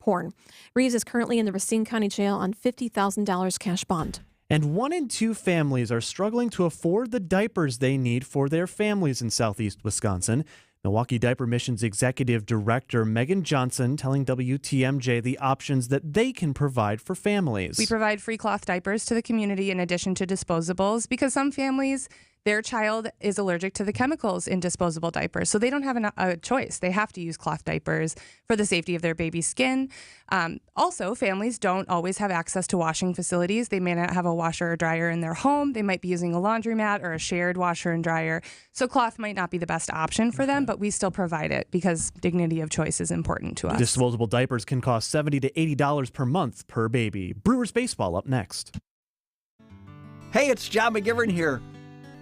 porn. Reeves is currently in the Racine County Jail on $50,000 cash bond. And 1 in 2 families are struggling to afford the diapers they need for their families in southeast Wisconsin. Milwaukee Diaper Mission's Executive Director Megan Johnson telling WTMJ the options that they can provide for families. We provide free cloth diapers to the community in addition to disposables because some families, their child is allergic to the chemicals in disposable diapers, so they don't have a choice. They have to use cloth diapers for the safety of their baby's skin. Also, families don't always have access to washing facilities. They may not have a washer or dryer in their home. They might be using a laundromat or a shared washer and dryer. So cloth might not be the best option for them, but we still provide it because dignity of choice is important to us. Disposable diapers can cost $70 to $80 per month per baby. Brewers baseball up next. Hey, it's John McGivern here.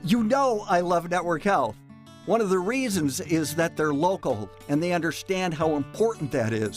You know I love Network Health. One of the reasons is that they're local and they understand how important that is.